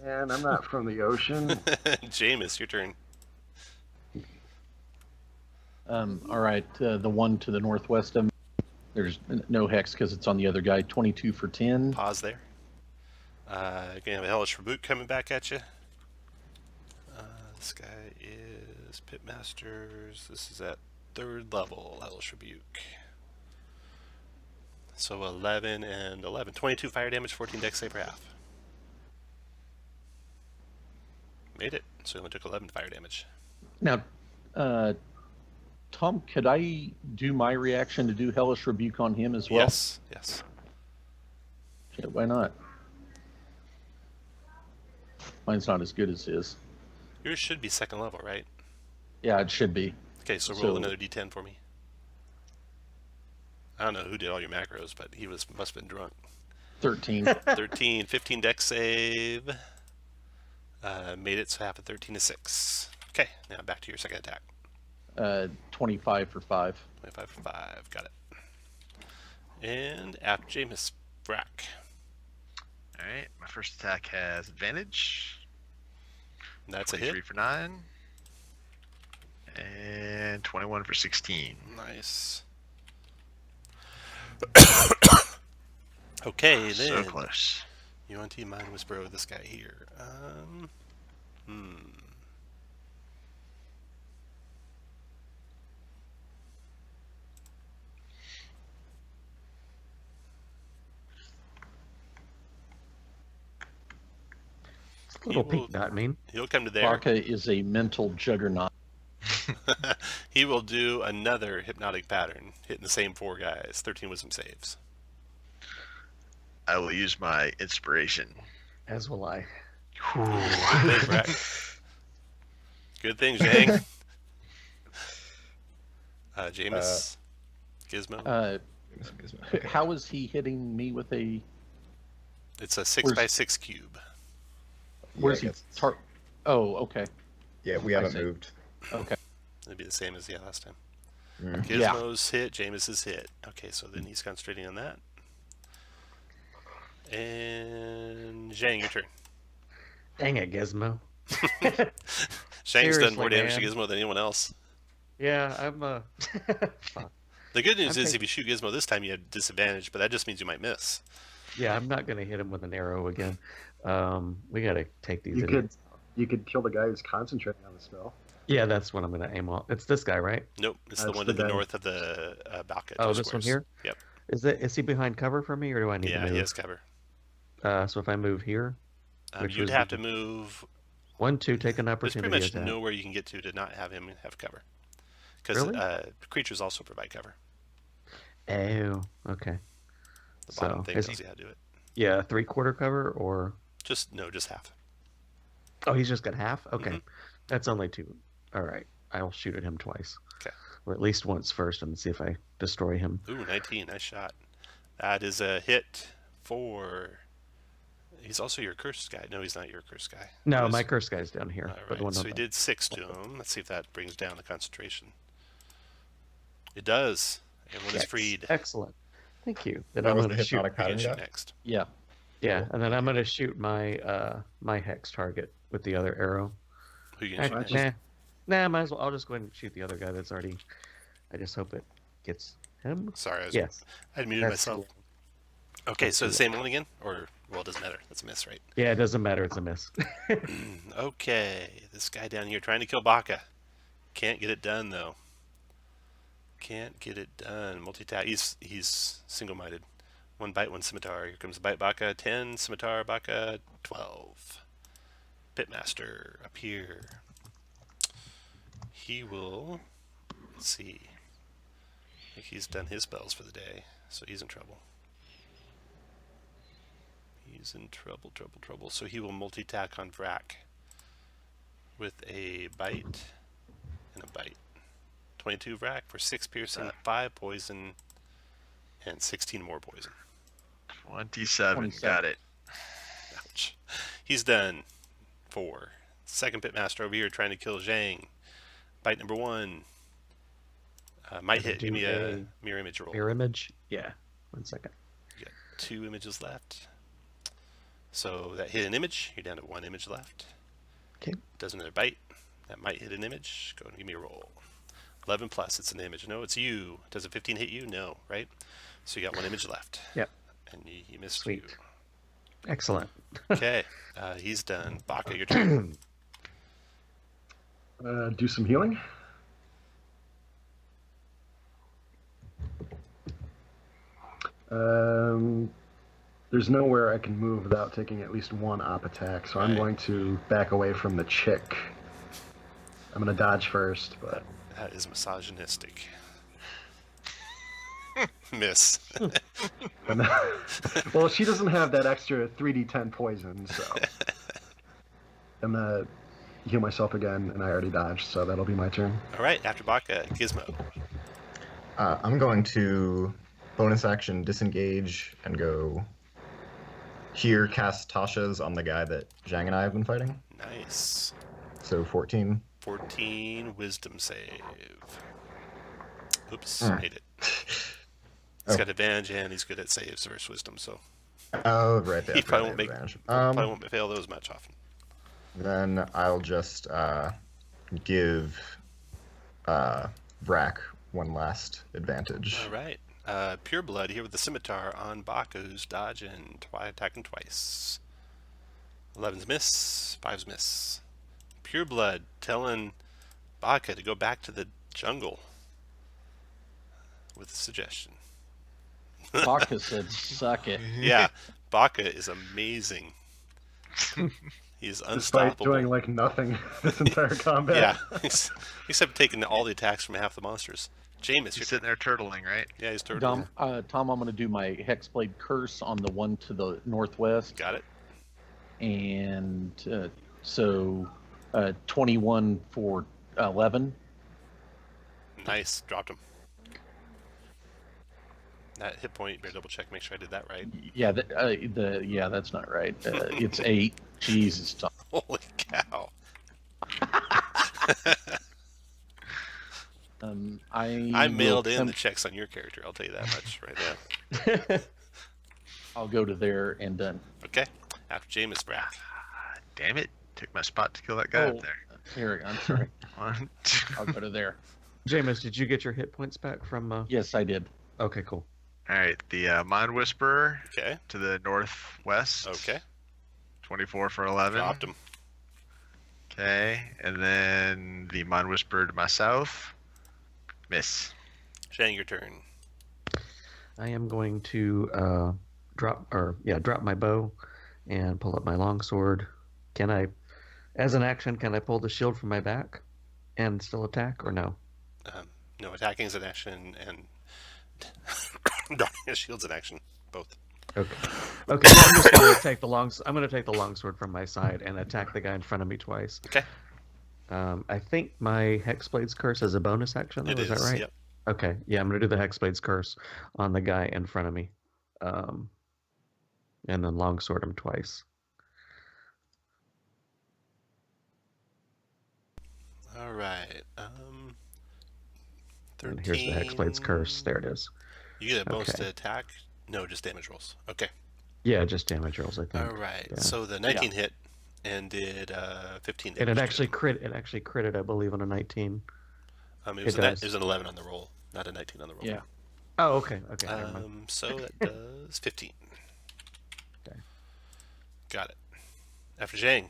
Man, I'm not from the ocean. Jameis, your turn. All right, the one to the northwest of me, there's no hex because it's on the other guy. 22 for 10. Pause there. You're gonna have a Hellish Rebuke coming back at you. This guy is Pitmasters. This is at 3rd level, Hellish Rebuke. So 11 and 11. 22 fire damage, 14 dex save for half. Made it. So only took 11 fire damage. Now, Tom, could I do my reaction to do Hellish Rebuke on him as well? Yes, yes. Yeah, why not? Mine's not as good as his. Yours should be second level, right? Yeah, it should be. Okay, so roll So- another d10 for me. I don't know who did all your macros, but he must have been drunk. 13. 13, 15 dex save. Made it, so half of 13 is 6. Okay, now back to your second attack. 25 for 5. 25 for 5, got it. And after Jameis, Brack. Alright, my first attack has advantage. That's a 23 hit. for 9. And 21 for 16. Nice. Okay, So then. close. UNT Mind Whisper with this guy here. Little He pink will- dot mean. He'll come to there. Baka is a mental juggernaut. He will do another hypnotic pattern, hitting the same 4 guys. 13 wisdom saves. I will use my inspiration. As will I. Good thing, Brack. Good thing, Zhang. Jameis. Gizmo. Okay. How is he hitting me with a... It's a 6 where's- by 6 cube. Where's yeah, he... Oh, okay. yeah, we I haven't see. moved. Okay. It'd be the same as last time. Mm. Yeah. Gizmo's hit, Jameis's hit. Okay, so then he's concentrating on that. And Zhang, your turn. Dang it, Gizmo. Shang's done more Seriously, damage to man. Gizmo than anyone else. Yeah, I'm fuck. The good news I'm is think- if you shoot Gizmo this time, you have disadvantage, but that just means you might miss. Yeah, I'm not gonna hit him with an arrow again. We gotta take these. You could kill the guy who's concentrating on the spell. Yeah, that's what I'm gonna aim on. It's this guy, right? Nope, it's the That's one the to the guy. north of the Baka. Oh, two this one squares. here. Yep. Is he behind cover for me, or do I need to Yeah, move? he has cover. So if I move here, Which You'd was have the- to move. 1, 2, take an There's opportunity pretty much attack. nowhere you can get to not have him have cover. Because Really? creatures also provide cover. Oh, okay. The bottom So thing is tells he? you how to do it. Yeah, 3/4 cover, or Just half. oh, he's just got half. Okay, Mhm. that's only 2. All right, I'll shoot at him twice. Okay. Or at least once first, and see if I destroy him. Ooh, 19, nice shot. That is a hit for. He's also your cursed guy. No, he's not your cursed guy. No, What is- my curse guy's down here. All but right, the one so on he the- did 6 to him. Let's see if that brings down the concentration. It does. Everyone is Yes. freed. Excellent. Thank you. Then That I'm was going the to shoot. hypnotic pattern You guy? next. Yeah. Yeah, and then I'm going to shoot my my hex target with the other arrow. Who you gonna shoot Actually- next? Nah, might as well. I'll just go ahead and shoot the other guy that's already. I just hope it gets him. Sorry, I was, Yes. I muted That's myself. cool. Okay, That's so the cool. same one again? Or, well, it doesn't matter. That's a miss, right? Yeah, it doesn't matter. It's a miss. Okay, this guy down here trying to kill Baka. Can't get it done, though. Can't get it done. Multi-attack. He's single-minded. 1 bite, 1 scimitar. Here comes the bite Baka. 10, scimitar Baka. 12. Pitmaster up here. He will. Let's see. I think he's done his spells for the day, so he's in trouble. He's in trouble. So he will multi-attack on Vrak with a bite and a bite. 22 Vrak for 6 piercing, 5 poison, and 16 more poison. 27. 27. Got it. Ouch. He's done. 4. Second Pitmaster over here trying to kill Zhang. Bite number 1. Might hit. Give me a mirror image roll. Mirror image. Yeah. 1 second. You got 2 images left. So that hit an image. You're down to 1 image left. Okay. Does another bite. That might hit an image. Go and give me a roll. 11 plus. It's an image. No, it's you. Does a 15 hit you? No, right? So you got 1 image left. Yep. And you missed Sweet. you. Excellent. Okay. He's done. Baka, your turn. Do some healing. There's nowhere I can move without taking at least 1 op attack, so I'm Right. going to back away from the chick. I'm going to dodge first, but That is misogynistic. Miss. But no, well, she doesn't have that extra 3d10 poison, so I'm gonna heal myself again, and I already dodged, so that'll be my turn. All right, after Baka, Gizmo. I'm going to bonus action disengage and go here, cast Tasha's on the guy that Zhang and I have been fighting. Nice. So 14. 14 wisdom save. Oops, Hmm. made it. He's Oh. got advantage and he's good at saves versus wisdom, so Oh, right there. he probably won't probably won't fail those much often. Then I'll just give Vrak one last advantage. All right. Pure Blood here with the scimitar on Baka, who's dodging, attacking twice. 11's miss, 5's miss. Pure Blood telling Baka to go back to the jungle with a suggestion. Baka said, "Suck it." Yeah, Baka is amazing. He's Despite unstoppable. doing like nothing this entire combat. Yeah, except taking all the attacks from half the monsters. Jameis, He's you're sitting there turtling, right? yeah, he's turtle. Tom, I'm going to do my Hexblade Curse on the one to the northwest, Got it. and so 21 for 11. Nice, dropped him. That hit point, you better double check, make sure I did that right. Yeah, yeah, that's not right. It's 8. Jesus, Tom. Holy cow! I mailed in the checks on your character. I'll tell you that much right now. I'll go to there and done. Okay, after Jameis Brath. Damn it! Took my spot to kill that guy up there. Here, I'm sorry. 1, I'll go to there. Jameis, did you get your hit points back from? Yes, I did. Okay, cool. All right, the Mind Whisperer Okay, to the northwest. okay, 24 for 11. dropped him. Okay, and then the Mind Whisperer to my south. Miss. Shang, your turn. I am going to drop my bow and pull up my longsword. Can I, as an action, can I pull the shield from my back and still attack, or no? No, attacking is an action, and darting a shield's an action. Both. Okay. Okay. I'm just going to take the longsword from my side and attack the guy in front of me twice. Okay. I think my Hexblade's Curse is a bonus action, though. It Is that right? Yep. Okay. Yeah, I'm going to do the Hexblade's Curse on the guy in front of me. And then longsword him twice. All right. 13. And here's the Hexblade's Curse. There it is. You get a bonus Okay. to attack? No, just damage rolls. Okay. Yeah, just damage rolls, I think. All right. Yeah. So the 19 hit and did 15 damage. And it to actually him. critted, I believe, on a 19. It was, it does. it was an 11 on the roll, not a 19 on the roll. Yeah. Oh, okay. Okay. Never mind. So that does 15. Okay. Got it. After Zhang,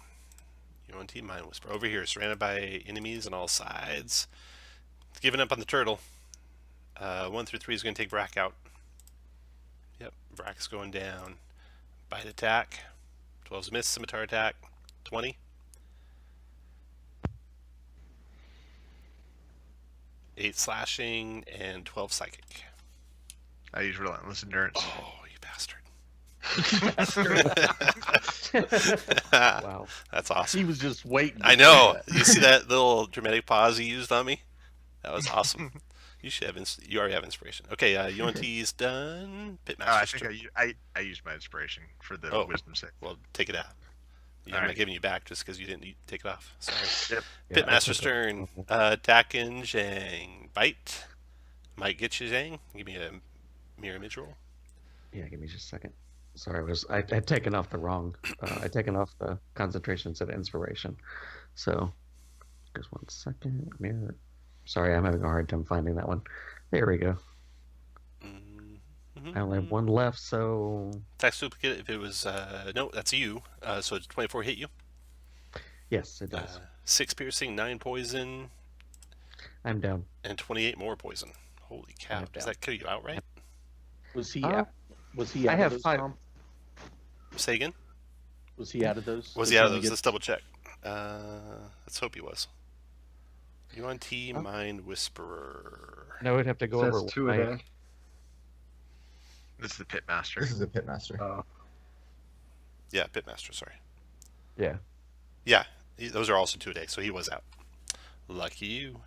you want Team Mind Whisper. Over here, surrounded by enemies on all sides. It's giving up on the turtle. 1 through 3 is going to take Vrak out. Yep, Vrak's going down. Bite attack. 12's miss, scimitar attack. 20. 8 slashing and 12 psychic. I use Relentless Endurance. Oh, you bastard. Wow. That's awesome. He was just waiting. to I do know. that. You see that little dramatic pause he used on me? That was awesome. You should have. You already have inspiration. Okay, UNT's done. Pitmaster's I think turn. I used my inspiration for the Oh. wisdom save. Well, take it out. I'm All not right. giving you back just because you didn't take it off. Sorry. Yep. Yeah, Pitmaster's that's okay. turn. Attacking Zhang. Bite. Might get you, Zhang. Give me a mirror image roll. Yeah, give me just a second. Sorry, I'd taken off the wrong. I'd taken off the concentration instead of inspiration. So, just 1 second. Mirror. Sorry, I'm having a hard time finding that one. There we go. I only have one left, so Attack duplicate. If it was no, that's you. So it's 24 hit you. yes, it does. 6 piercing, 9 poison, I'm down. and 28 more poison. Holy cow! I'm Does down. that kill you outright? Was he? Uh, Was he? I Out have of those, 5. Tom? Say again. Was he out of those? Was Did he out of someone those? get- Let's double check. Let's hope he was. UNT Mind Whisperer. No, we'd have to go Says over. 2 my- a day. This is the pitmaster. This is a pitmaster. Yeah, Pitmaster, sorry. Yeah. Yeah, those are also 2 a day, so he was out. Lucky you.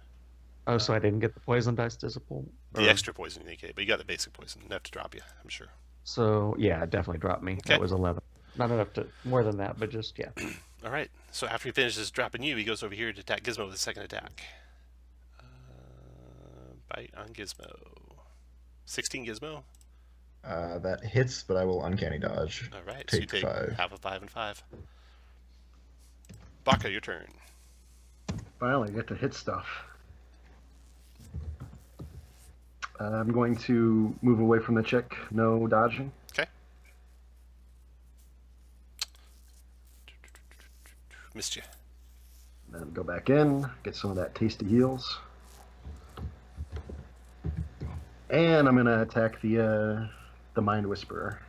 Oh, so I didn't get the poison dice disciple? The extra poison you get, but you got the basic poison. Enough to drop you, I'm sure. So, yeah, it definitely dropped me. Okay. That was 11. Not enough to, more than that, but just, yeah. All right, so after he finishes dropping you, he goes over here to attack Gizmo with a second attack. Bite on Gizmo. 16 Gizmo. That hits, but I will uncanny dodge. All right, so you take 5. half of 5 and 5. Baka, your turn. Finally, get to hit stuff. I'm going to move away from the chick. No dodging. Okay. Missed you. Then go back in, get some of that tasty heals. And I'm going to attack the Mind Whisperer.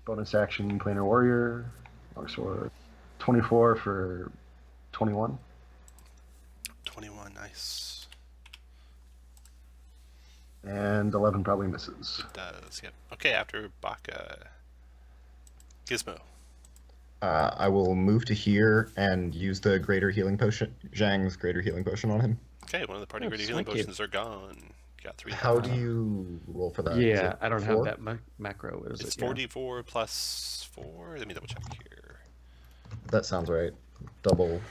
Bonus action, Planar Warrior. Longsword. 24 for 21. 21, nice. And 11 probably misses. Does, yep. Okay, after Baka. Gizmo. I will move to here and use the Greater Healing Potion, Zhang's Greater Healing Potion on him. Okay, one of the party Oh, greater healing swanky. potions are gone. You got 3. How do you roll for that? Is Yeah, it I don't 4? have that macro. Is It's it? Yeah. 44 plus 4. Let me double check here. That sounds right. Double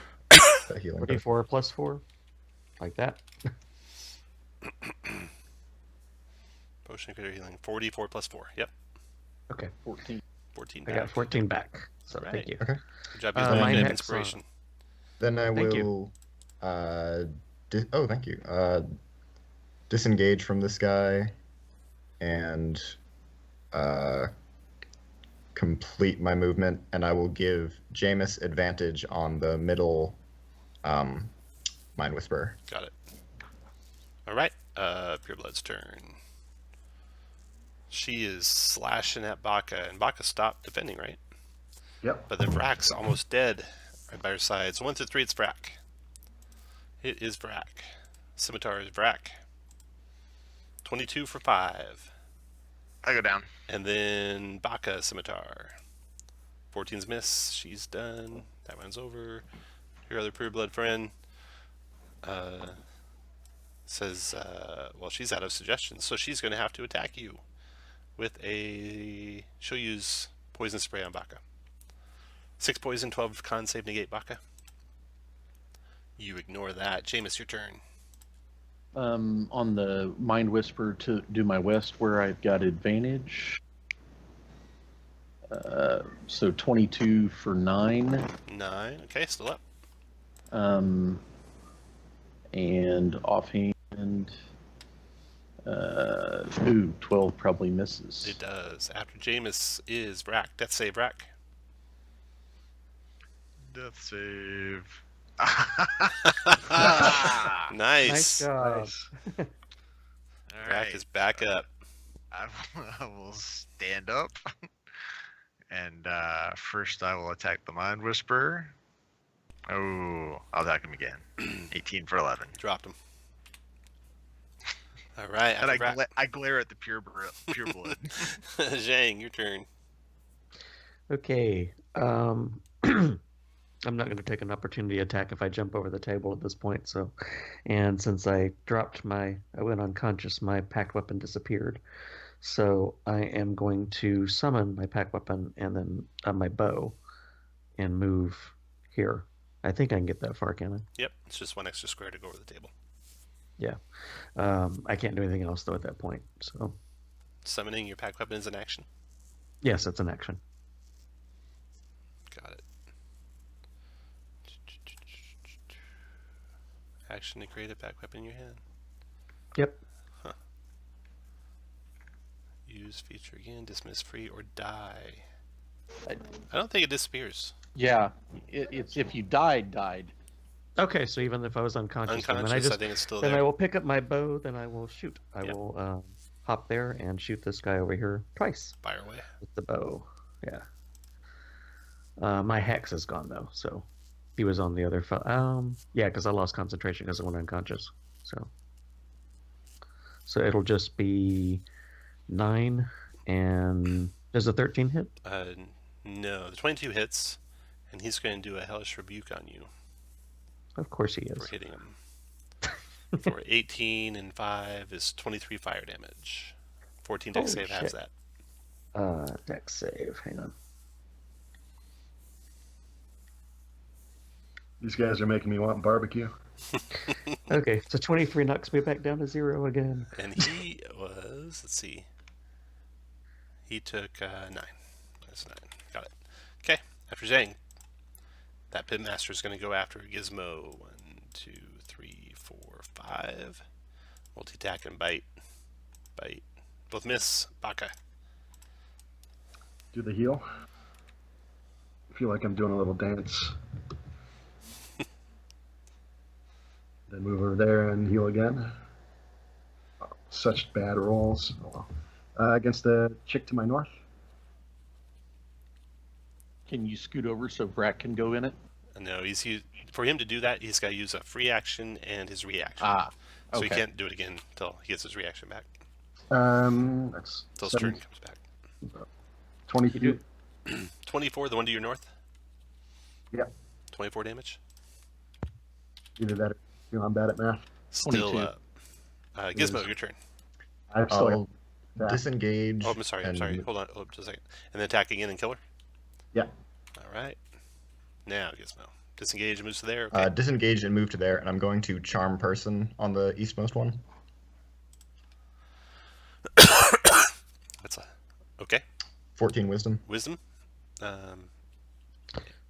that healing. 44 plus 4? Like that? Potion of greater healing. 44 plus 4. Yep. Okay. 14. 14 I back. got 14 back. So Right. thank you. Okay. Good job. Uh, Gizmo. mine You have hits, inspiration. Then I Thank will. Oh, thank you. Disengage from this guy, and complete my movement, and I will give Jameis advantage on the middle Mind Whisperer. Got it. All right. Pureblood's turn. She is slashing at Baka, and Baka stopped defending, right? Yep. But the Vrak's almost dead right by her side. So 1 through 3, it's Vrak. It is Vrak. Scimitar is Vrak. 22 for 5. I go down. And then Baka Scimitar. 14's miss. She's done. That one's over. Your other Pureblood friend says, well, she's out of suggestions, so she's going to have to attack you with a... She'll use Poison Spray on Baka. 6 poison, 12 con save, negate Baka. You ignore that. Jameis, your turn. On the Mind Whisper to do my west where I've got advantage. So 22 for 9. 9. Okay, still up. And offhand, 12 probably misses. It does. After Jameis is Vrak. Death save, Vrak. Death save. Nice. Nice job. Nice. All Vrak right. is back up. I will stand up, and first I will attack the Mind Whisperer. Oh, I'll attack him again. 18 for 11. Dropped him. All right. And After Vrak. I glare at the pure blood. Zhang, your turn. Okay. I'm not going to take an opportunity attack if I jump over the table at this point. So, and since I went unconscious, my packed weapon disappeared. So I am going to summon my packed weapon and then my bow, and move here. I think I can get that far, can I? Yep. It's just 1 extra square to go over the table. Yeah. I can't do anything else though at that point. So Summoning your pack weapon is an action. yes, it's an action. Got it. Action to create a pack weapon in your hand. Yep. Use feature again, dismiss free, or die. I- I don't think it disappears. Yeah, it's if you died. Okay, so even if I was unconscious, then Unconscious, I I think it's still then there. I will pick up my bow. Then I will shoot. I Yep. will hop there and shoot this guy over here twice Fire away. with the bow. Yeah. My hex is gone though, so he was on the other. Yeah, because I lost concentration because I went unconscious. So it'll just be 9, and does a 13 hit? No, the 22 hits, and he's going to do a Hellish Rebuke on you Of course he for is. hitting him. For 18 and 5 is 23 fire damage. 14 dex Holy save has shit. that. Dex save. Hang on. These guys are making me want barbecue. Okay, so 23 knocks me back down to 0 again. And he was, let's see, he took 9. That's 9. Got it. Okay, after Zhang, that Pitmaster is going to go after Gizmo. 1, 2, 3, 4, 5. Multi-attack and bite. Bite. Both miss. Baka. Do the heal. I feel like I'm doing a little dance. Then move over there and heal again. Oh, such bad rolls. Oh, well. Against the chick to my north. Can you scoot over so Brat can go in it? No, for him to do that, he's got to use a free action and his reaction. Ah, So he okay. can't do it again until he gets his reaction back. That's Until his turn comes back. 22. 24, the one to your north? Yep. 24 damage? Either that or you know, I'm bad at math. Still 22. Gizmo, your turn. I've still I'll got that. disengage. Oh, I'm sorry. and- Hold on just a second. And then attack again and kill her? Yeah. All right. Now, Gizmo. Disengage and moves to there. Okay. Disengage and move to there, and I'm going to charm person on the eastmost one. That's okay. 14 wisdom. Wisdom. They're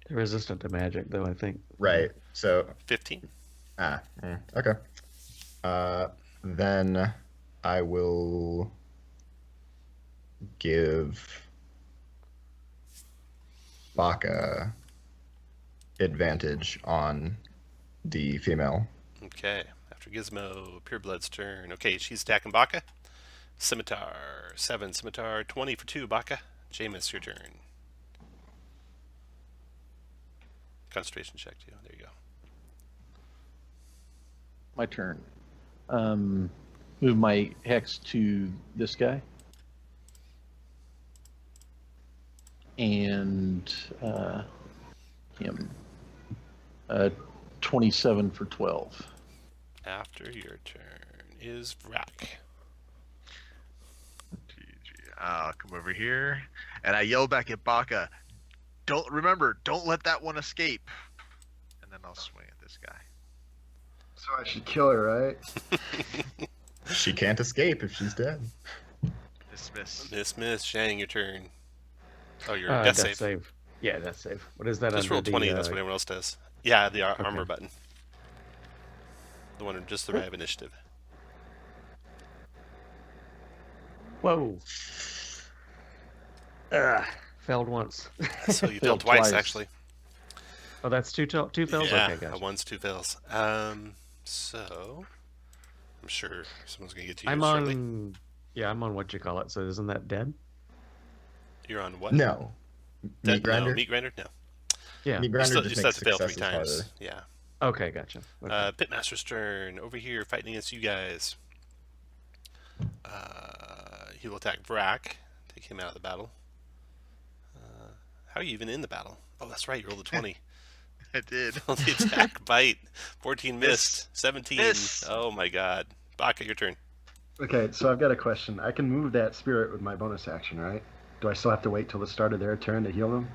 resistant to magic, though, I think. Right. So 15. okay. Then I will give Baka advantage on the female. Okay. After Gizmo, Pureblood's turn. Okay, she's attacking Baka. Scimitar. 7. Scimitar. 20 for 2, Baka. Jameis, your turn. Concentration check, too. There you go. My turn. Move my hex to this guy. And him. 27 for 12. After your turn is Vrak. I'll come over here, and I yell back at Baka, don't let that one escape. And then I'll swing at this guy. So I should kill her, right? She can't escape if she's dead. Dismiss. Miss. Shang, your turn. Oh, your Death death save. Yeah, death save. What is that? Just under roll 20, the, that's what everyone else does. Yeah, the armor Okay. button. The one just the right of initiative. Whoa. Failed once. So you failed Failed twice, twice. actually. Oh, that's two fails? Yeah, Okay, gotcha. 1's 2 fails. So I'm sure someone's gonna get to you I'm shortly. on... Yeah, I'm on what you call it, so isn't that dead? You're on what? No. Meat grinder? No, meat grinder? No. Yeah. Meat grinder you just still have makes to fail 3 successes times. harder. Yeah. Okay, gotcha. Okay. Pitmaster's turn. Over here, fighting against you guys. He will attack Vrak. Take him out of the battle. How are you even in the battle? Oh, that's right. You rolled a 20. I did. The attack, bite. 14 missed. 17. Miss. Oh my god. Baka, your turn. Okay, so I've got a question. I can move that spirit with my bonus action, right? Do I still have to wait till the start of their turn to heal them?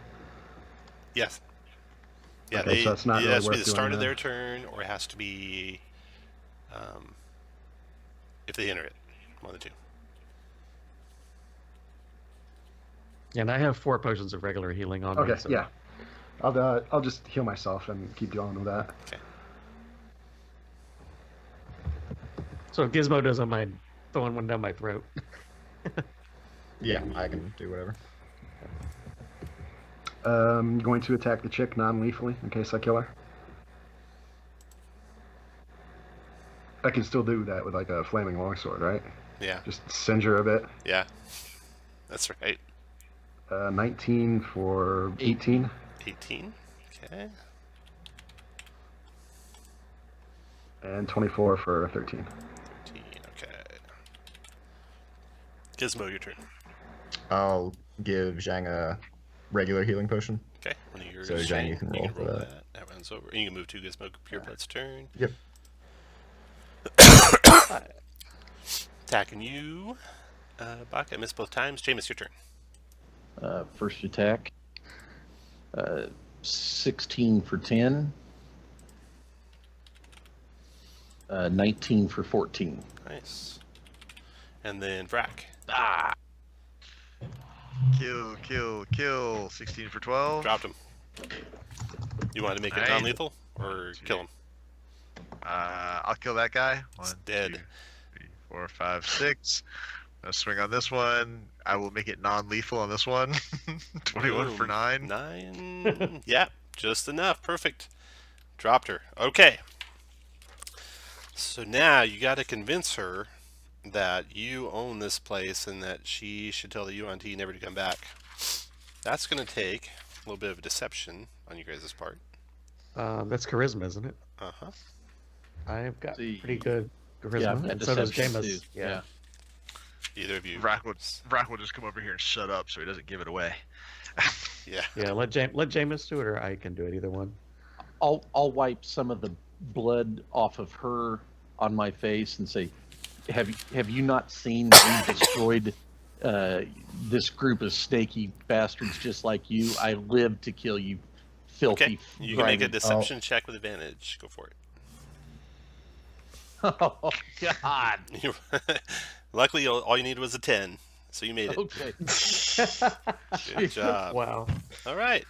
Yes. Yeah, Okay, so it's not it really has to be worth the start doing of their that. turn, or it has to be if they enter it. One of the two. Yeah, and I have 4 potions of regular healing on me. Okay, So... yeah. I'll just heal myself and keep going with that. Okay. So if Gizmo doesn't mind throwing one down my throat. Yeah, I can do whatever. Going to attack the chick non-lethally in case I kill her. I can still do that with like a flaming longsword, right? Yeah. Just singe her a bit. Yeah. That's right. 19 for 18. 18. Okay. And 24 for 13. 13. Okay. Gizmo, your turn. I'll give Zhang a regular healing potion. Okay, one of yours. So, Zhang, you can roll for that. That runs over. And you can move to Gizmo Pureblood's turn. Yep. Attacking you. Baka, I missed both times. Jameis, your turn. First attack. 16 for 10. 19 for 14. Nice. And then Vrak. Kill. 16 for 12. Dropped him. You wanted to make it Nice. non-lethal or kill him? I'll kill that guy. He's 1, dead. 2, 3, 4, 5, 6. I'll swing on this one. I will make it non-lethal on this one. 21 for Boom. 9. 9. Yeah, just enough. Perfect. Dropped her. Okay. So now you got to convince her that you own this place and that she should tell the UNT never to come back. That's going to take a little bit of a deception on you guys' part. That's charisma, isn't it? Uh-huh. I've got See. pretty good Yeah, charisma, I've got and so does deception, Jameis. too. Yeah. Either of you. Vrak will just come over here and shut up so he doesn't give it away. Yeah. Yeah, let Jameis do it, or I can do it. Either one. I'll wipe some of the blood off of her on my face and say, "Have you not seen that we destroyed this group of snaky bastards just like you? I live to kill you, filthy." Okay. You can make a grinded-" deception check with advantage. Go for it. Oh God. Luckily, all you needed was a 10, so you made it. Okay. Good job. Wow. All right.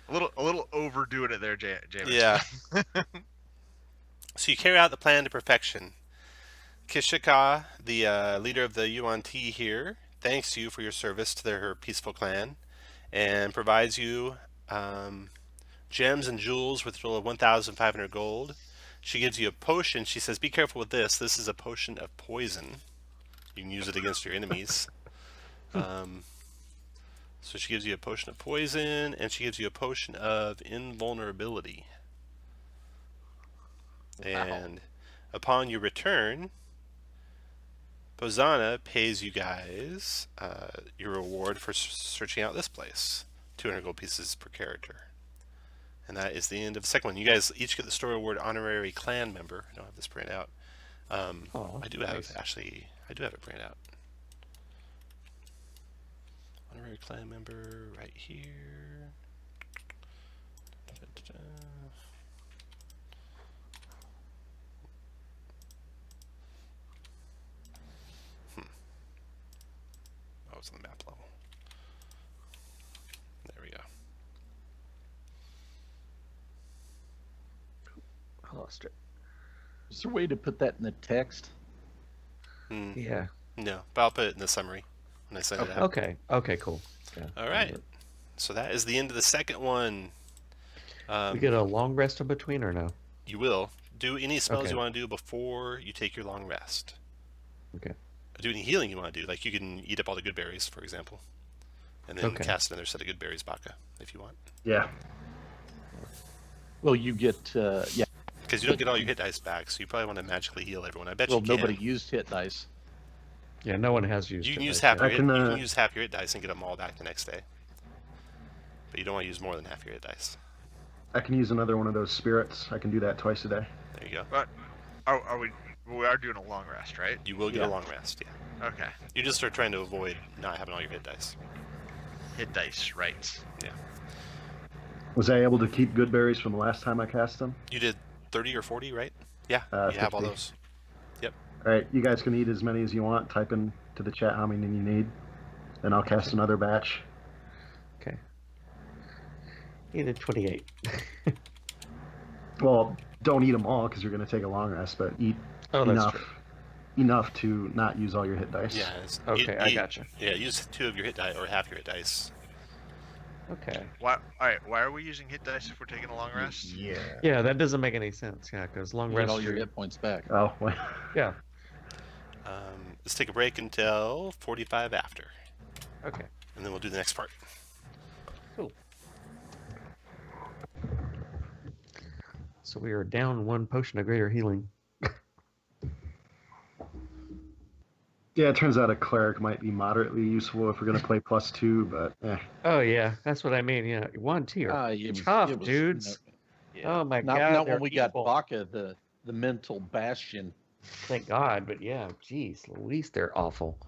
A little overdoing it there, James. Yeah. So you carry out the plan to perfection. Kishika, the leader of the UNT here, thanks you for your service to her peaceful clan and provides you gems and jewels with a total of 1,500 gold. She gives you a potion. She says, be careful with this. This is a potion of poison. You can use it against your enemies. So she gives you a potion of poison, and she gives you a potion of invulnerability. And upon your return, Posana pays you guys your reward for searching out this place. 200 gold pieces per character. And that is the end of the second one. You guys each get the story award honorary clan member. I don't have this printed out. I do have, nice. actually, I do have it printed out. Honorary clan member right here. Da-da-da-da. Oh, it's on the map level. There we go. I lost it. Is there a way to put that in the text? Yeah. No, but I'll put it in the summary when I send it out. Okay. Okay. Cool. Yeah. All right. So that is the end of the second one. We get a long rest in between, or no? You will do any spells Okay. you want to do before you take your long rest. Okay. Do any healing you want to do. Like you can eat up all the good berries, for example, and then Okay. cast another set of good berries, Baka, if you want. Yeah. Well, you get yeah. Because you don't get all your hit dice back, so you probably want to magically heal everyone. I bet Well, you can. nobody used hit dice. Yeah. No one has used. You can it, use I half your think. hit, can, you can use half your hit dice and get them all back the next day. But you don't want to use more than half your hit dice. I can use another one of those spirits. I can do that twice a day. There you go. But we are doing a long rest, right? You will get Yeah. a long rest. Yeah. Okay. You just are trying to avoid not having all your hit dice. Hit dice, right. Was I able to keep good berries from the last time I cast them? You did 30 or 40, right? Yeah. Uh, you have all 50. those. All right, you guys can eat as many as you want. Type in to the chat how many you need, and I'll cast another batch. Okay. He did 28. Well, don't eat them all because you're going to take a long rest, but eat Oh, that's enough true. enough to not use all your hit dice. Yeah. Okay, I gotcha. Yeah, use 2 of your hit dice or half your hit dice. Okay. Why are we using hit dice if we're taking a long rest? Yeah. Yeah, that doesn't make any sense. Yeah, because long You get rest. all your hit points back. Oh, well, Yeah. Let's take a break until 45 after, Okay. and then we'll do the next part. Cool. So we are down 1 potion of greater healing. Yeah, it turns out a cleric might be moderately useful if we're going to play +2, but Oh yeah, that's what I mean. Yeah, 1T are tough, dudes. Yeah. Oh my Not god, not when they're we got evil. Baka, the mental bastion. Thank God, but yeah, geez, Louise, they're awful.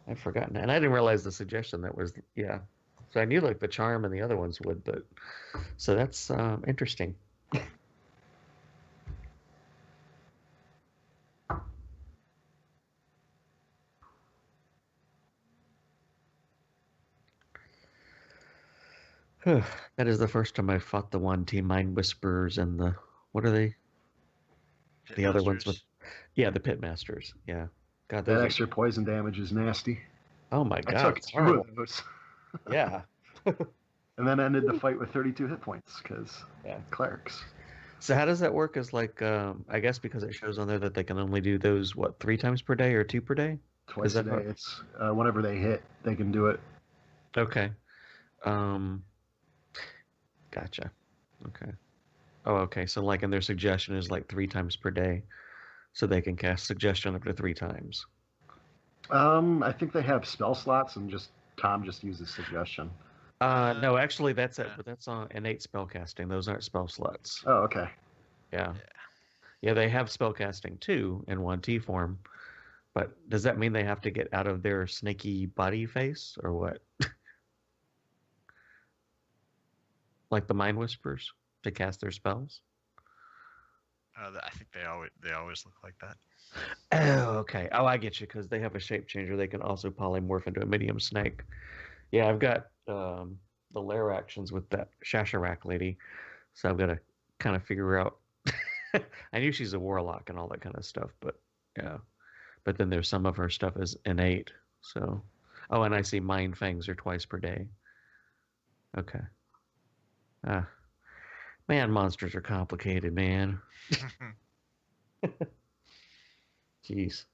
I've forgotten, and I didn't realize the suggestion that was yeah. So I knew like the charm and the other ones would, but so that's interesting. That is the first time I fought the 1T Mind Whisperers and the what are they? The other ones with yeah, the Pitmasters. Yeah, God, that those are extra poison damage is nasty. oh my I God, took it's 2 horrible. of those, Yeah, and then ended the fight with 32 hit points because yeah. clerics. So how does that work? Is like I guess because it shows on there that they can only do those what 3 times per day or 2 per day? Is Twice a that day. how? It's whenever they hit, they can do it. Okay. Um, gotcha. Okay. Oh, okay. So like, and their suggestion is like 3 times per day, so they can cast suggestion up to 3 times. I think they have spell slots, and just Tom just uses suggestion. No, actually, that's it. yeah. But that's on innate spellcasting. Those aren't spell slots. Oh, okay. Yeah. Yeah, they have spellcasting too in 1T form. But does that mean they have to get out of their snaky body face or what? Like the Mind Whispers to cast their spells? I think they always look like that. Oh, okay. Oh, I get you because they have a shape changer. They can also polymorph into a medium snake. Yeah, I've got the lair actions with that Shasharak lady, so I've got to kind of figure out. I knew she's a warlock and all that kind of stuff, but yeah. But then there's some of her stuff is innate. So, oh, and I see Mind Fangs are twice per day. Okay. Ah, man, monsters are complicated, man. Jeez.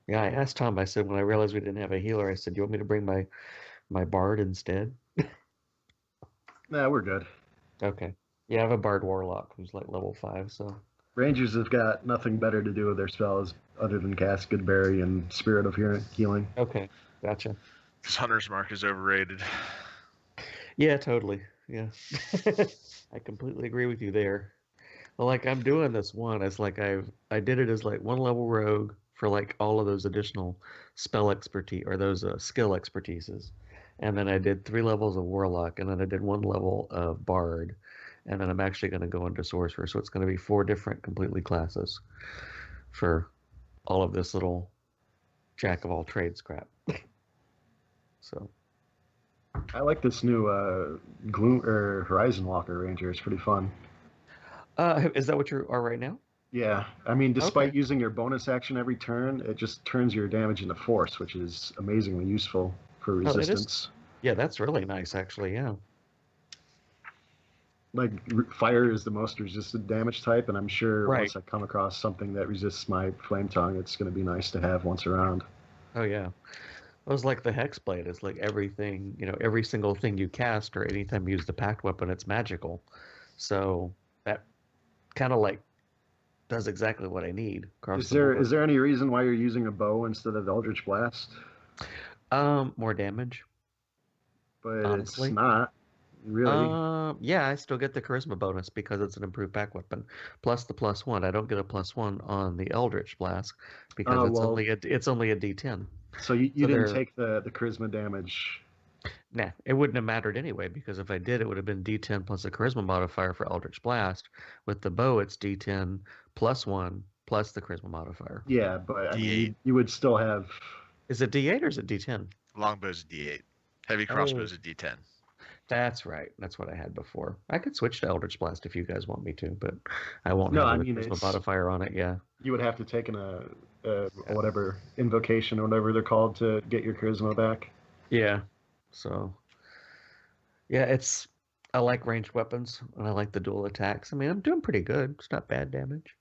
Yeah, I asked Tom. I said when I realized we didn't have a healer, I said, "Do you want me to bring my bard instead?" Nah, we're good. Okay. Yeah, I have a bard warlock who's like level 5. So Rangers have got nothing better to do with their spells other than cast Goodberry and Spirit of Healing. okay, gotcha. This Hunter's Mark is overrated. Yeah, totally. Yeah, I completely agree with you there. Well, like I'm doing this one. It's like I did it as like 1 level rogue for like all of those additional spell expertise or those skill expertises, and then I did 3 levels of warlock, and then I did 1 level of bard, and then I'm actually going to go into sorcerer. So it's going to be 4 different completely classes for all of this little jack of all trades crap. So I like this new Gloom or Horizon Walker Ranger. It's pretty fun. is that what you are right now? Yeah, I mean, despite Okay. using your bonus action every turn, it just turns your damage into force, which is amazingly useful for Oh, it is. resistance. Yeah, that's really nice, actually. Yeah. Like fire is the most resistant damage type, and I'm sure Right. once I come across something that resists my flame tongue, it's going to be nice to have once around. Oh yeah. It was like the Hexblade. It's like everything, every single thing you cast or anytime you use the pact weapon, it's magical. So that kind of like does exactly what I need across Is the there board. is there any reason why you're using a bow instead of Eldritch Blast? More damage, But honestly. it's not really. Yeah, I still get the charisma bonus because it's an improved pack weapon, plus the +1. I don't get a +1 on the Eldritch Blast because Oh it's well, only a D10. so you So didn't they're take the charisma damage. nah, it wouldn't have mattered anyway because if I did, it would have been D10 plus a charisma modifier for Eldritch Blast. With the bow, it's D10 +1 plus the charisma modifier. Yeah, but I mean, D8. you would still have. Is it D8 or is it D10? Longbow's a D8. Heavy Oh. crossbow's a D10. That's right. That's what I had before. I could switch to Eldritch Blast if you guys want me to, but I won't No, have I the mean, charisma it's- modifier on it. Yeah. You would have to take whatever invocation or whatever they're called to get your charisma back. Yeah. So, yeah, I like ranged weapons and I like the dual attacks. I mean, I'm doing pretty good. It's not bad damage.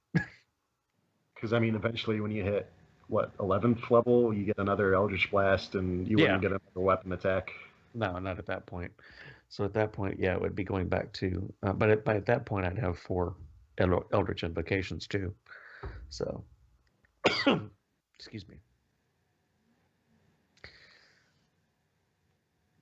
Because I mean, eventually, when you hit what 11th level, you get another Eldritch Blast, and you wouldn't Yeah. get another weapon attack. No, not at that point. So at that point, yeah, it would be going back to, but at that point, I'd have 4 Eldritch invocations too. So, Excuse me.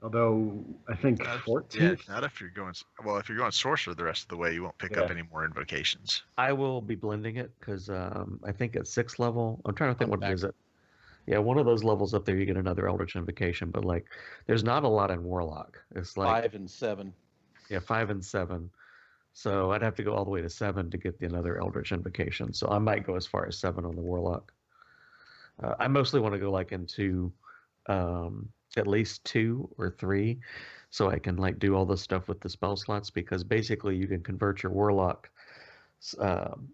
Although I think Yeah, 14th. not if you're going. Well, if you're going sorcerer the rest of the way, you won't pick up any more invocations. I will be blending it because I think at 6th level, I'm trying to think On the what it is. back. Yeah, one of those levels up there, you get another Eldritch Invocation, but like, there's not a lot in Warlock. It's like 5 and 7. yeah, 5 and 7. So I'd have to go all the way to 7 to get the another Eldritch Invocation. So I might go as far as 7 on the Warlock. I mostly want to go like into at least 2 or 3, so I can like do all the stuff with the spell slots, because basically you can convert your Warlock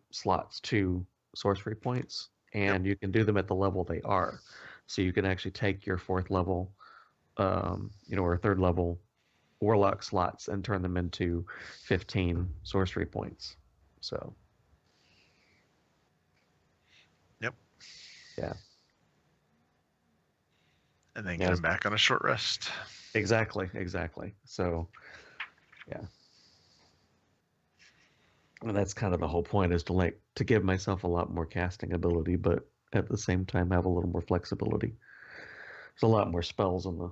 slots to sorcery points, and you can do them at the level they are. So you can actually take your 4th level, or 3rd level Warlock slots and turn them into 15 sorcery points. So. Yep. Yeah. And then get them back on a short rest. Exactly. So, yeah. And that's kind of the whole point, is to give myself a lot more casting ability, but at the same time have a little more flexibility. There's a lot more spells on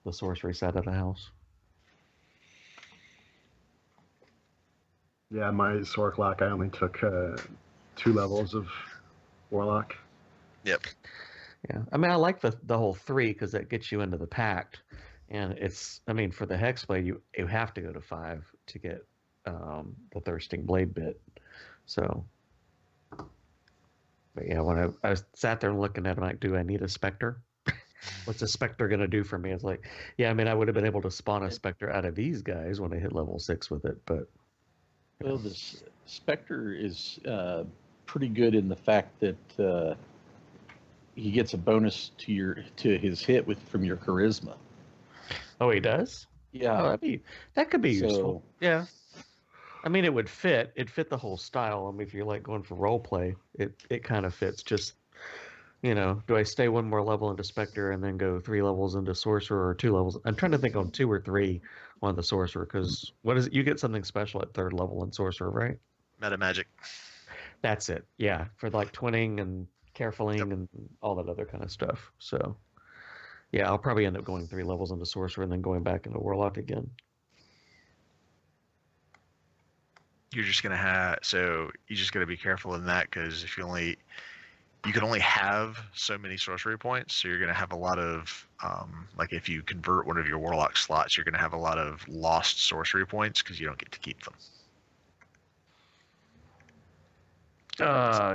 the sorcery side of the house. Yeah, my Sorklock, I only took 2 levels of Warlock. Yep. Yeah, I mean, I like the whole 3 because that gets you into the pact, and for the Hexblade, you have to go to 5 to get the Thirsting Blade bit. So, but yeah, when I sat there looking at it, I'm like, do I need a Spectre? What's a Spectre gonna do for me? It's like, yeah, I mean, I would have been able to spawn a Spectre out of these guys when I hit level 6 with it, but. Well, this Spectre is pretty good in the fact that he gets a bonus to his hit from your charisma. Oh, he does? Yeah. Oh, that could be So- useful. Yeah. I mean, it would fit. It'd fit the whole style. I mean, if you're like going for role play, it kind of fits. Just, do I stay one more level into Spectre and then go 3 levels into Sorcerer, or 2 levels? I'm trying to think on 2 or 3 on the Sorcerer, because what is it? You get something special at 3rd level in Sorcerer, right? Meta magic. That's it. Yeah, for like twinning and carefuling and all that other kind of stuff. So, yeah, I'll probably end up going 3 levels into Sorcerer and then going back into Warlock again. You're just gonna be careful in that, because if you can only have so many sorcery points, so you're gonna have a lot of like if you convert one of your Warlock slots, you're gonna have a lot of lost sorcery points because you don't get to keep them.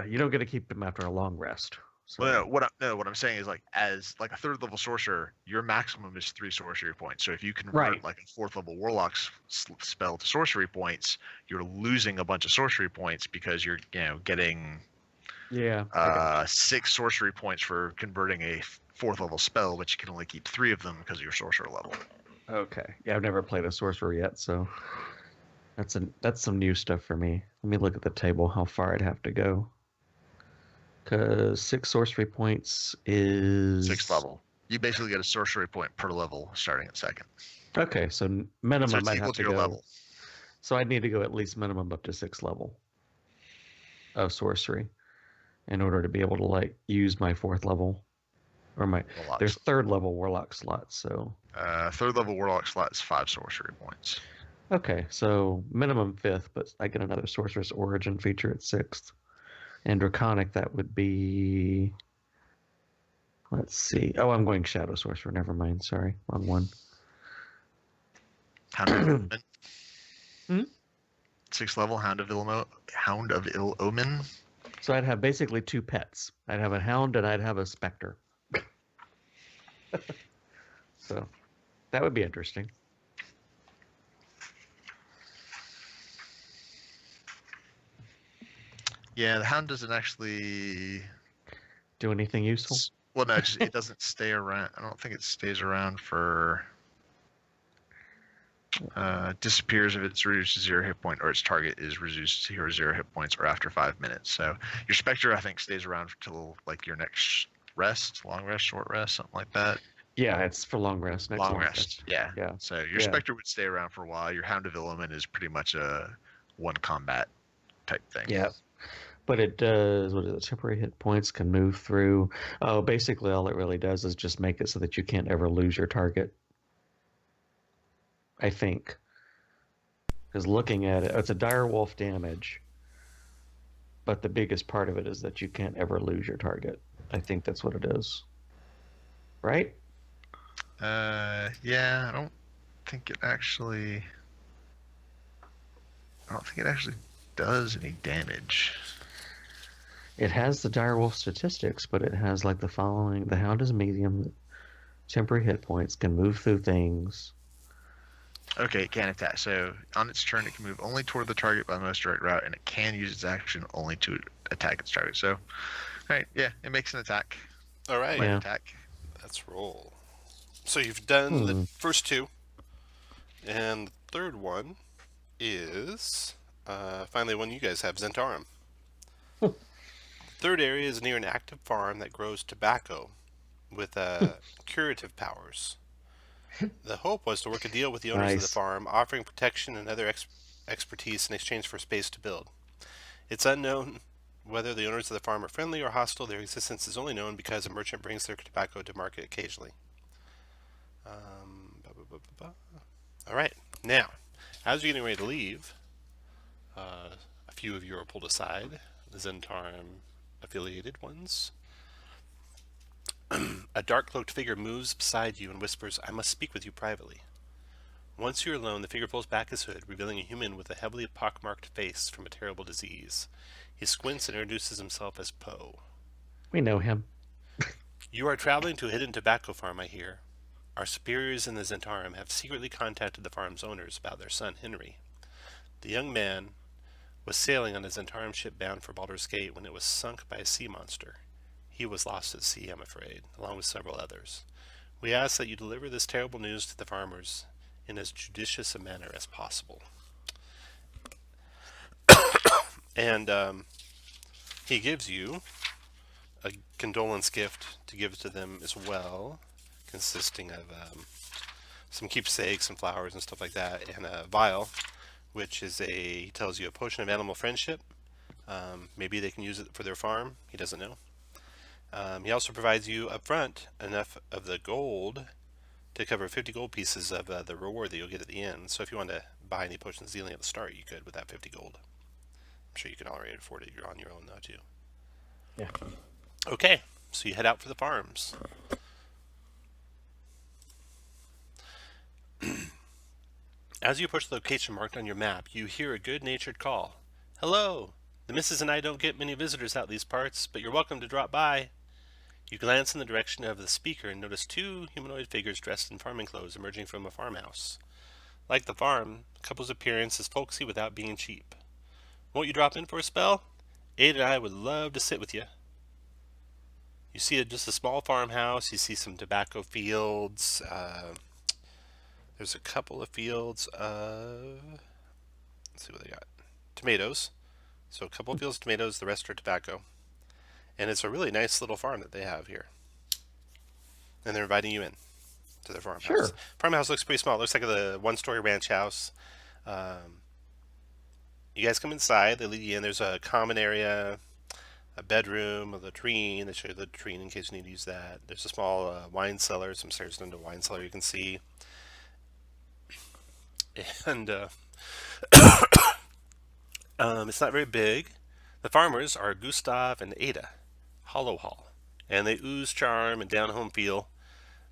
You don't get to keep them after a long rest. So. Well, what I'm saying is, like, as like a 3rd level sorcerer, your maximum is 3 sorcery points. So if you convert like a 4th level Warlock spell to sorcery points, you're losing a bunch of sorcery points because you're getting 6 sorcery points for converting a 4th level spell, but you can only keep 3 of them because of your sorcerer level. Okay. Yeah, I've never played a sorcerer yet, so that's some new stuff for me. Let me look at the table, how far I'd have to go. Because 6 sorcery points is 6th level. You basically get a sorcery point per level starting at 2nd. Okay, so minimum So it's I'd equal have to to your go. level. So I'd need to go at least minimum up to 6th level of sorcery in order to be able to use my 4th level, or there's 3rd level Warlock slots. So 3rd level Warlock slot is 5 sorcery points. okay, so minimum 5th, but I get another Sorcerer's Origin feature at 6th. And Draconic, that would be... Let's see. Oh, I'm going Shadow Sorcerer. Never mind. Sorry. Wrong one. Hound of Ill-Omen. Hmm? 6th level Hound of Ill-Omen. So I'd have basically 2 pets. I'd have a Hound and I'd have a Spectre. So that would be interesting. Yeah, the Hound doesn't actually Do anything useful? Well, no, it doesn't stay around. I don't think it stays around for. Disappears if it's reduced to 0 hit point, or its target is reduced to 0 hit points, or after 5 minutes. So your Spectre, I think, stays around until like your next rest, long rest, short rest, something like that. Yeah, it's for long rest. Next Long rest. Yeah. Yeah. So your Spectre would stay around for a while. Your Hound of Ill-Omen is pretty much a one combat type thing. Yeah. But it does, what is it? Temporary hit points can move through. Oh, basically, all it really does is just make it so that you can't ever lose your target. I think. Because looking at it, it's a dire wolf damage. But the biggest part of it is that you can't ever lose your target. I think that's what it is. Right? Yeah, I don't think it actually does any damage. It has the direwolf statistics, but it has like the following: the hound is medium, temporary hit points, can move through things. Okay, it can attack. So on its turn, it can move only toward the target by the most direct route, and it can use its action only to attack its target. So, all right, yeah, it makes an attack. All right, Yeah. Attack. let's roll. So you've done the first two, and the third one is finally one you guys have, Zentarum. The third area is near an active farm that grows tobacco with curative powers. The hope was to work a deal with the owners of the Nice. farm, offering protection and other expertise in exchange for space to build. It's unknown whether the owners of the farm are friendly or hostile. Their existence is only known because a merchant brings their tobacco to market occasionally. All right, now, as you're getting ready to leave, a few of you are pulled aside, the Zentarum affiliated ones. A dark-cloaked figure moves beside you and whispers, "I must speak with you privately." Once you're alone, the figure pulls back his hood, revealing a human with a heavily pockmarked face from a terrible disease. He squints and introduces himself as Poe. We know him. You are traveling to a hidden tobacco farm, I hear. Our superiors in the Zentarum have secretly contacted the farm's owners about their son, Henry. The young man was sailing on a Zentarum ship bound for Baldur's Gate when it was sunk by a sea monster. He was lost at sea, I'm afraid, along with several others. We ask that you deliver this terrible news to the farmers in as judicious a manner as possible. And he gives you a condolence gift to give to them as well, consisting of some keepsakes and flowers and stuff like that, and a vial, which is he tells you, a potion of animal friendship. Maybe they can use it for their farm. He doesn't know. He also provides you up front enough of the gold to cover 50 gold pieces of the reward that you'll get at the end. So if you want to buy any potions dealing at the start, you could with that 50 gold. I'm sure you can already afford it. You're on your own now, too. Yeah. Okay, so you head out for the farms. As you approach the location marked on your map, you hear a good-natured call. "Hello! The missus and I don't get many visitors out these parts, but you're welcome to drop by." You glance in the direction of the speaker and notice two humanoid figures dressed in farming clothes emerging from a farmhouse. Like the farm, the couple's appearance is folksy without being cheap. "Won't you drop in for a spell? Aid and I would love to sit with you." You see just a small farmhouse. You see some tobacco fields. There's a couple of fields of, let's see what they got. Tomatoes. So a couple of fields of tomatoes, the rest are tobacco. And it's a really nice little farm that they have here. And they're inviting you in to their farmhouse. Sure. Farmhouse looks pretty small. It looks like a one-story ranch house. You guys come inside. They lead you in. There's a common area, a bedroom, a latrine. They show you the latrine in case you need to use that. There's a small wine cellar, some stairs into a wine cellar you can see. And it's not very big. The farmers are Gustav and Ada Hollowhall, and they ooze charm and down-home feel.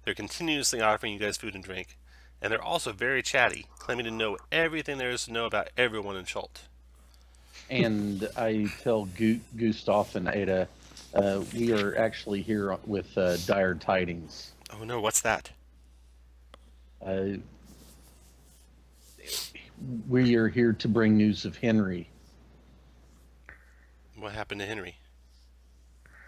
They're continuously offering you guys food and drink, and they're also very chatty, claiming to know everything there is to know about everyone in Schult. And I tell Gustav and Ada, we are actually here with dire tidings. Oh no, what's that? We are here to bring news of Henry. What happened to Henry?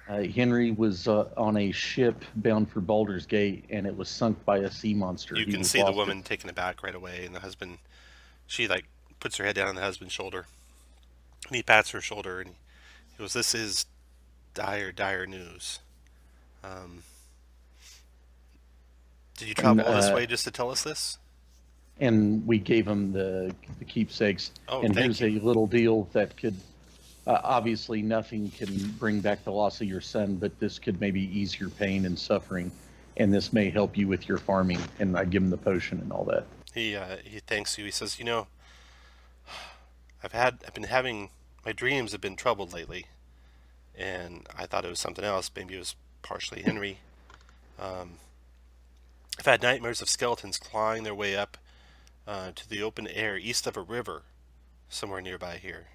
Henry was on a ship bound for Baldur's Gate, and it was sunk by a sea monster. You He can was see the lost woman taken aback right away, and the husband, she like puts her head down on the husband's shoulder, and he pats her shoulder, and he goes, "This is dire, dire news. Did you travel all this way just to tell us this?" And we gave him the keepsakes. Oh, and thank here's a little deal that could Obviously, nothing can bring back the loss of your son, but this could maybe ease your pain and suffering, and this may help you with your farming. And I give him the potion and all that. He thanks you. He says, you know, I've been having my dreams have been troubled lately, and I thought it was something else. Maybe it was partially Henry. I've had nightmares of skeletons clawing their way up to the open air east of a river, somewhere nearby here.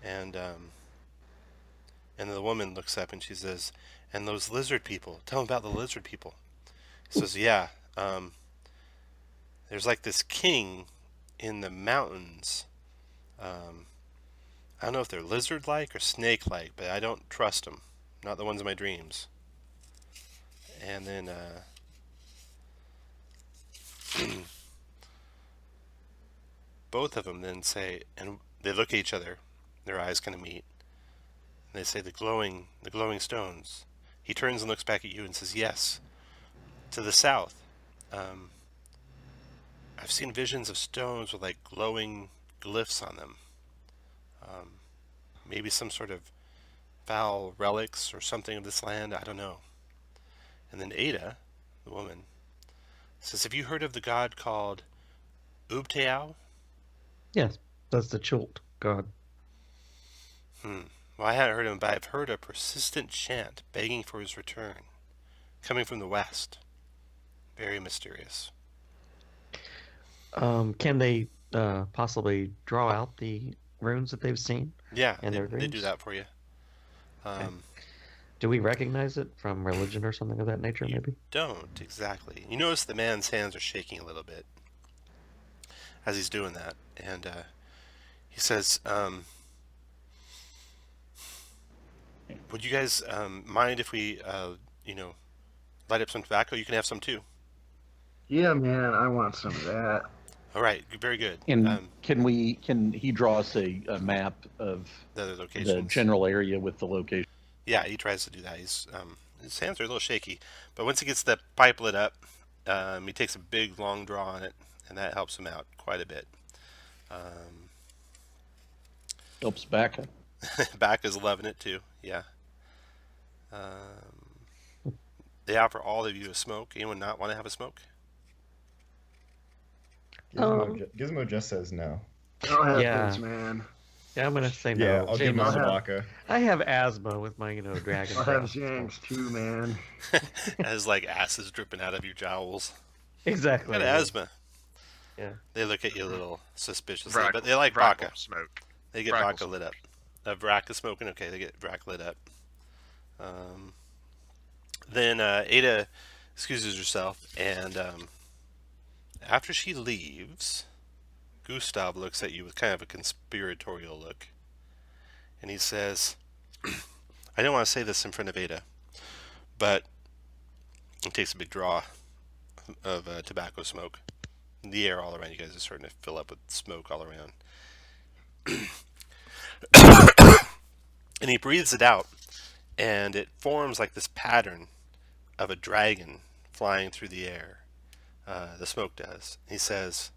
And the woman looks up and she says, "And those lizard people. Tell them about the lizard people." He says, "Yeah, there's like this king in the mountains. I don't know if they're lizard-like or snake-like, but I don't trust them. Not the ones in my dreams." And then both of them then say, and they look at each other. Their eyes kind of meet. And they say, the glowing stones." He turns and looks back at you and says, "Yes, to the south. I've seen visions of stones with like glowing glyphs on them. Maybe some sort of foul relics or something of this land. I don't know." And then Ada, the woman, says, "Have you heard of the god called Ubteao?" Yes, that's the Chult god. Well, I hadn't heard of him, but I've heard a persistent chant begging for his return, coming from the west. Very mysterious. Can they possibly draw out the runes that they've seen? Yeah, in their they do dreams? that for you. Do we recognize it from religion or something of that nature, You maybe? don't exactly. You notice the man's hands are shaking a little bit as he's doing that, and he says, "Would you guys mind if we, light up some tobacco? You can have some too." Yeah, man, I want some of that. All right, very good. And can he draw us a map of The other the locations. general area with the location? Yeah, he tries to do that. His hands are a little shaky, but once he gets the pipe lit up, he takes a big long draw on it, and that helps him out quite a bit. Helps back. Back is loving it too. Yeah. They offer all of you a smoke. Anyone not want to have a smoke? Gizmo just says no. I'll have Yeah. this, man. Yeah, I'm gonna say no. Yeah, I'll give him a I'll have- Zabaka. I have asthma with my, dragon. I'll have breath. Zhangs too, man. As like asses dripping out of your jowls. Exactly. Got asthma. Yeah. They look at you a little suspiciously, Vrac- but they like Vrac vodka. will smoke. They get Vrac will vodka lit up. Vrac is smoking. Okay, they get Vrac lit up. Then Ada excuses herself, and after she leaves, Gustav looks at you with kind of a conspiratorial look, and he says, "I don't want to say this in front of Ada, but," he takes a big draw of tobacco smoke. The air all around you guys is starting to fill up with smoke all around. And he breathes it out, and it forms like this pattern of a dragon flying through the air. The smoke does. He says,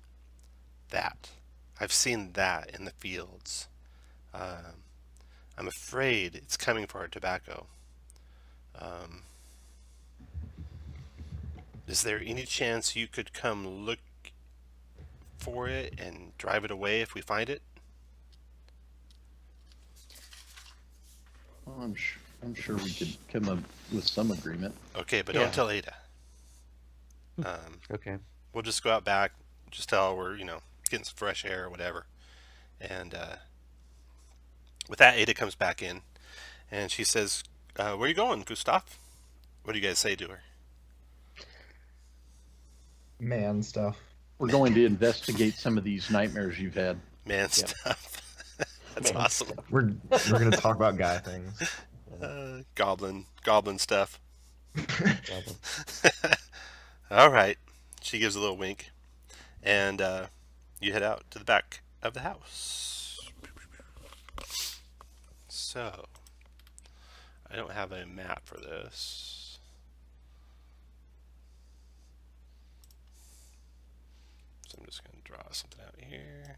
"That. I've seen that in the fields. I'm afraid it's coming for our tobacco. Is there any chance you could come look for it and drive it away if we find it?" Well, I'm sure we could come up with some agreement. Okay, but Yeah. don't tell Ada. Okay. We'll just go out back, just tell her we're, getting some fresh air or whatever. And with that, Ada comes back in, and she says, "Where are you going, Gustav?" What do you guys say to her? Man stuff. We're going to investigate some of these nightmares you've had. Man stuff. That's Man awesome. We're gonna talk about guy things. Goblin stuff. Goblin. All right. She gives a little wink, and you head out to the back of the house. So, I don't have a map for this. So I'm just going to draw something out here.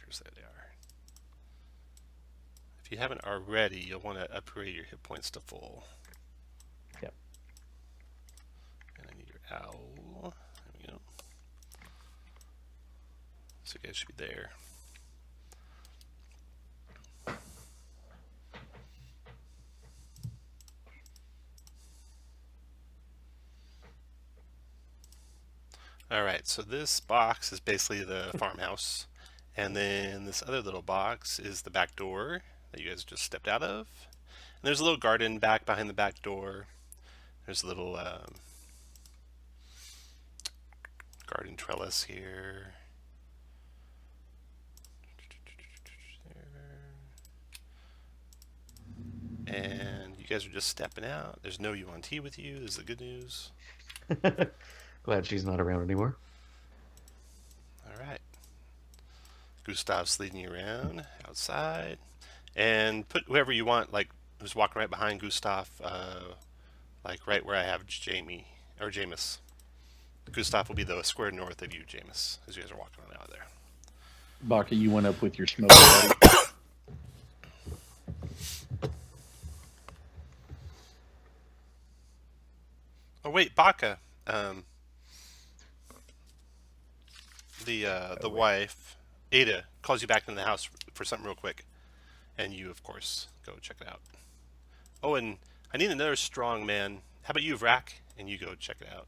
markers. There they are. If you haven't already, you'll want to upgrade your hit points to full. Yep. And I need your owl. There we go. So you guys should be there. Alright, so this box is basically the farmhouse. And then this other little box is the back door that you guys just stepped out of. And there's a little garden back behind the back door. There's a little garden trellis here. And you guys are just stepping out. There's no UNT with you. This is the good news. Glad she's not around anymore. All right. Gustav's leading you around outside. And put whoever you want, like, who's walking right behind Gustav, like right where I have Jamie, or Jameis. Gustav will be the square north of you, Jameis, as you guys are walking on out there. Baka, you went up with your smoke buddy. Oh wait, Baka. The wife, Ada, calls you back into the house for something real quick, and you, of course, go check it out. Oh, and I need another strong man. How about you, Vrak? And you go check it out.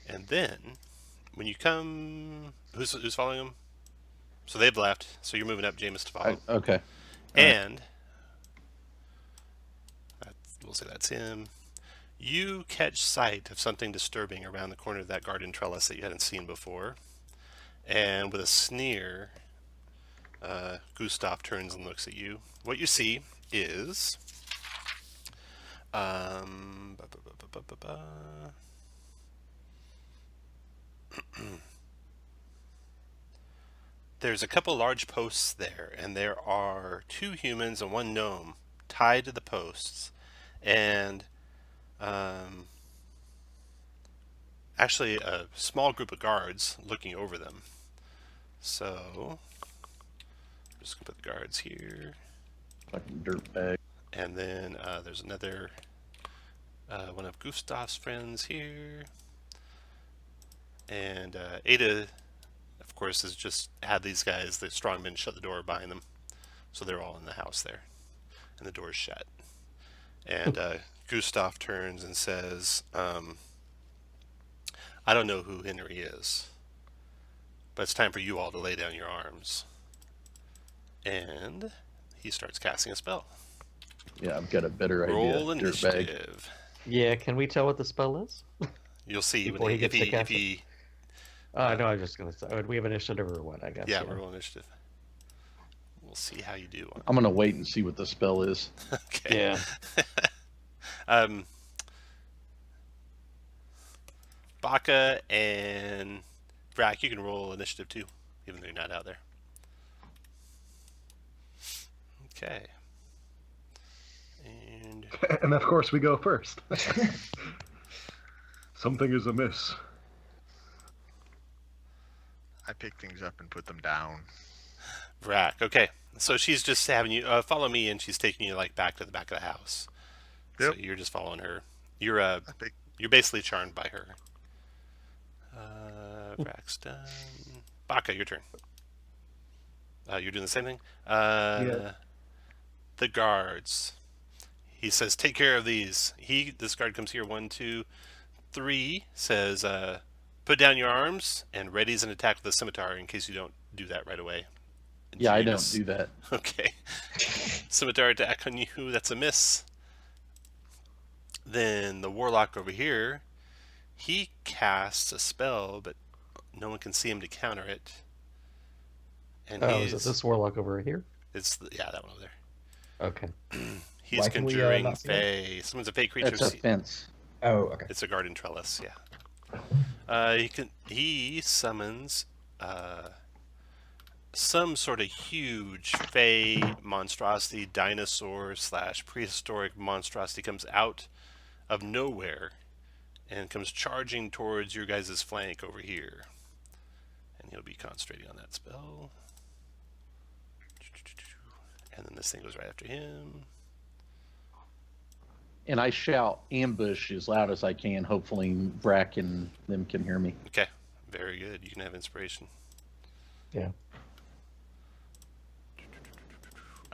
And then, when you come, who's following them? So they've left. So you're moving up, Jameis, to follow. Okay. And we'll say that's him. You catch sight of something disturbing around the corner of that garden trellis that you hadn't seen before. And with a sneer, Gustav turns and looks at you. What you see is there's a couple large posts there, and there are 2 humans and 1 gnome tied to the posts, and actually a small group of guards looking over them. So I'm just gonna put the guards here, Fucking dirtbag. and then there's another one of Gustav's friends here, and Ada, of course, has just had these guys, the strongmen, shut the door behind them, so they're all in the house there, and the door's shut. And Gustav turns and says, I don't know who Henry is, but it's time for you all to lay down your arms. And he starts casting a spell. Yeah, I've got a better idea. Roll Dirtbag. initiative. Yeah, can we tell what the spell is? You'll see Before when he gets to if cast he No, I was just going to say, do we have initiative or what, I guess? yeah, we're rolling initiative. We'll see how you do on I'm gonna wait and see what the spell is. it. Okay. Yeah. Baka and Vrak, you can roll initiative too, even though you're not out there. Okay. And And of course we go first. Something is amiss. I pick things up and put them down. Vrak, okay. So she's just having you follow me, and she's taking you like back to the back of the house. Yep. So you're just following her. You're I pick you're basically charmed by her. Vrak's done. Baka, your turn. You're doing the same thing. Yeah. The guards. He says, "Take care of these." This guard comes here. 1, 2, 3. Says, "Put down your arms and readies an attack with a scimitar." In case you don't do that right away. Yeah, I don't Jameis. do that. Okay. Scimitar attack on you. That's a miss. Then the warlock over here, he casts a spell, but no one can see him to counter it. And Oh, is it this warlock over here? yeah, that one over there. Okay. He's Why can we, conjuring not see it? Fae. Someone's a Fae creature. That's a fence. Oh, okay. It's a garden trellis, yeah. He summons some sort of huge Fae monstrosity, dinosaur / prehistoric monstrosity, comes out of nowhere and comes charging towards your guys' flank over here. he'll be concentrating on that spell. And then this thing goes right after him. And I shout ambush as loud as I can. Hopefully Vrack and them can hear me. Okay, very good. You can have inspiration. Yeah.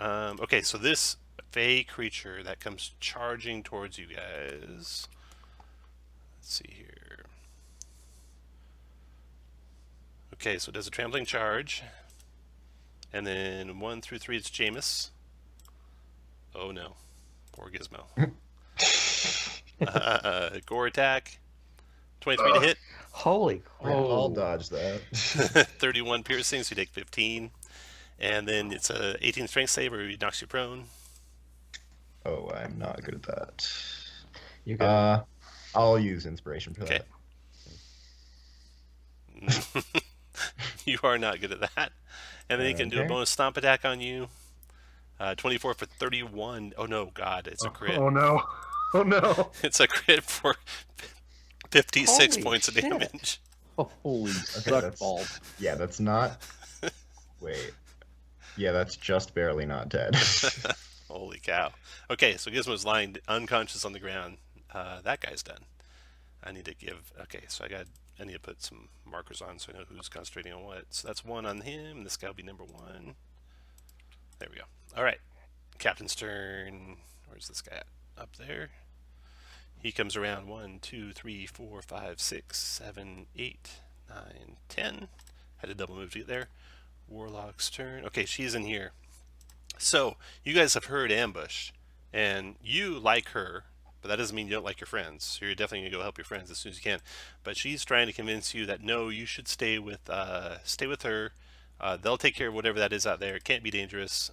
Okay, so this fey creature that comes charging towards you guys. Let's see here. Okay, so it does a trampling charge. And then 1 through 3, it's Jameis. Oh no. Poor Gizmo. Gore attack. 23 to hit. Holy crap. I'll dodge that. 31 piercing, so you take 15. And then it's a 18 strength save where he knocks you prone. Oh, I'm not good at that. You got I'll use inspiration for Okay. that. You are not good at that. And then he can do a Okay. bonus stomp attack on you. 24 for 31. Oh no, God, it's a crit. Oh no. Oh no. It's a crit for 56 Holy points of shit. damage. Holy suck that's- balls. Yeah, that's not. Wait. Yeah, that's just barely not dead. Holy cow. Okay, so Gizmo's lying unconscious on the ground. That guy's done. I need to give... Okay, so I need to put some markers on so I know who's concentrating on what. So that's 1 on him. This guy will be number 1. There we go. All right. Captain's turn. Where's this guy at? Up there. He comes around 1, 2, 3, 4, 5, 6, 7, 8, 9, 10. Had to double move to get there. Warlock's turn. Okay, she's in here. So, you guys have heard ambush, and you like her, but that doesn't mean you don't like your friends. So you're definitely going to go help your friends as soon as you can. But she's trying to convince you that no, you should stay with her. They'll take care of whatever that is out there. It can't be dangerous.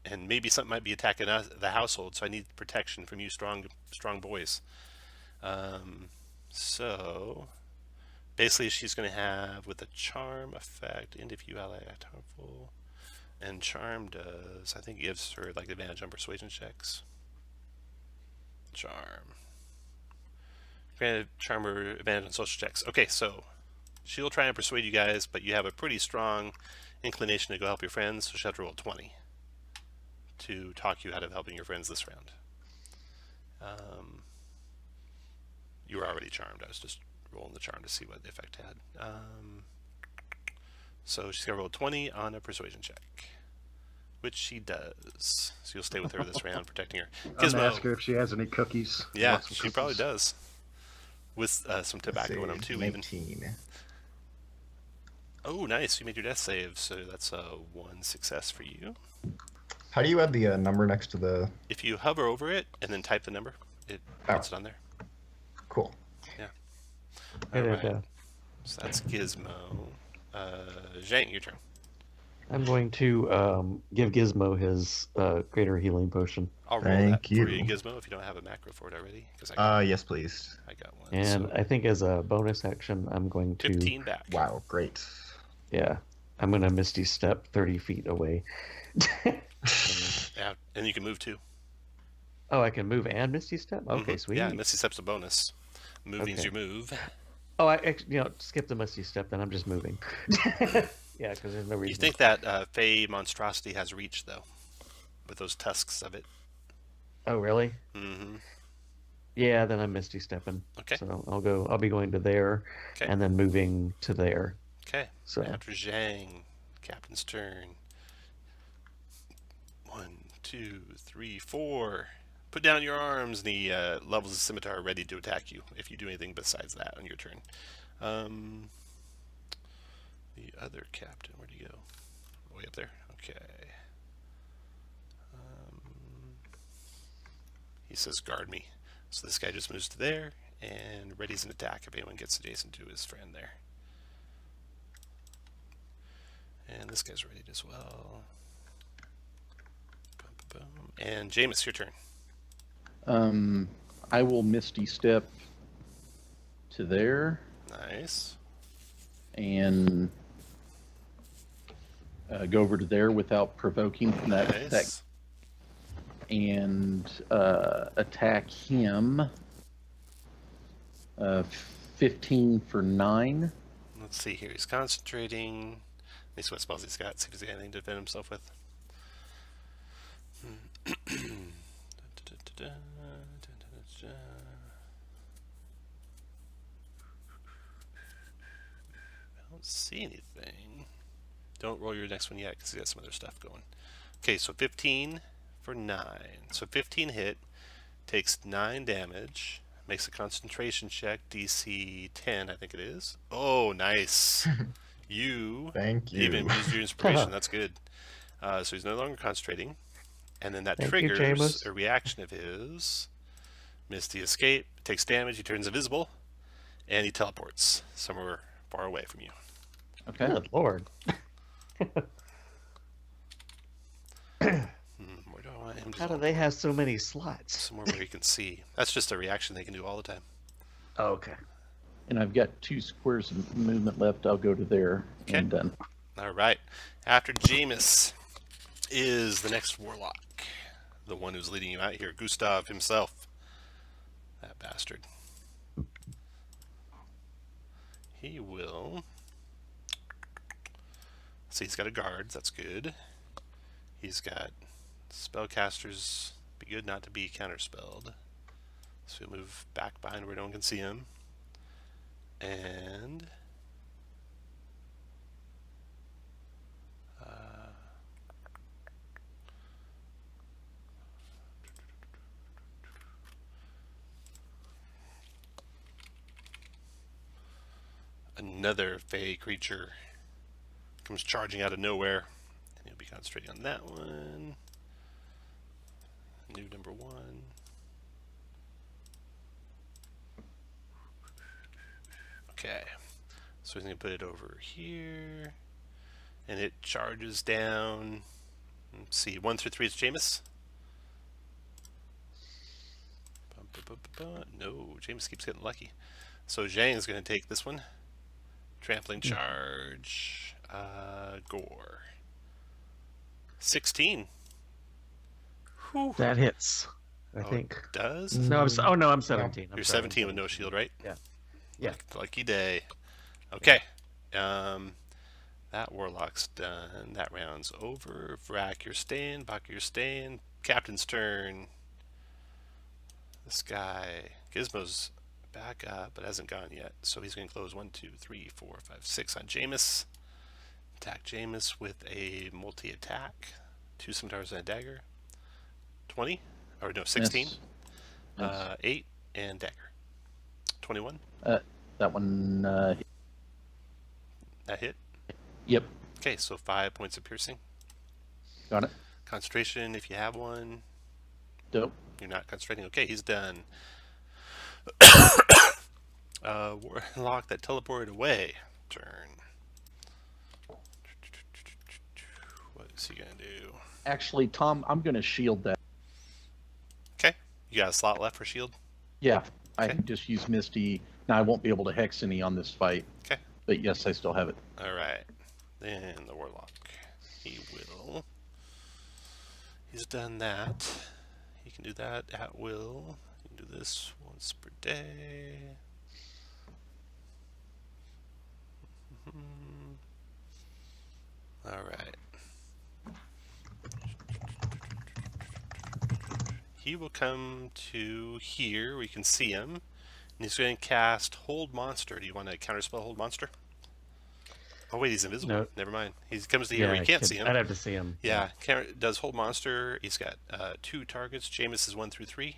And maybe something might be attacking the household, so I need protection from you strong boys. So basically she's going to have, with a charm effect, and if you ally act harmful, and charm does, I think it gives her like advantage on persuasion checks. Charm. Granted charm or advantage on social checks. Okay, so she'll try and persuade you guys, but you have a pretty strong inclination to go help your friends, so she'll have to roll 20 to talk you out of helping your friends this round. You were already charmed. I was just rolling the charm to see what the effect had. So she's going to roll 20 on a persuasion check, which she does. So you'll stay with her this round, protecting her. I'm gonna ask her if she has any cookies. Yeah, Want some she probably cookies? does. With some tobacco in them too, even. 19. Oh, nice. You made your death save, so that's a 1 success for you. How do you add the number next to the... If you hover over it and then type the number, it puts it on there. Cool. All Good right. idea. So that's Gizmo. Zhang, your turn. I'm going to give Gizmo his greater healing potion. I'll roll Thank that for you, you. Gizmo, if you don't have a macro for it already. Because I Yes, please. got one. And So I think as a bonus action, I'm going to... 15 back. Wow, great. Yeah. I'm going to Misty Step 30 feet away. Yeah, and you can move too. Oh, I can move and Misty Step? Okay, Mhm. sweet. Yeah, Misty Step's a bonus. Moving's Okay. your move. Oh, I skip the Misty Step, then I'm just moving. Yeah, because there's no reason. You think that Fey monstrosity has reach, though, with those tusks of it. Oh, really? Mm-hmm. Yeah, then I'm Misty Stepping. Okay. So I'll be going to there, Okay. and then moving to there. Okay. So After Zhang, Captain's turn. 1, 2, 3, 4. Put down your arms, and he levels his scimitar, ready to attack you. If you do anything besides that on your turn. The other captain, where'd he go? Way up there. Okay. He says, "Guard me." So this guy just moves to there and readies an attack if anyone gets adjacent to his friend there. And this guy's ready as well. Boom, boom, boom. And Jameis, your turn. I will Misty Step to there Nice. and go over to there without provoking that Nice. and attack him. 15 for 9. Let's see here. He's concentrating. Let me see what spells he's got. See if he's got anything to defend himself with. I don't see anything. Don't roll your next one yet because he's got some other stuff going. Okay, so 15 for 9. So 15 hit, takes 9 damage, makes a concentration check, DC 10, I think it is. Oh, nice. You Thank you. even used your inspiration. That's good. So he's no longer concentrating. And then that Thank you, triggers Jameis. a reaction of his. Misty escape, takes damage, he turns invisible, and he teleports somewhere far away from you. Okay. Good lord. Where do I want him to How do go? they have so many slots? Somewhere where he can see. That's just a reaction they can do all the time. Oh, okay. And I've got 2 squares of movement left. I'll go to there Okay. and done. All right. After Jameis is the next warlock. The one who's leading you out here. Gustav himself. That bastard. He will... See, he's got a guard. That's good. He's got spellcasters. Be good not to be counterspelled. So he'll move back behind where no one can see him. And... another fey creature comes charging out of nowhere, and he'll be concentrating on that one. New number 1. Okay, so he's going to put it over here, and it charges down. Let's see, 1 through 3 is Jameis. No, Jameis keeps getting lucky. So Zhang is going to take this one. Trampling charge. Gore. 16. Whew. That hits. I Oh, think. it does? No, I'm 17. You're 17 with no shield, right? Yeah. Yeah. Lucky day. Okay. That warlock's done. That round's over. Vrak, you're staying. Bak, you're staying. Captain's turn. This guy, Gizmo's back up, but hasn't gone yet. So he's going to close 1, 2, 3, 4, 5, 6 on Jameis. Attack Jameis with a multi-attack. 2 scimitars and a dagger. 20? Or no, 16. Miss. Miss. 8 and dagger. 21. That one, That hit. yep, Okay, so 5 points of piercing. got it. Concentration, if you have one. Dope. You're not concentrating. Okay, he's done. Warlock that teleported away. Turn. What is he gonna do? Actually, Tom, I'm going to shield that. Okay, you got a slot left for shield. Yeah, I Okay. can just use Misty. Now, I won't be able to hex any on this fight. Okay. But yes, I still have it. All right. Then the warlock. He will. He's done that. He can do that at will. He can do this once per day. All right. He will come to here. We can see him. And he's going to cast Hold Monster. Do you want to counterspell Hold Monster? Oh, wait, he's invisible. No. Never mind. He comes to here where you can't see him. I'd have to see him. Yeah, does Hold Monster. He's got 2 targets. Jameis is 1 through 3.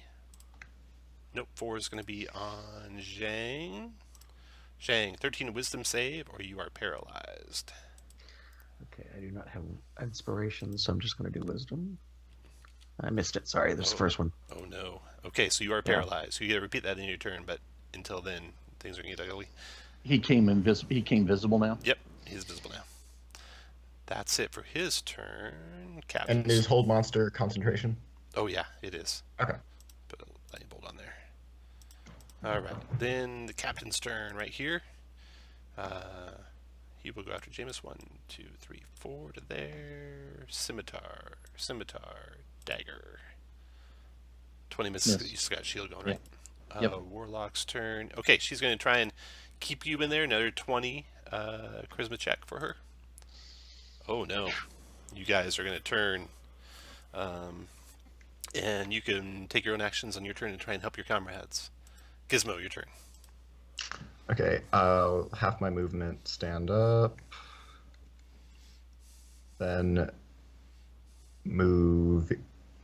Nope, 4 is going to be on Zhang. Zhang, 13 Wisdom save, or you are paralyzed. Okay, I do not have inspiration, so I'm just going to do wisdom. I missed it. Sorry, this is the first one. Oh no. Okay, so you are paralyzed. So you got to repeat that in your turn, but until then, things are going to get ugly. He came visible now. Yep, he's visible now. That's it for his turn. Captain. And is Hold Monster concentration? Oh yeah, it is. Okay. Put a lightning bolt on there. All right, then the captain's turn right here. He will go after Jameis. 1, 2, 3, 4 to there. Scimitar, dagger. 20 misses. Miss. You just got shield going, right? Yep. Warlock's turn. Okay, she's going to try and keep you in there. Another 20 charisma check for her. Oh no, you guys are going to turn, and you can take your own actions on your turn and try and help your comrades. Gizmo, your turn. Okay, half my movement, stand up. Then move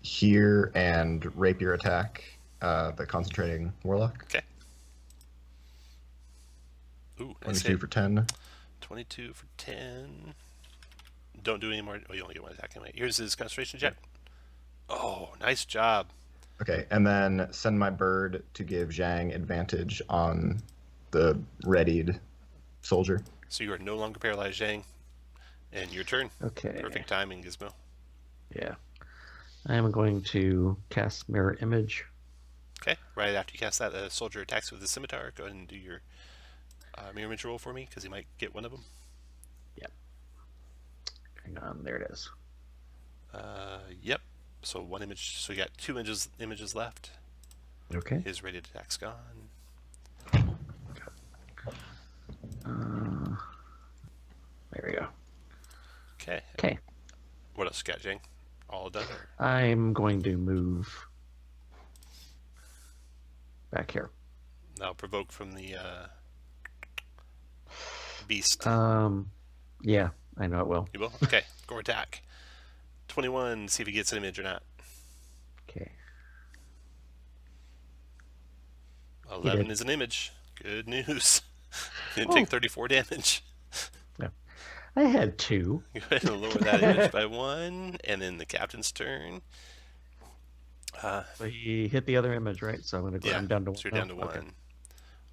here and rapier attack the concentrating warlock. Okay. Ooh, nice 22 hit. for 10. 22 for 10. Don't do any more. Oh, you only get one attack anyway. Here's his concentration check. Oh, nice job. Okay, and then send my bird to give Zhang advantage on the readied soldier. So you are no longer paralyzed, Zhang. And your turn. Okay. Perfect timing, Gizmo. Yeah. I am going to cast Mirror Image. Okay, right after you cast that, the soldier attacks with the scimitar. Go ahead and do your mirror image roll for me, because he might get one of them. Yep. Hang on, there it is. Yep. So one image. So you got two images left. Okay. His rated attack's gone. There we go. Okay. Okay. What else you got, Jang? All done? I'm going to move back here. Now provoke from the beast. Yeah, I know it will. You will? Okay. Go attack. 21. See if he gets an image or not. Okay. 11 is an image. Good news. Didn't take 34 damage. I had 2. Go ahead and lower that image by 1, and then the captain's turn. So he hit the other image, right? So I'm going to go. Yeah, I'm down to 1. so you're down to 1. Okay.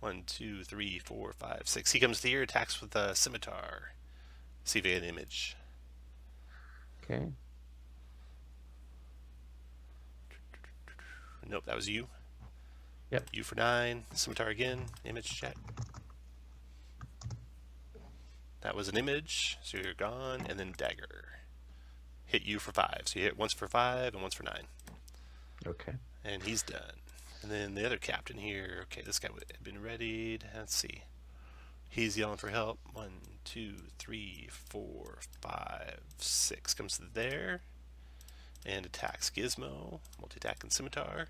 1, 2, 3, 4, 5, 6. He comes to here, attacks with a scimitar. See if you get an image. Okay. Nope, that was you. Yep. You for 9. Scimitar again. Image check. That was an image, so you're gone, and then dagger. Hit you for 5. So you hit once for 5 and once for 9. Okay. And he's done. And then the other captain here. Okay, this guy had been readied. Let's see. He's yelling for help. 1, 2, 3, 4, 5, 6. Comes to there. And attacks Gizmo. Multi-attack and scimitar.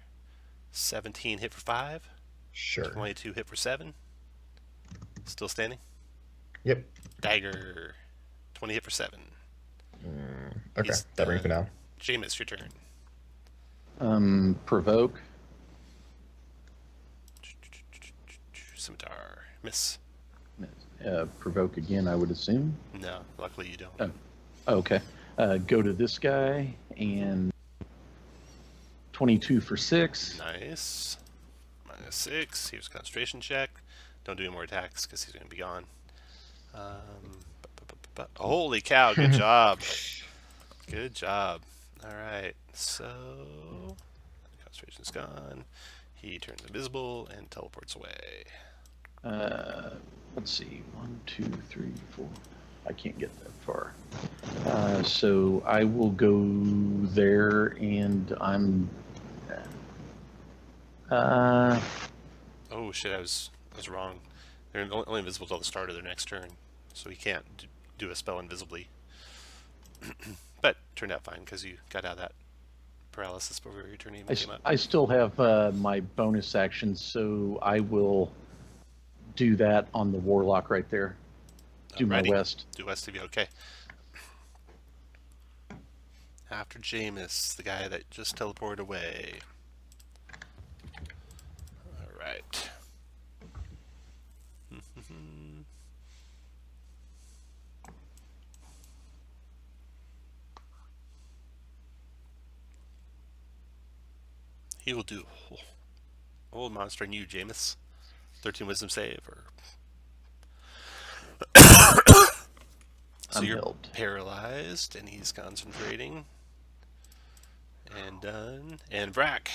17 hit for 5. Sure. 22 hit for 7. Still standing. Yep. Dagger. 20 hit for 7. Okay, He's that brings me down. Jameis, your turn. Provoke. Scimitar. Miss. Provoke again, I would assume. No, luckily you don't. Okay. Go to this guy and 22 for 6. Nice. -6. Here's a concentration check. Don't do any more attacks because he's going to be gone. Holy cow, good job. Good job. Alright, so concentration's gone. He turns invisible and teleports away. Let's see. 1, 2, 3, 4. I can't get that far. So I will go there, and I'm. Oh shit, I was wrong. They're only invisible till the start of their next turn, so he can't do a spell invisibly. But turned out fine because you got out of that paralysis before your turn even came up. I still have my bonus action, so I will do that on the warlock right there. Do my Alrighty. west. Do west of you, okay. After Jameis, the guy that just teleported away. Alright. He will do old monster and you, Jameis. 13 wisdom save, or so I'm you're held. paralyzed, and he's concentrating. And done. And Vrac.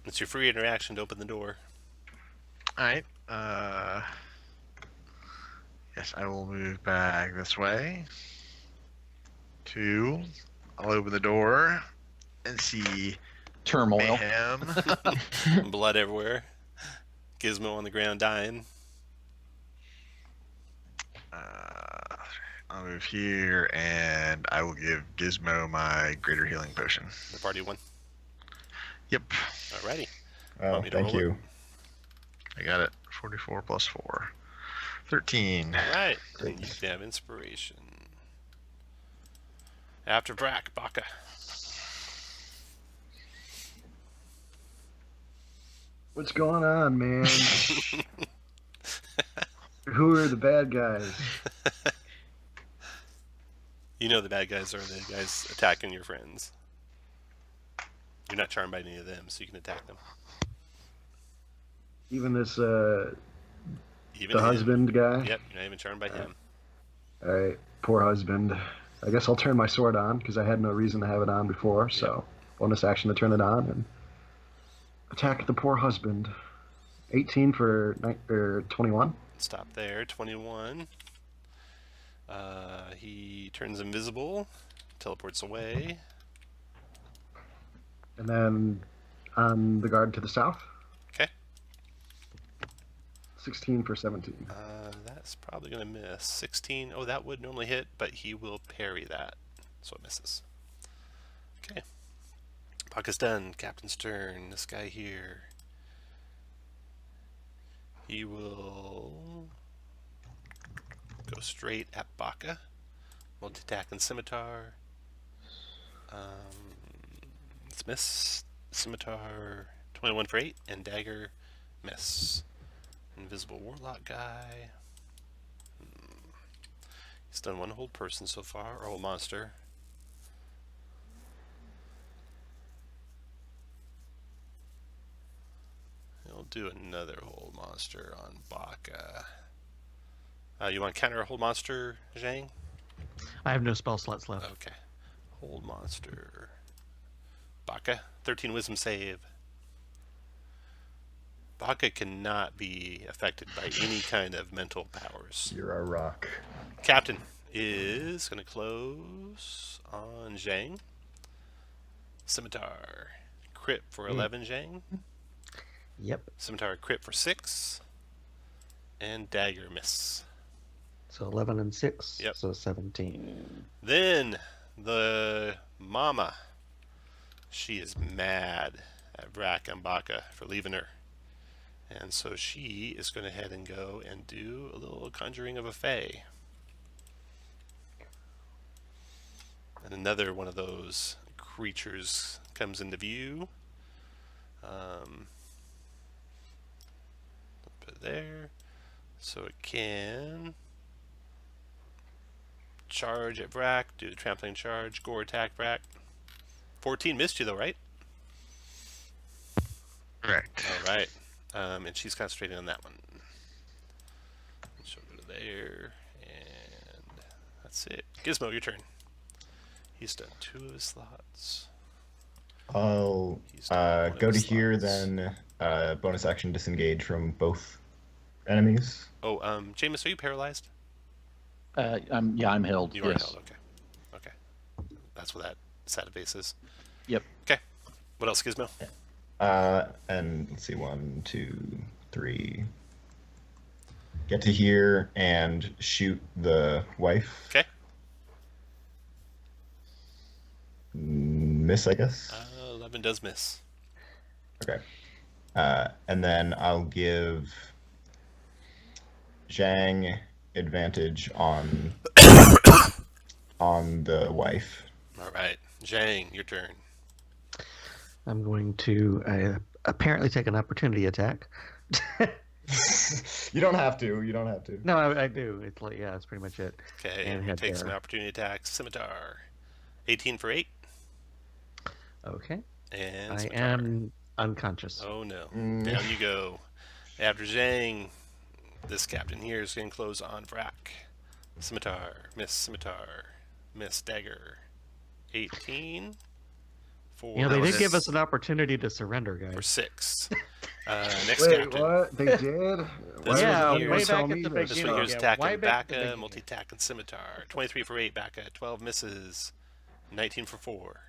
It's your free interaction to open the door. Alright. Yes, I will move back this way. 2. I'll open the door and see Turmoil. mayhem. Blood everywhere. Gizmo on the ground dying. I'll move here, and I will give Gizmo my greater healing potion. The party one. Yep, Alrighty. Oh, Want me to thank roll it? you. I got it. 44 plus 4. 13. Alright. Great. And you can have inspiration. After Brack, Baka. What's going on, man? Who are the bad guys? You know the bad guys are the guys attacking your friends. You're not charmed by any of them, so you can attack them. Even this, Even the him. husband guy? Yep, you're not even charmed by him. Alright, poor husband. I guess I'll turn my sword on, because I had no reason to have it on before, so bonus action to turn it on, and attack the poor husband. 18 for 21. Stop there. 21. He turns invisible, teleports away. And then on the guard to the south. Okay. 16 for 17. That's probably going to miss. 16. Oh, that would normally hit, but he will parry that. So it misses. Okay. Baka's done. Captain's turn. This guy here. He will go straight at Baka. Multi-attack and scimitar. Let's miss. Scimitar 21 for 8 and dagger miss. Invisible warlock guy. He's done one whole person so far, or whole monster. He'll do another whole monster on Baka. You want to counter a whole monster, Zhang? I have no spell slots left. Okay. Whole monster. Baka, 13 wisdom save. Baka cannot be affected by any kind of mental powers. You're a rock. Captain is going to close on Zhang. Scimitar. Crit for 11, Zhang. Yep. Scimitar crit for 6. And dagger miss. So 11 and 6. Yep. So 17. Then the mama. She is mad at Brack and Baka for leaving her. And so she is going to head and go and do a little conjuring of a fae. And another one of those creatures comes into view. Put it there. So it can charge at Brack, do the trampling charge, gore attack Brack. 14 missed you though, right? Correct. All right. And she's concentrating on that one. She'll go to there, and that's it. Gizmo, your turn. He's done 2 of his slots. I'll He's done one of go to his here, slots. then bonus action disengage from both enemies. Oh, Jameis, are you paralyzed? I'm held. You are yes. held. Okay. Okay. That's what that stat base is. Yep. Okay. What else, Gizmo? And let's see, 1, 2, 3. Get to here and shoot the wife. Okay. Miss, I guess. 11 does miss. Okay. And then I'll give Zhang advantage on the wife. All right. Zhang, your turn. I'm going to apparently take an opportunity attack. You don't have to. You don't have to. No, I do. It's like, yeah, that's pretty much it. Okay. And And he head takes there. an opportunity attack. Scimitar. 18 for 8. Okay. And I scimitar. am unconscious. Oh no. Mm. Down you go. After Zhang, this captain here is going to close on Vrack. Scimitar. Miss Scimitar. Miss Dagger. 18 for, You know, they That did was- give us an opportunity to surrender, for guys. 6. Next Wait, captain. what? They did? This Yeah, one here- way This back tell at me the this This beginning. one here's Yeah, attacking way back at the Baka, beginning. multi-attack and Scimitar. 23 for 8, Baka. 12 misses. 19 for 4.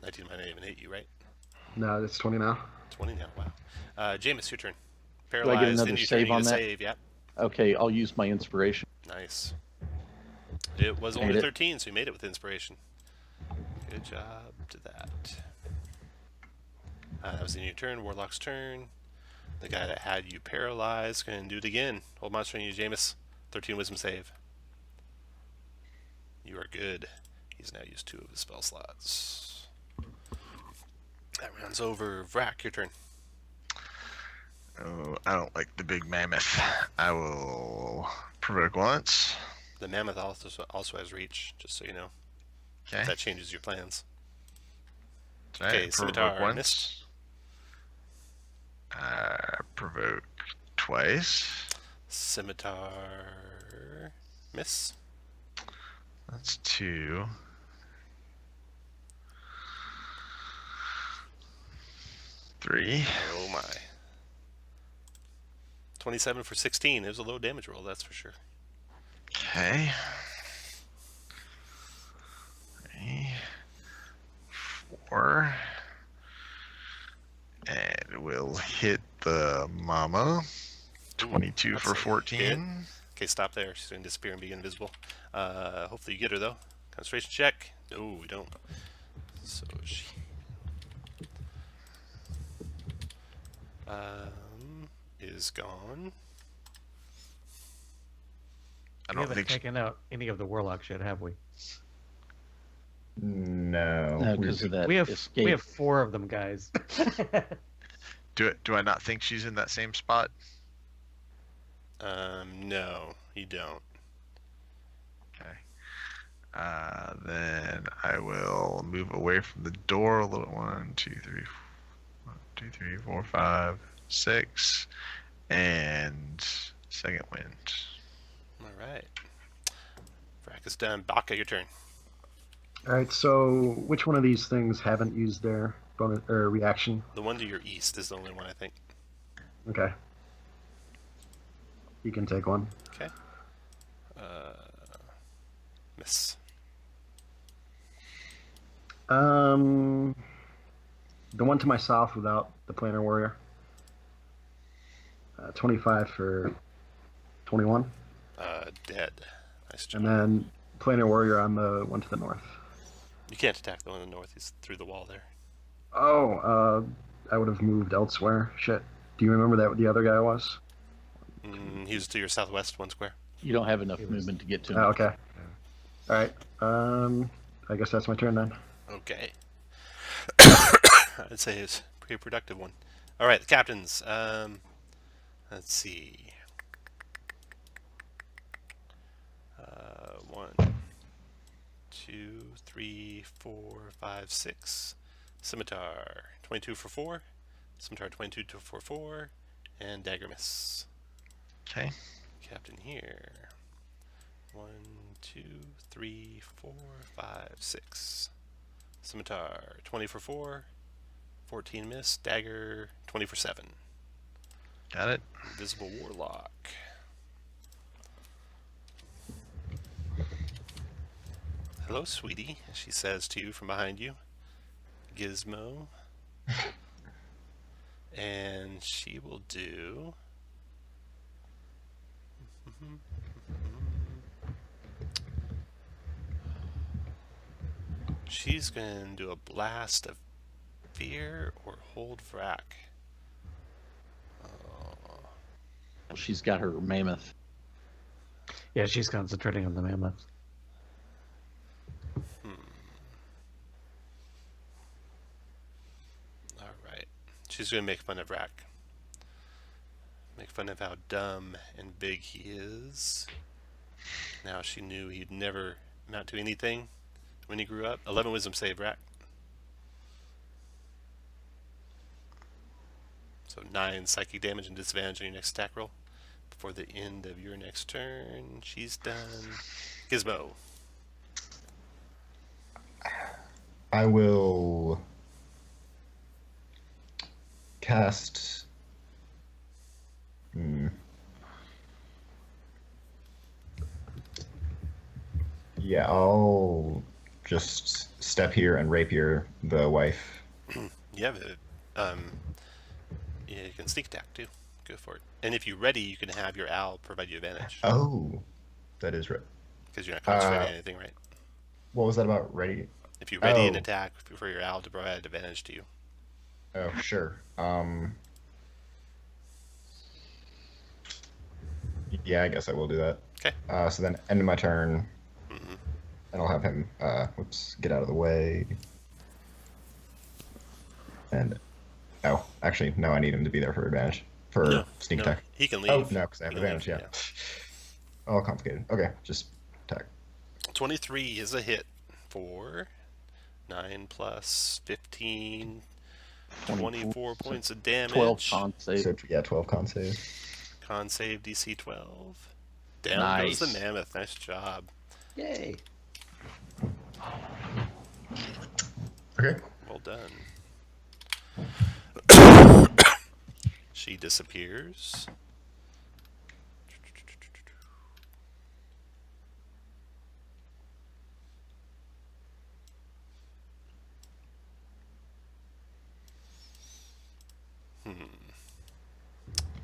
19 might not even hit you, right? No, it's 20 now. 20 now, wow. Jameis, your turn. Paralyzed, another then you save turn, you on get a that? save, yep. Okay, I'll use my inspiration. Nice. It was Made only it. 13, so you made it with inspiration. Good job to that. That was in your turn, Warlock's turn. The guy that had you paralyzed, going to do it again. Hold monster on you, Jameis. 13 wisdom save. You are good. He's now used 2 of his spell slots. That round's over. Vrak, your turn. Oh, I don't like the big mammoth. I will provoke once. The mammoth also has reach, just so you know. Okay. If that changes your plans. Right, Okay, scimitar, miss. Provoke twice. Scimitar, miss. That's 2. 3. Oh my. 27 for 16. It was a low damage roll, that's for sure. Okay. 3, 4. And we'll hit the mama. 22 That's for a 14. hit. Okay, stop there. She's going to disappear and be invisible. Hopefully you get her, though. Concentration check. No, we don't. So she... is gone. I We don't haven't think. taken out any of the warlocks yet, have we? No. No, because of that We have escape. 4 of them, guys. Do I not think she's in that same spot? No, you don't. Okay. Then I will move away from the door a little. 1, 2, 3, 4, 5, 6, and second wind. Alright. Vrak is done. Baka, your turn. All right. So which one of these things haven't used their bonus or reaction? The one to your east is the only one, I think. Okay. You can take one. Okay. Miss. The one to my south without the planar warrior. 25 for 21. Dead. Nice job. And then planar warrior on the one to the north. You can't attack the one in the north. He's through the wall there. Oh, I would have moved elsewhere. Shit. Do you remember that what the other guy was? He was to your southwest 1 square. You don't have enough movement to get to him. Oh, okay. All right. I guess that's my turn then. Okay. I'd say it's a pretty productive one. Alright, the captains. Let's see. 1, 2, 3, 4, 5, 6. Scimitar 22 for 4. Scimitar 22 for 4. And dagger miss. Okay. Captain here. 1, 2, 3, 4, 5, 6. Scimitar 20 for 4. 14 miss. Dagger 20 for 7. Got it. Invisible warlock. Hello, sweetie, she says to you from behind you. Gizmo. And she will do... She's going to do a blast of fear or hold Vrak. Well, she's got her mammoth. Yeah, she's concentrating on the mammoth. Alright. She's going to make fun of Vrak. Make fun of how dumb and big he is. Now she knew he'd never amount to anything when he grew up. 11 wisdom save, Vrak. So 9 psychic damage and disadvantage on your next attack roll. Before the end of your next turn, she's done. Gizmo. I will cast. Yeah, I'll just step here and rapier the wife. You have a, yeah, you can sneak attack too. Go for it. And if you're ready, you can have your owl provide you advantage. Oh, that is right. Because you're not concentrating on anything, right? What was that about? Ready? If you ready an Oh. attack for your owl to provide advantage to you. Oh, sure. Yeah, I guess I will do that. Okay. So then, end of my turn, Mm-hmm. and I'll have him. Whoops, get out of the way. And oh, actually, no, I need him to be there for advantage for sneak attack. He can leave. Oh no, because I have He can advantage. leave, Yeah. All complicated. Okay, just attack. 23 is a hit for 9 plus 15, 24 points of damage. 12 con save. So yeah, 12 con save. Con save DC 12. Down Nice. goes the mammoth. Nice job. Yay! Okay. Well done. She disappears.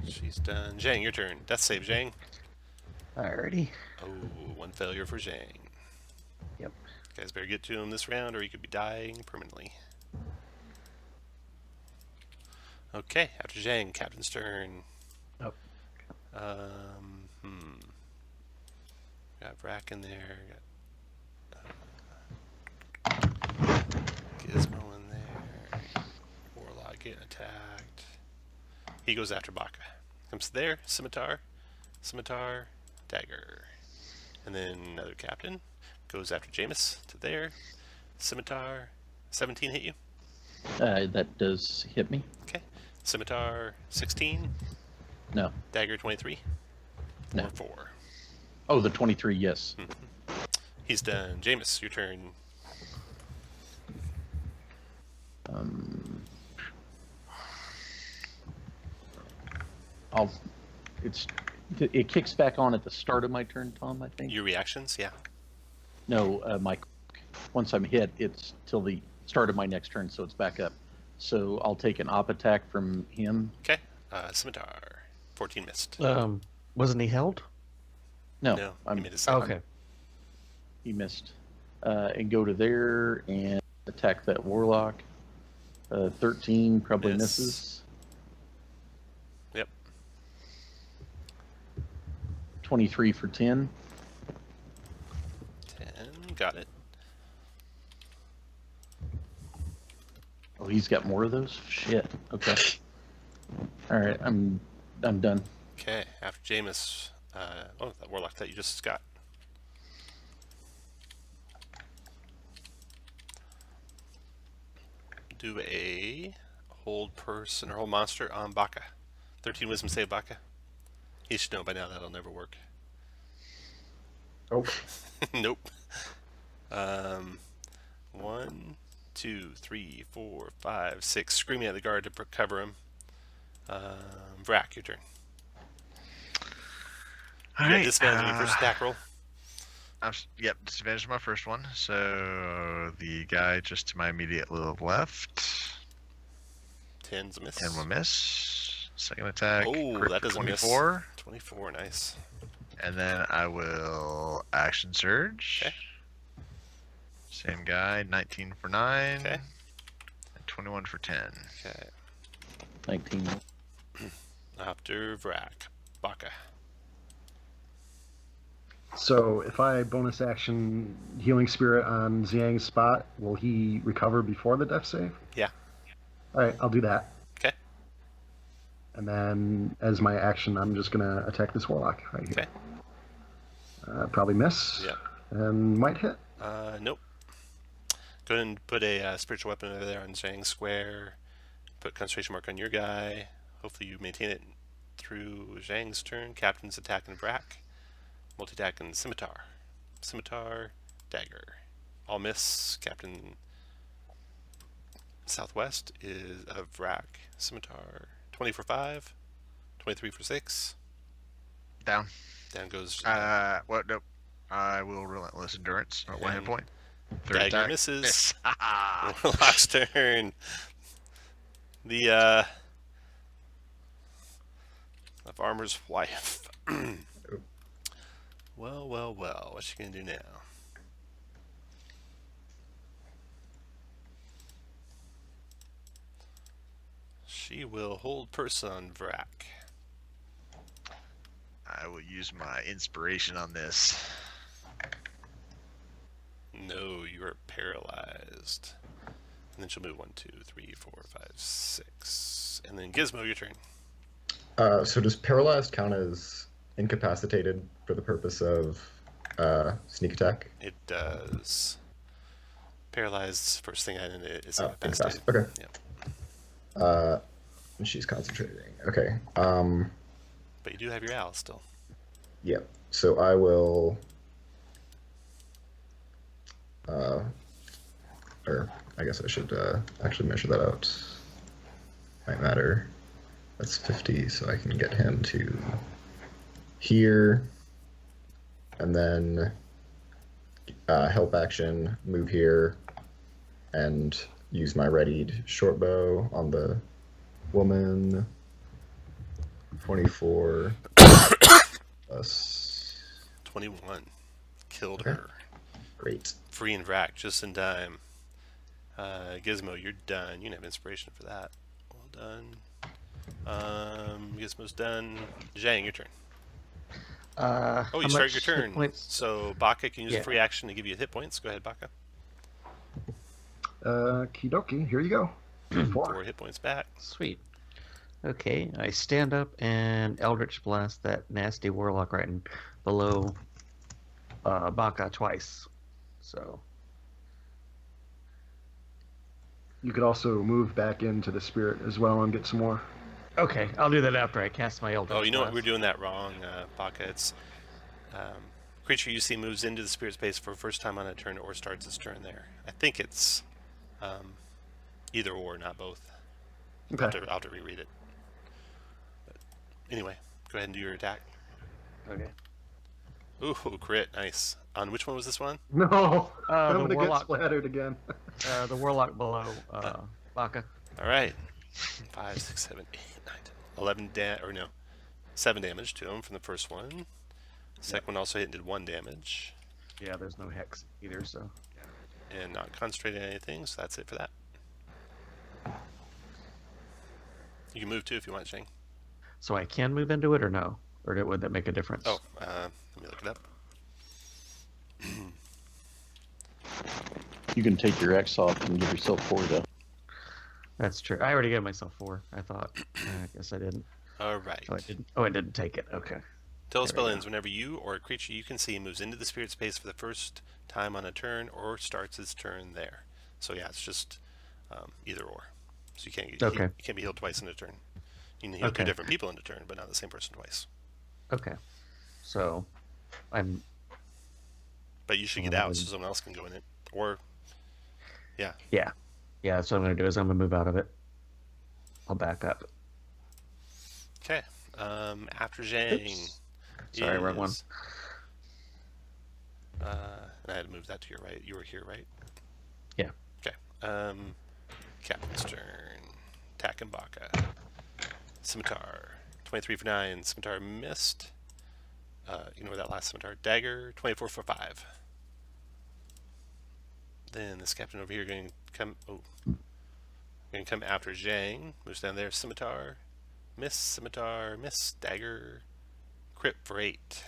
She's done. Zhang, your turn. Death save, Zhang. Alrighty. Oh, one failure for Zhang. Yep. Guys better get to him this round or he could be dying permanently. Okay, after Zhang, Captain's turn. Oh. Got Vrack in there. Got Gizmo in there. Warlock getting attacked. He goes after Baka. Comes there, Scimitar, Dagger. And then another Captain. Goes after Jameis to there. Scimitar. 17 hit you? That does hit me. Okay. Scimitar 16. No. Dagger 23. No. Or 4. Oh, the 23, yes. He's done. Jameis, your turn. It kicks back on at the start of my turn, Tom, I think. Your reactions? Yeah. No, once I'm hit, it's till the start of my next turn, so it's back up. So I'll take an op attack from him. Okay. Scimitar. 14 missed. Wasn't he held? No, No, I'm, he made a save. Okay. he missed. And go to there and attack that warlock. 13 probably Miss. misses. Yep. 23 for 10. 10. Got it. Oh, he's got more of those? Shit. Okay. All right, I'm done. Okay. After Jameis. That warlock that you just got. Do a hold person or hold monster on Baka. 13 wisdom save Baka. He should know by now that'll never work. Oh, Nope. 1, 2, 3, 4, 5, 6. Screaming at the guard to cover him. Vrack, your turn. All You right. got disadvantage on your first attack roll. Yep, disadvantage on my first one. So the guy just to my immediate left. 10's a miss. 10 will miss. Second attack. Oh, crit that for doesn't miss. 24. 24, nice. And then I will action surge. Okay. Same guy, 19 for 9. Okay. And 21 for 10. Okay. 19. After Vrack. Baka. so if I bonus action Healing Spirit on Xiang's spot, will he recover before the death save? Yeah. All right, I'll do that. Okay. And then as my action, I'm just going to attack this warlock right here. Okay. Probably miss. Yeah. And might hit. Nope. Go ahead and put a spiritual weapon over there on Zhang's square. Put concentration mark on your guy. Hopefully you maintain it through Zhang's turn. Captain's attacking Vrack. Multi-attacking Scimitar. Scimitar, Dagger. All miss. Captain Southwest is a Vrack. Scimitar. 20 for 5. 23 for 6. Down. Down goes What? Nope. I will relentless endurance. At 1 hit And point. Third Dagger attack. misses. Miss. Warlock's turn. The Farmer's wife. Well, well, well. What's she gonna do now? She will hold person on Vrak. I will use my inspiration on this. No, you are paralyzed. And then she'll move 1, 2, 3, 4, 5, 6. And then Gizmo, your turn. So does paralyzed count as incapacitated for the purpose of sneak attack? It does. Paralyzed, first thing I did is Oh, incapacitated. Okay. Yep. And she's concentrating. Okay. But you do have your owl still. Yeah. So I will. Or I guess I should actually measure that out. Might matter. That's 50, so I can get him to here, and then help action, move here, and use my readied short bow on the woman. 24 plus 21. Killed Okay. her. great. Free and Vrak, just in time. Gizmo, you're done. You can have inspiration for that. Well done. Gizmo's done. Zhang, your turn. Oh, you start your turn. Points? So Baka can use a Yeah. free action to give you hit points. Go ahead, Baka. Kidoki, here you go. 4. 4 hit points back. Sweet. Okay, I stand up and Eldritch Blast that nasty warlock right in below Baka twice. So You could also move back into the spirit as well and get some more. okay, I'll do that after I cast my Eldritch. Oh, you know what? Blast. We're doing that wrong, Baka. It's creature you see moves into the spirit space for the first time on a turn or starts its turn there. I think it's either or, not both. Okay. I'll have to reread it. But anyway, go ahead and do your attack. Okay. Ooh, crit, nice. On which one was this one? No, I'm The gonna get warlock, splattered again. the warlock below Baka. All right. 5, 6, 7, 8, 9, 10, 11 7 damage to him from the first one. Second one also hit and did 1 damage. Yeah, there's no hex either, so. And not concentrating on anything, so that's it for that. You can move too if you want, Shane. So I can move into it or no? Or would that make a difference? Oh, let me look it up. You can take your X off and give yourself 4 though. That's true. I already gave myself 4. I thought. I guess I didn't. All right. Oh, I didn't. Oh, I didn't take it. Okay. Till the There spell we go. ends, whenever you or a creature you can see moves into the spirit space for the first time on a turn or starts its turn there. So yeah, it's just either or. So you can't get, Okay. you can't be healed twice in a turn. You can heal 2 Okay. different people in a turn, but not the same person twice. Okay. So, I'm. But you should get out so someone else can go in it. Or Yeah. Yeah. That's what I'm gonna do. Is I'm gonna move out of it. I'll back up. okay. After Zhang. Oops. Sorry, wrong one. is, and I had to move that to your right. You were here, right? Yeah. Okay. Captain's turn. Attack and Baka. Scimitar. 23 for 9. Scimitar missed. Ignore that last scimitar. Dagger. 24 for 5. Then this captain over here going to come. Oh. Going to come after Zhang. Moves down there. Scimitar. Miss. Scimitar. Miss. Dagger. Crit for 8.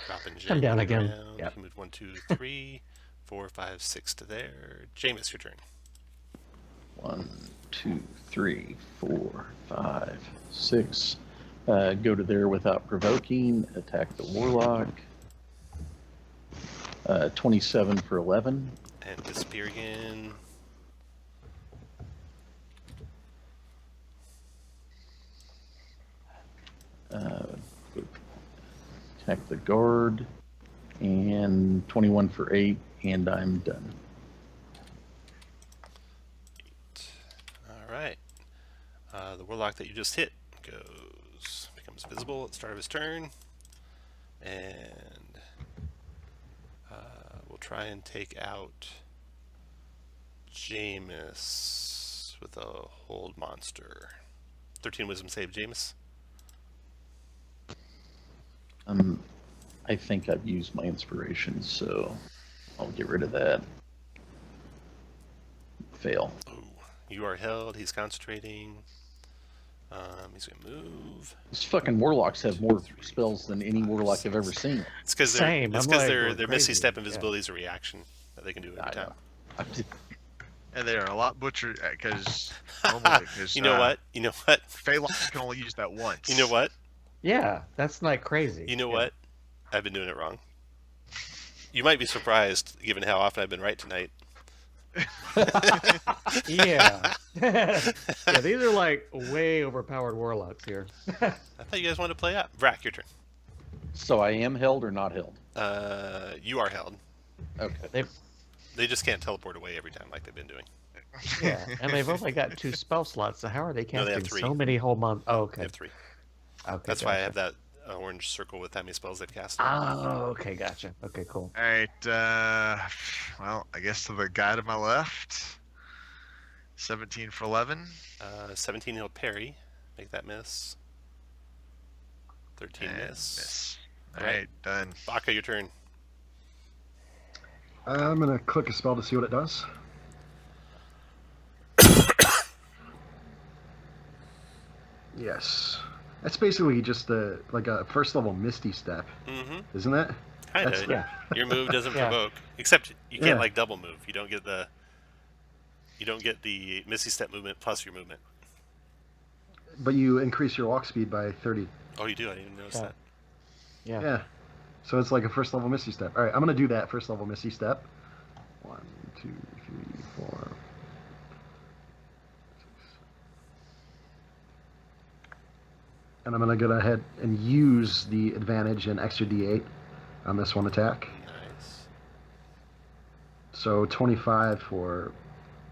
Dropping Zhang. I'm down to the again. ground. Yep. He moved 1, 2, 3, 4, 5, 6 to there. Jameis, your turn. 1, 2, 3, 4, 5, 6. Go to there without provoking. Attack the warlock. 27 for 11. And disappear again. Attack the guard. And 21 for 8. And I'm done. All right. The warlock that you just hit becomes visible at the start of his turn, and we'll try and take out Jameis with a hold monster. 13 wisdom save, Jameis. I think I've used my inspiration, so I'll get rid of that. Fail. Ooh, you are held. He's concentrating. He's gonna move. These fucking warlocks have more spells than any warlock I've ever seen. It's because Same. I'm like, their going Misty crazy. Step Yeah. invisibility is a reaction that they can do I every time. know. And they are a lot butchered because normally, because You know what? You know what? Phalanx can only use that once. You know what? Yeah, that's like crazy. You know Yeah. what? I've been doing it wrong. You might be surprised, given how often I've been right tonight. Yeah. Yeah, these are like way overpowered warlocks here. I thought you guys wanted to play up. Vrak, your turn. So I am held or not held? You are held. Okay. They just can't teleport away every time like they've been doing. Yeah, and they've only got 2 spell slots, so how are they No, they have casting 3. so many whole months? Oh, They okay. have 3. Okay. That's why I gotcha. have that orange circle with how many spells they've cast. Oh, okay, gotcha. Okay, cool. All right. Well, I guess to the guy to my left. 17 for 11. 17 he'll parry. Make that miss. 13 And miss. All right, done. Baka, your turn. I'm gonna click a spell to see what it does. Yes. That's basically just like a first level Misty Step, Mm-hmm. isn't it? Kinda. That's- Yeah. Your move doesn't Yeah. provoke, except you can't Yeah. like double move. You don't get the Misty Step movement plus your movement. But you increase your walk speed by 30. Oh, you do. I didn't even notice Yeah. that. Yeah. Yeah. So it's like a first level Misty Step. All right, I'm gonna do that first level Misty Step. 1, 2, 3, 4. And I'm gonna go ahead and use the advantage and extra D8 on this one attack. Nice. So 25 for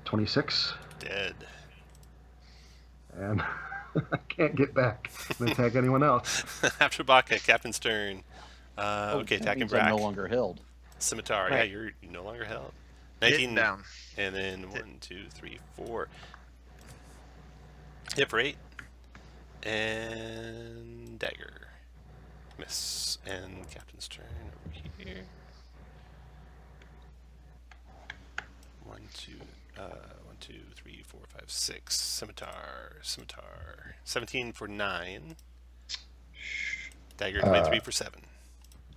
26, Dead. and I can't get back and attack anyone else. After Baka, Captain's turn. Oh, Okay, that attacking means I'm no Brak. longer held. Scimitar. Right. Yeah, you're no longer held. Hitting 19 down. And then 1, 2, 3, 4. Hit for 8. And dagger. Miss. And Captain's turn over here. 1, 2, 3, 4, 5, 6. Scimitar. 17 for 9. Dagger 23 for 7.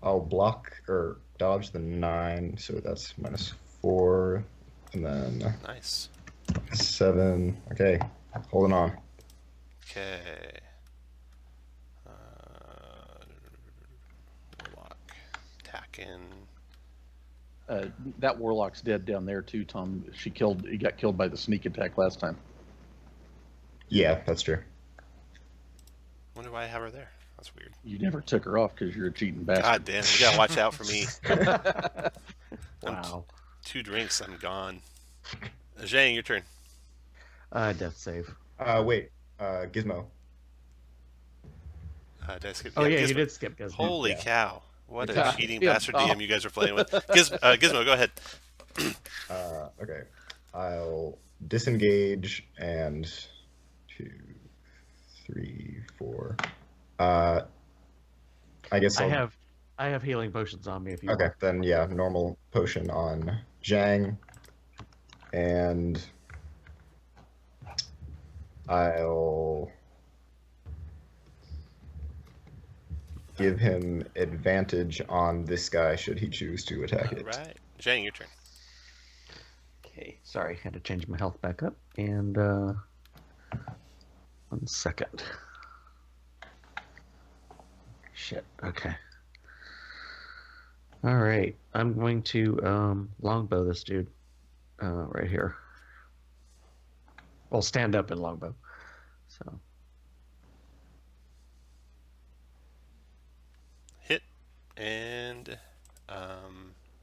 I'll block or dodge the 9, so that's -4, and then Nice. 7. Okay, holding on. Okay. Warlock. Attacking. That warlock's dead down there too, Tom. He got killed by the sneak attack last time. Yeah, that's true. Wonder why I have her there. That's weird. You never took her off because you're a cheating bastard. God damn, you gotta watch out for me. Wow. 2 drinks, I'm gone. Zhang, your turn. Death save. Wait, Gizmo. Did I skip? Oh yeah, Gizmo. you did skip Gizmo. Holy Yeah. cow. What a Yeah. cheating Yeah. bastard Oh. DM you guys are playing with. Gizmo, go ahead. Okay, I'll disengage and 2, 3, 4. I guess I'll... I have healing potions on me if you Okay, want. then yeah, normal potion on Zhang, and I'll give him advantage on this guy should he choose to attack it. Alright. Zhang, your turn. Okay, sorry, had to change my health back up. And 1 second. Shit. Okay. All right, I'm going to longbow this dude right here. Well, stand up in longbow. So Hit and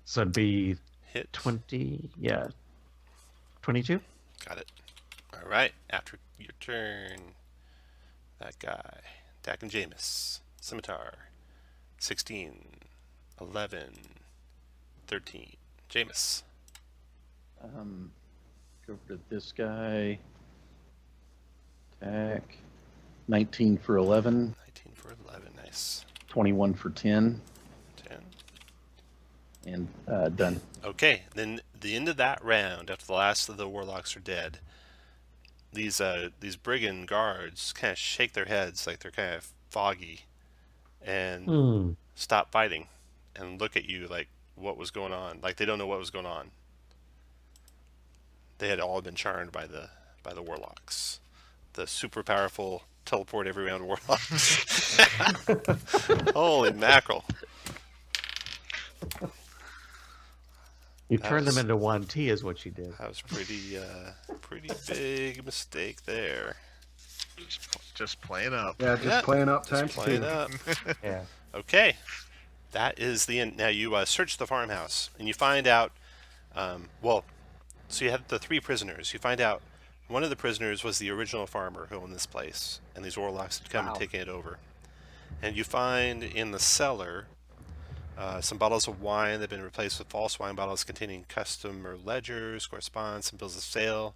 so it'd be hit 20. Yeah, 22. Got it. Alright, after your turn, that guy. Attacking Jameis. Scimitar. 16. 11. 13. Jameis. Go over to this guy. Attack. 19 for 11. 19 for 11. Nice. 21 for 10, 10. and done. Okay, then the end of that round, after the last of the warlocks are dead, these brigand guards kind of shake their heads like they're kind of foggy and stop fighting and look at you like what was going on. Like they don't know what was going on. They had all been charmed by the warlocks, the super powerful teleport every round warlocks. Holy mackerel! You turned them into 1T is what you did. That was pretty big mistake there. Just playing up. Yeah, just playing up Just times playing 2. up. Yeah. Okay, that is the end. Now you search the farmhouse and you find out. So you have the 3 prisoners. You find out one of the prisoners was the original farmer who owned this place, and these warlocks had come and taken it over. And you find in the cellar some bottles of wine that have been replaced with false wine bottles containing customer ledgers, correspondence, and bills of sale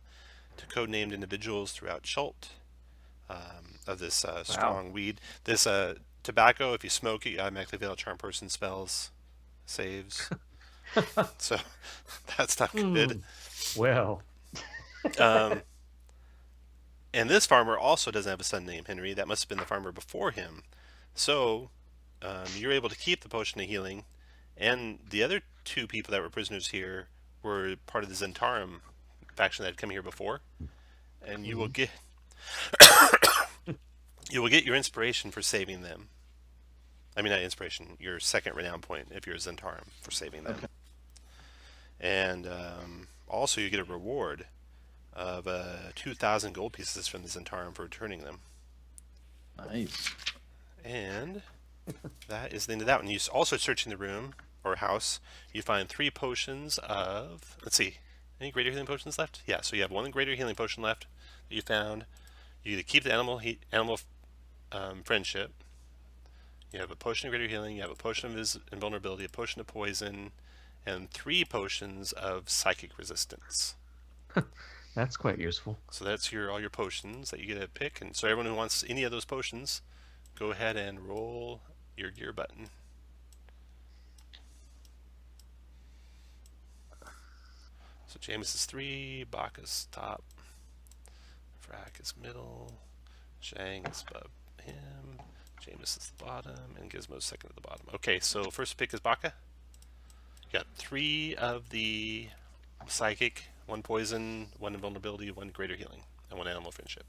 to codenamed individuals throughout Chult of this strong weed. This tobacco, if you smoke it, you automatically fail charm person spells, saves. So that's not good. Well, And this farmer also doesn't have a son named Henry. That must have been the farmer before him. So you're able to keep the potion of healing, and the other 2 people that were prisoners here were part of the Zentarum faction that had come here before, and you will get your inspiration for saving them. I mean, not inspiration, your second renown point if you're a Zentarum for saving them. Okay. And also you get a reward of 2,000 gold pieces from the Zentarum for returning them. Nice. And that is the end of that one. You also search in the room or house. You find 3 potions of, let's see, any greater healing potions left? Yeah, so you have 1 greater healing potion left that you found. You either keep the animal friendship. You have a potion of greater healing. You have a potion of invulnerability, a potion of poison, and 3 potions of psychic resistance. that's quite useful. So that's all your potions that you get to pick. And so everyone who wants any of those potions, go ahead and roll your gear button. So Jameis is 3, Bacchus top, Frack is middle, Zhang is above him, Jameis is the bottom, and Gizmo's second at the bottom. Okay, so first pick is Bacca. You got 3 of the psychic, 1 poison, 1 invulnerability, 1 greater healing, and 1 animal friendship.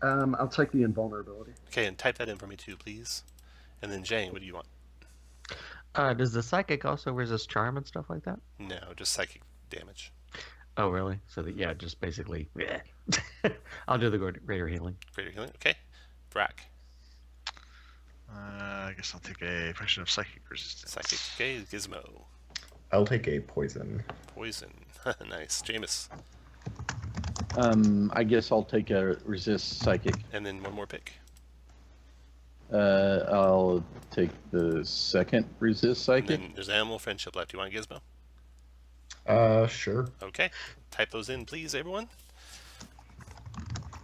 I'll take the invulnerability. Okay, and type that in for me too, please. And then Zhang, what do you want? Does the psychic also resist charm and stuff like that? No, just psychic damage. Oh, really? So that, yeah, just basically. I'll do the greater healing. Greater healing, okay. Frack. I guess I'll take a potion of psychic resistance. Psychic, okay. Gizmo. I'll take a poison. Poison. Nice. Jameis. I guess I'll take a resist psychic. And then 1 more pick. I'll take the second resist And psychic. then there's animal friendship left. Do you want Gizmo? Sure. Okay. Type those in, please, everyone.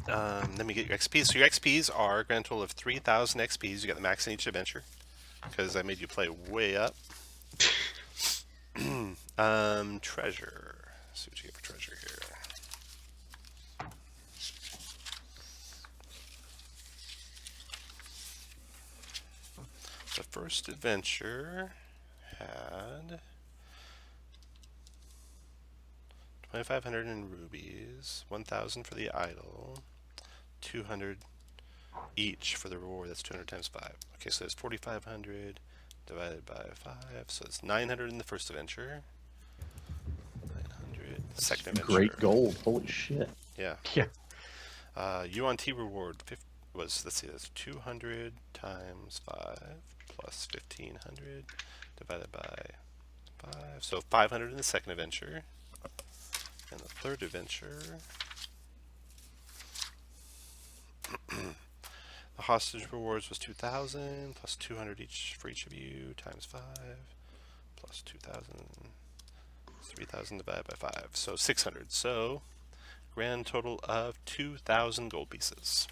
Let me get your XPs. So your XPs are a grand total of 3,000 XPs. You got the max in each adventure because I made you play way up. Treasure. Let's see what you get for treasure here. The first adventure had 2,500 in rubies, 1,000 for the idol, 200 each for the reward. That's 200 times 5. Okay, so there's 4,500 divided by 5, so it's 900 in the first adventure. 900. Second adventure. Great gold. Holy shit. Yeah. Yeah. UNT reward was, let's see, that's 200 times 5 plus 1,500 divided by 5. So 500 in the second adventure. And the third adventure, the hostage rewards was 2,000 plus 200 each for each of you times 5 plus 2,000, 3,000 divided by 5. So 600. So grand total of 2,000 gold pieces.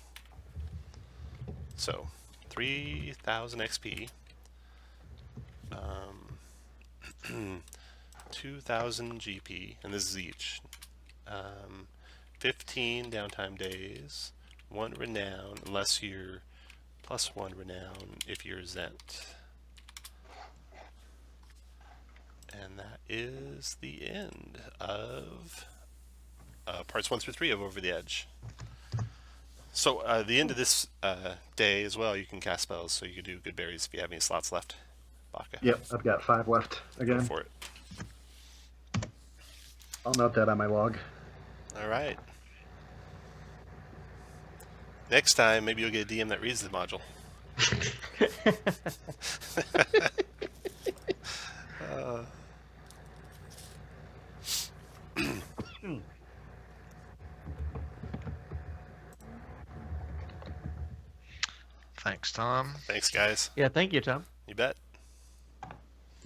So 3,000 XP. 2,000 GP, and this is each. 15 downtime days, 1 renown, unless you're +1 renown if you're Zent. And that is the end of parts 1 through 3 of Over the Edge. So the end of this day as well, you can cast spells, so you can do good berries if you have any slots left. Baka. Yep, I've got 5 left Go again. for it. I'll note that on my log. All right. Next time, maybe you'll get a DM that reads the module. Thanks, Tom. Thanks, guys. Yeah, thank you, Tom. You bet.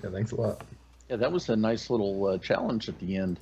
Yeah, thanks a lot. Yeah, that was a nice little challenge at the end.